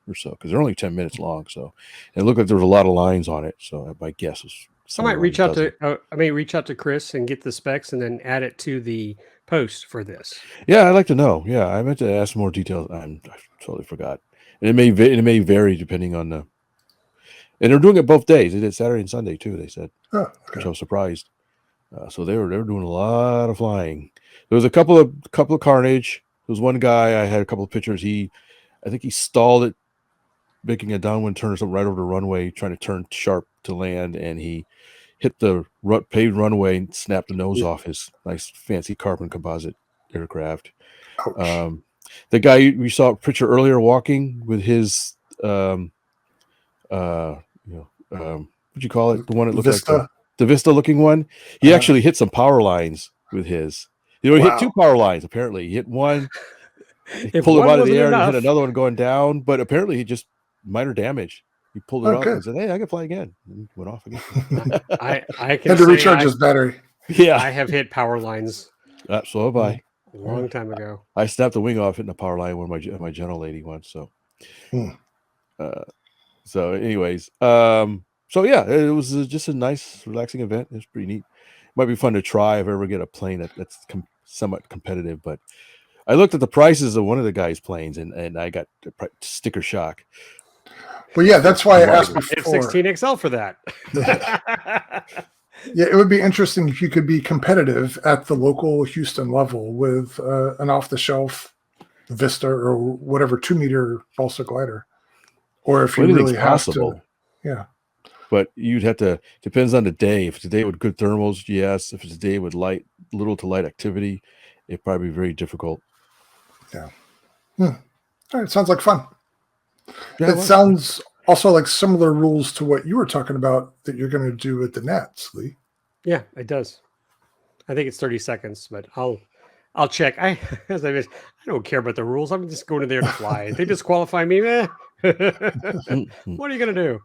or so, because they're only 10 minutes long. So it looked like there was a lot of lines on it. So my guess is I might reach out to Chris and get the specs and then add it to the post for this. Yeah, I'd like to know. Yeah, I meant to ask more details. I totally forgot. And it may vary depending on the. And they're doing it both days. They did Saturday and Sunday too. They said, which I was surprised. So they were doing a lot of flying. There was a couple of carnage. There was one guy I had a couple of pictures. I think he stalled it, making a downwind turn or something right over the runway, trying to turn sharp to land, and he hit the paved runway and snapped the nose off his nice fancy carbon composite aircraft. The guy we saw a picture earlier walking with his what you call it? The one that looked Vista. like the Vista looking one. He actually hit some power lines with his. He hit Wow. 2 power lines. Apparently, he hit one. He If pulled him one out of the wasn't air and enough- hit another one going down. But apparently, he just minor damage. He pulled it Oh, up good. and said, "Hey, I can fly again." And he went off again. I can Had to say recharge his battery. Yeah, I have hit power lines so have I. a long time ago. I snapped the wing off hitting a power line when my general lady once. So, Hmm. so anyways, so yeah, it was just a nice, relaxing event. It was pretty neat. Might be fun to try if I ever get a plane that's somewhat competitive. But I looked at the prices of one of the guys' planes, and I got sticker shock. Well, yeah, that's why I asked Lighter. before. F-16XL for that. Yeah, it would be interesting if you could be competitive at the local Houston level with an off-the-shelf Vista or whatever 2-meter balsa glider, or if you Anything's really have possible. to. Yeah, But you'd have to, depends on the day. If it's a day with good thermals, yes. If it's a day with little to light activity, it'd probably be very difficult. yeah. All right, sounds like fun. Yeah, It sounds also like similar rules to what you were talking about that you're going to do at the Nets, Lee. Yeah, it does. I think it's 30 seconds, but I'll check. As I mentioned, I don't care about the rules. I'm just going in there to fly. If they disqualify me, what are you going to do?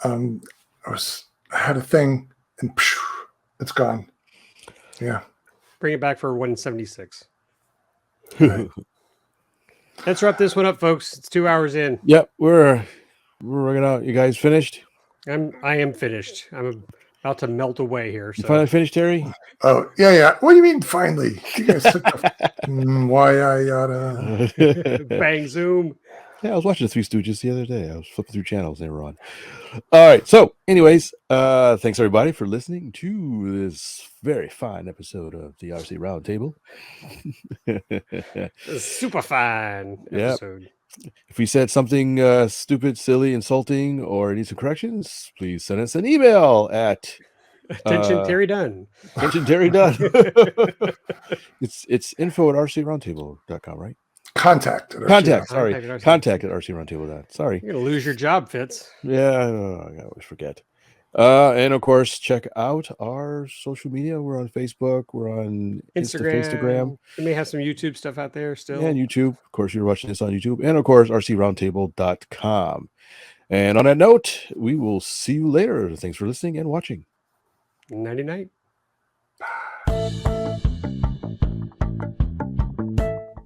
I had a thing and it's gone. Yeah. Bring it back for 176. Let's wrap this one up, folks. It's 2 hours in. Yep, we're working out. You guys finished? I am finished. I'm about to melt away here. You So finally finished, Terry? Oh, yeah. What do you mean finally? You guys took why I yada. bang zoom. Yeah, I was watching the Three Stooges the other day. I was flipping through channels they were on. All right. So, anyways, thanks everybody for listening to this very fine episode of the RC Roundtable. Super fine episode. If we said something stupid, silly, insulting, or need some corrections, please send us an email at Attention, Terry Dunn. Attention, Terry Dunn. It's info@rcroundtable.com, right? Contact at rcroundtable.com. Sorry. You're going to lose your job, Fitz. Yeah, I always forget. And of course, check out our social media. We're on Facebook. We're on Instagram. We may have some YouTube stuff out there still. And YouTube. Of course, you're watching this on YouTube. And of course, rcroundtable.com. And on that note, we will see you later. Thanks for listening and watching. Nighty-night.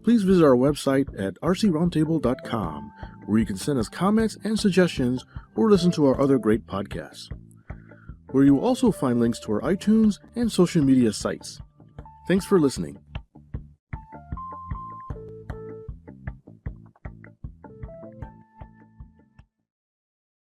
Please visit our website at rcroundtable.com, where you can send us comments and suggestions or listen to our other great podcasts, where you will also find links to our iTunes and social media sites. Thanks for listening.